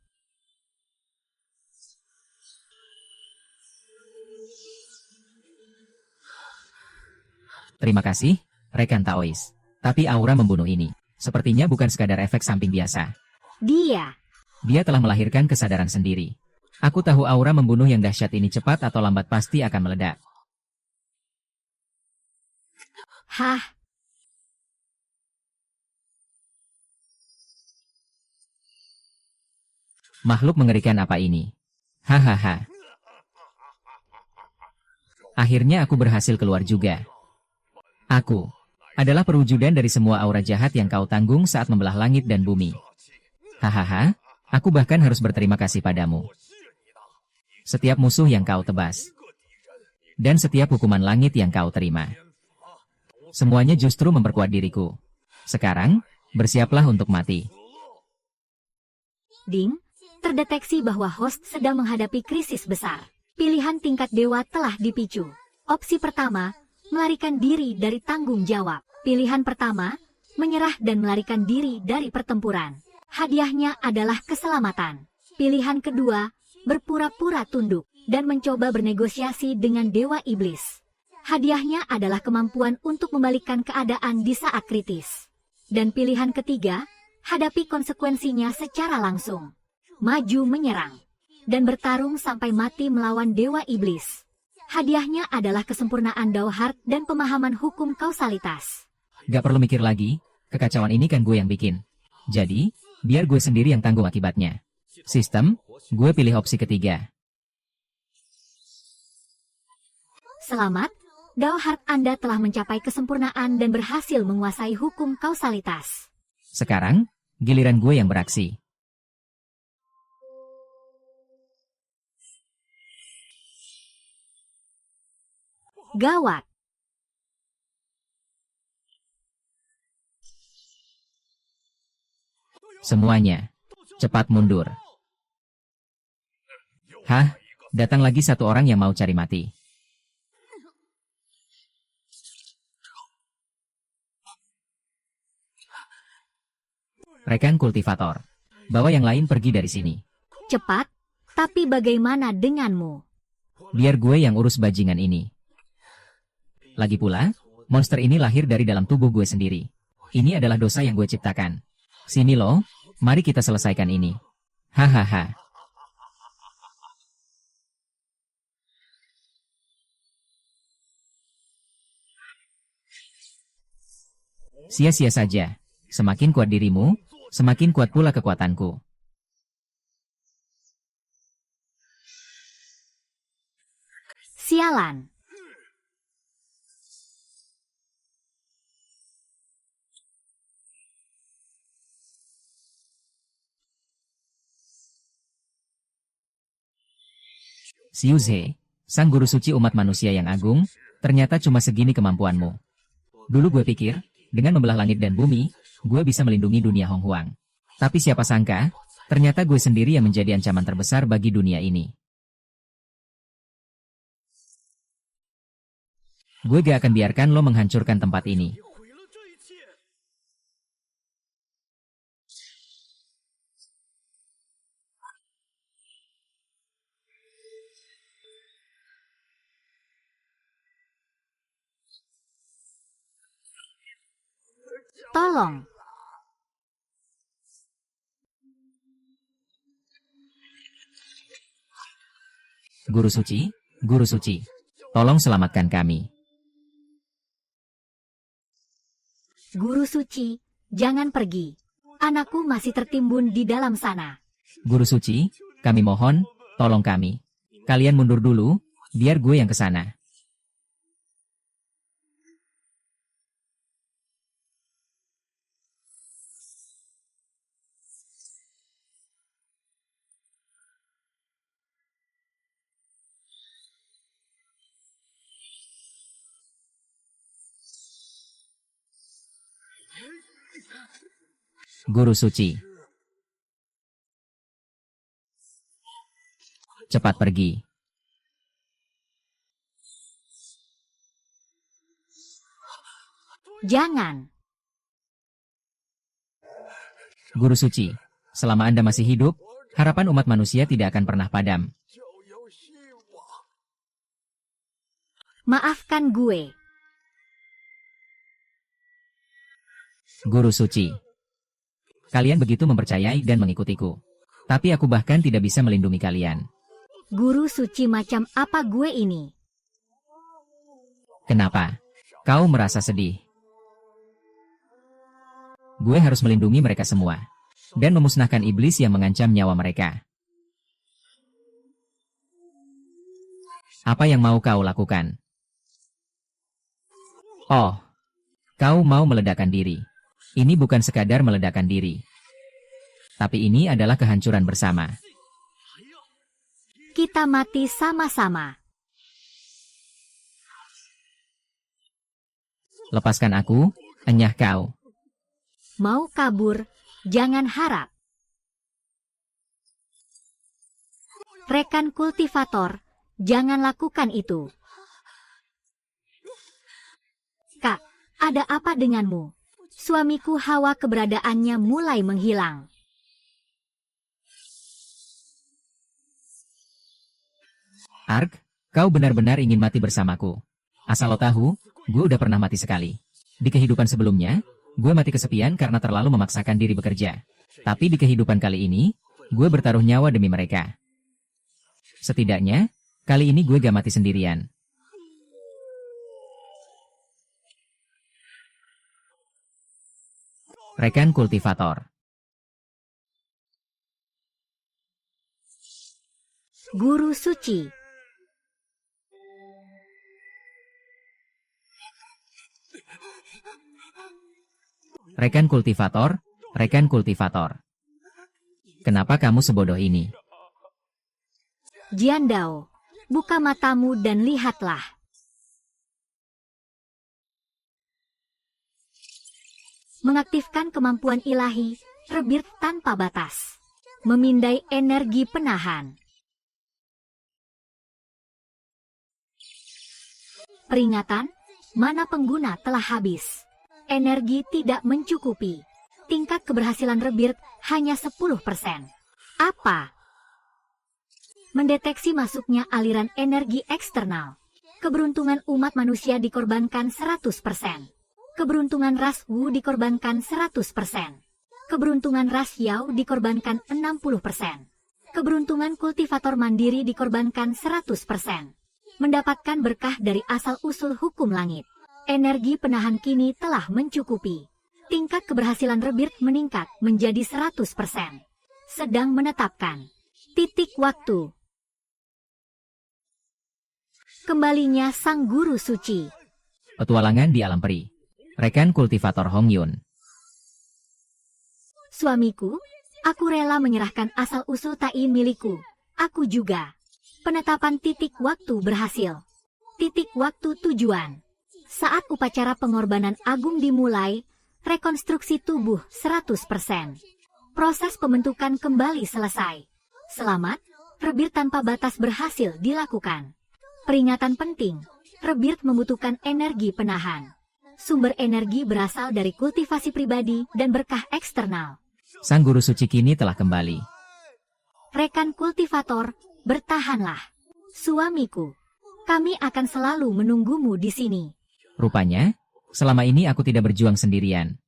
S1: Terima kasih, rekan Taois. Tapi aura membunuh ini, sepertinya bukan sekadar efek samping biasa. Dia telah melahirkan kesadaran sendiri. Aku tahu aura membunuh yang dahsyat ini cepat atau lambat pasti akan meledak.
S2: Hah?
S1: Makhluk mengerikan apa ini? Hahaha. Akhirnya aku berhasil keluar juga. Aku adalah perwujudan dari semua aura jahat yang kau tanggung saat membelah langit dan bumi. Hahaha, aku bahkan harus berterima kasih padamu. Setiap musuh yang kau tebas. Dan setiap hukuman langit yang kau terima. Semuanya justru memperkuat diriku. Sekarang, bersiaplah untuk mati.
S2: Ding, terdeteksi bahwa host sedang menghadapi krisis besar. Pilihan tingkat dewa telah dipicu. Opsi pertama, melarikan diri dari tanggung jawab. Pilihan pertama, menyerah dan melarikan diri dari pertempuran. Hadiahnya adalah keselamatan. Pilihan kedua, berpura-pura tunduk dan mencoba bernegosiasi dengan dewa iblis. Hadiahnya adalah kemampuan untuk membalikkan keadaan di saat kritis. Dan pilihan ketiga, hadapi konsekuensinya secara langsung. Maju menyerang dan bertarung sampai mati melawan dewa iblis. Hadiahnya adalah kesempurnaan Dao Heart dan pemahaman hukum kausalitas.
S1: Gak perlu mikir lagi, kekacauan ini kan gue yang bikin. Jadi, biar gue sendiri yang tanggung akibatnya. Sistem, gue pilih opsi ketiga.
S2: Selamat, Dao Heart Anda telah mencapai kesempurnaan dan berhasil menguasai hukum kausalitas.
S1: Sekarang, giliran gue yang beraksi.
S2: Gawat.
S1: Semuanya, cepat mundur. Hah, datang lagi satu orang yang mau cari mati. Rekan kultivator, bawa yang lain pergi dari sini.
S2: Cepat, tapi bagaimana denganmu?
S1: Biar gue yang urus bajingan ini. Lagi pula, monster ini lahir dari dalam tubuh gue sendiri. Ini adalah dosa yang gue ciptakan. Sini loh, mari kita selesaikan ini. Hahaha. Sia-sia saja. Semakin kuat dirimu, semakin kuat pula kekuatanku.
S2: Sialan.
S1: Xiu Zhe, sang guru suci umat manusia yang agung, ternyata cuma segini kemampuanmu. Dulu gue pikir, dengan membelah langit dan bumi, gue bisa melindungi dunia Hong Huang. Tapi siapa sangka, ternyata gue sendiri yang menjadi ancaman terbesar bagi dunia ini. Gue gak akan biarkan lo menghancurkan tempat ini.
S2: Tolong.
S1: Guru suci, tolong selamatkan kami.
S2: Guru suci, jangan pergi. Anakku masih tertimbun di dalam sana.
S1: Guru suci, kami mohon, tolong kami. Kalian mundur dulu, biar gue yang ke sana. Guru suci, cepat pergi.
S2: Jangan.
S1: Guru suci, selama Anda masih hidup, harapan umat manusia tidak akan pernah padam.
S2: Maafkan gue.
S1: Guru suci, kalian begitu mempercayai dan mengikutiku. Tapi aku bahkan tidak bisa melindungi kalian.
S2: Guru suci macam apa gue ini?
S1: Kenapa? Kau merasa sedih? Gue harus melindungi mereka semua. Dan memusnahkan iblis yang mengancam nyawa mereka. Apa yang mau kau lakukan? Oh, kau mau meledakkan diri. Ini bukan sekadar meledakkan diri. Tapi ini adalah kehancuran bersama.
S2: Kita mati sama-sama.
S1: Lepaskan aku, enyah kau.
S2: Mau kabur, jangan harap. Rekan kultivator, jangan lakukan itu. Kak, ada apa denganmu? Suamiku Hawa keberadaannya mulai menghilang.
S1: Ark, kau benar-benar ingin mati bersamaku. Asal lo tahu, gue udah pernah mati sekali. Di kehidupan sebelumnya, gue mati kesepian karena terlalu memaksakan diri bekerja. Tapi di kehidupan kali ini, gue bertaruh nyawa demi mereka. Setidaknya, kali ini gue gak mati sendirian. Rekan kultivator.
S2: Guru suci.
S1: Rekan kultivator, rekan kultivator. Kenapa kamu sebodoh ini?
S2: Jiandao, buka matamu dan lihatlah. Mengaktifkan kemampuan ilahi, rebirth tanpa batas. Memindai energi penahan. Peringatan, mana pengguna telah habis. Energi tidak mencukupi. Tingkat keberhasilan rebirth hanya 10%. Apa? Mendeteksi masuknya aliran energi eksternal. Keberuntungan umat manusia dikorbankan 100%. Keberuntungan ras Wu dikorbankan 100%. Keberuntungan ras Yao dikorbankan 60%. Keberuntungan kultivator mandiri dikorbankan 100%. Mendapatkan berkah dari asal-usul hukum langit. Energi penahan kini telah mencukupi. Tingkat keberhasilan rebirth meningkat menjadi 100%. Sedang menetapkan titik waktu. Kembalinya sang guru suci.
S1: Petualangan di alam peri. Rekan kultivator Hong Yun.
S2: Suamiku, aku rela menyerahkan asal-usul tai milikku. Aku juga. Penetapan titik waktu berhasil. Titik waktu tujuan. Saat upacara pengorbanan agung dimulai, rekonstruksi tubuh 100%. Proses pembentukan kembali selesai. Selamat, rebirth tanpa batas berhasil dilakukan. Peringatan penting, rebirth membutuhkan energi penahan. Sumber energi berasal dari kultivasi pribadi dan berkah eksternal.
S1: Sang guru suci kini telah kembali.
S2: Rekan kultivator, bertahanlah. Suamiku, kami akan selalu menunggumu di sini.
S1: Rupanya, selama ini aku tidak berjuang sendirian.